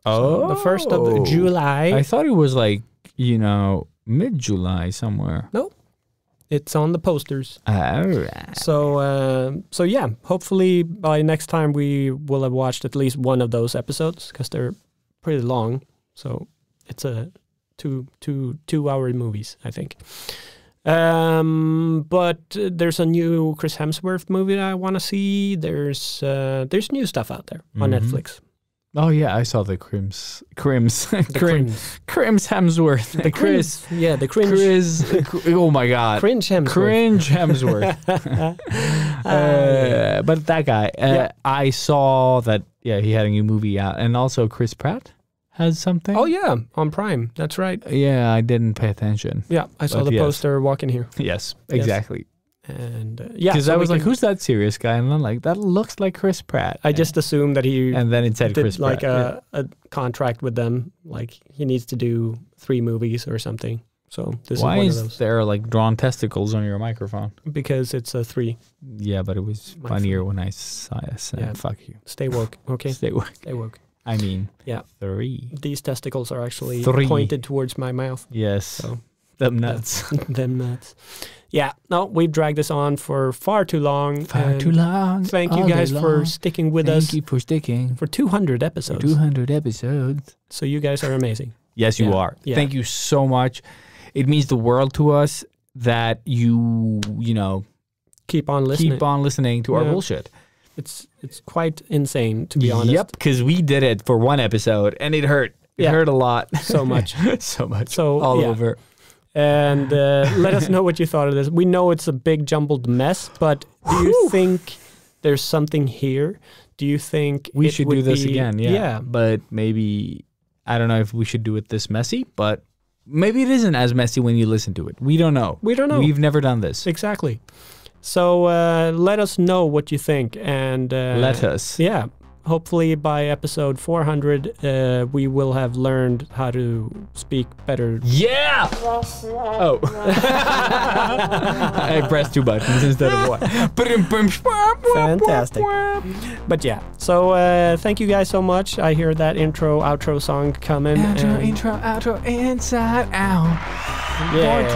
Oh, so the 1st of July. I thought it was like, mid-July somewhere. No, it's on the posters. All right. So yeah, hopefully by next time we will have watched at least one of those episodes because they're pretty long. So it's a two-hour movies, I think. But there's a new Chris Hemsworth movie that I want to see. There's new stuff out there on Netflix. Oh yeah, I saw the Crims Hemsworth. The Chris, yeah, the cringe. Chris, oh my God, Cringe Hemsworth. Cringe Hemsworth. But that guy, I saw that. Yeah, he had a new movie out, and also Chris Pratt has something. Oh yeah, on Prime. That's right. Yeah, I didn't pay attention. Yeah, I saw the poster walking here. Yes, exactly. And because I was like, "Who's that serious guy?" And I'm like, "That looks like Chris Pratt." I just assumed that he and then it said did Chris like Pratt. a contract with them, like he needs to do 3 movies or something. So this Why is one is of those. there like drawn testicles on your microphone? Because it's a 3. Yeah, but it was funnier when I said, "Fuck you." Stay woke, okay? Stay woke. Stay woke. I mean, yeah, 3. These testicles are actually 3. pointed towards my mouth. Yes. So them nuts. Them nuts. Yeah. No, we've dragged this on for far too long. Far too long. Thank you guys for sticking with us. Thank you for sticking. For 200 episodes. 200 episodes. So you guys are amazing. Yes, you are. Yeah. Thank you so much. It means the world to us that you keep on listening to our bullshit. It's quite insane, to be honest. Yep, because we did it for one episode and it hurt. It hurt a lot. So much. So much. So all over. And let us know what you thought of this. We know it's a big jumbled mess, but do you think there's something here? Do you think we should do this again? Yeah. But maybe, I don't know if we should do it this messy, but maybe it isn't as messy when you listen to it. We don't know. We don't know. We've never done this. Exactly. So let us know what you think, and let us. Yeah. Hopefully by episode 400, we will have learned how to speak better. Yeah! Oh. I pressed 2 buttons instead of 1. Fantastic. But yeah, so thank you guys so much. I hear that intro, outro song coming. Intro, outro, inside out. Yeah.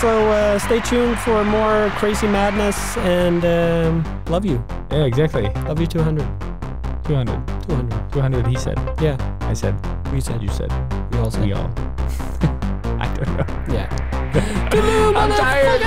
So stay tuned for more crazy madness, and love you. Yeah, exactly. Love you 200. 200, he said. Yeah. I said. We said. You said. We all said. We all. I don't know. Yeah. I'm tired.